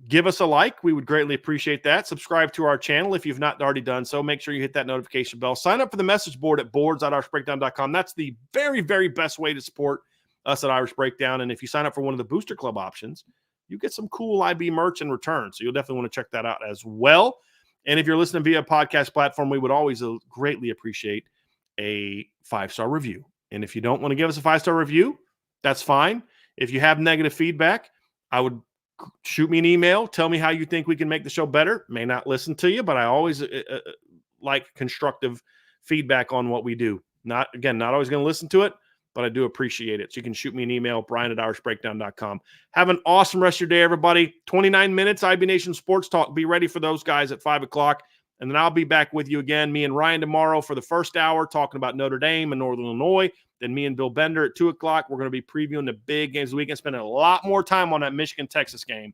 Give us a like. We would greatly appreciate that. Subscribe to our channel if you've not already done so. Make sure you hit that notification bell. Sign up for the message board at boards.irishbreakdown.com. That's the very, very best way to support us at Irish Breakdown. And if you sign up for one of the Booster Club options, you get some cool IB merch in return. So you'll definitely want to check that out as well. And if you're listening via a podcast platform, we would always greatly appreciate a 5-star review. And if you don't want to give us a 5-star review, that's fine. If you have negative feedback, I would shoot me an email. Tell me how you think we can make the show better. May not listen to you, but I always like constructive feedback on what we do. Not always going to listen to it, but I do appreciate it. So you can shoot me an email, Bryan@irishbreakdown.com. Have an awesome rest of your day, everybody. 29 minutes, IB Nation Sports Talk. Be ready for those guys at 5 o'clock. And then I'll be back with you again, me and Ryan tomorrow for the first hour, talking about Notre Dame and Northern Illinois. Then me and Bill Bender at 2 o'clock. We're going to be previewing the big games of the weekend, spending a lot more time on that Michigan-Texas game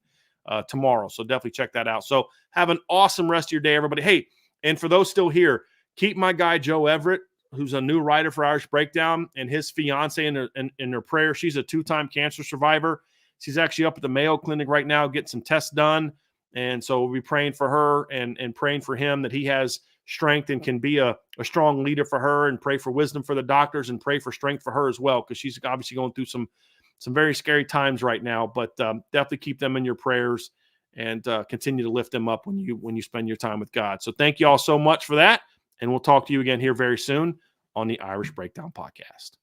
tomorrow. So definitely check that out. So have an awesome rest of your day, everybody. Hey, and for those still here, keep my guy Joe Everett, who's a new writer for Irish Breakdown, and his fiance in their prayer. She's a 2-time cancer survivor. She's actually up at the Mayo Clinic right now getting some tests done. And so we'll be praying for her and praying for him that he has strength and can be a strong leader for her, and pray for wisdom for the doctors and pray for strength for her as well, because she's obviously going through some very scary times right now. But definitely keep them in your prayers and continue to lift them up when you spend your time with God. So thank you all so much for that. And we'll talk to you again here very soon on the Irish Breakdown Podcast.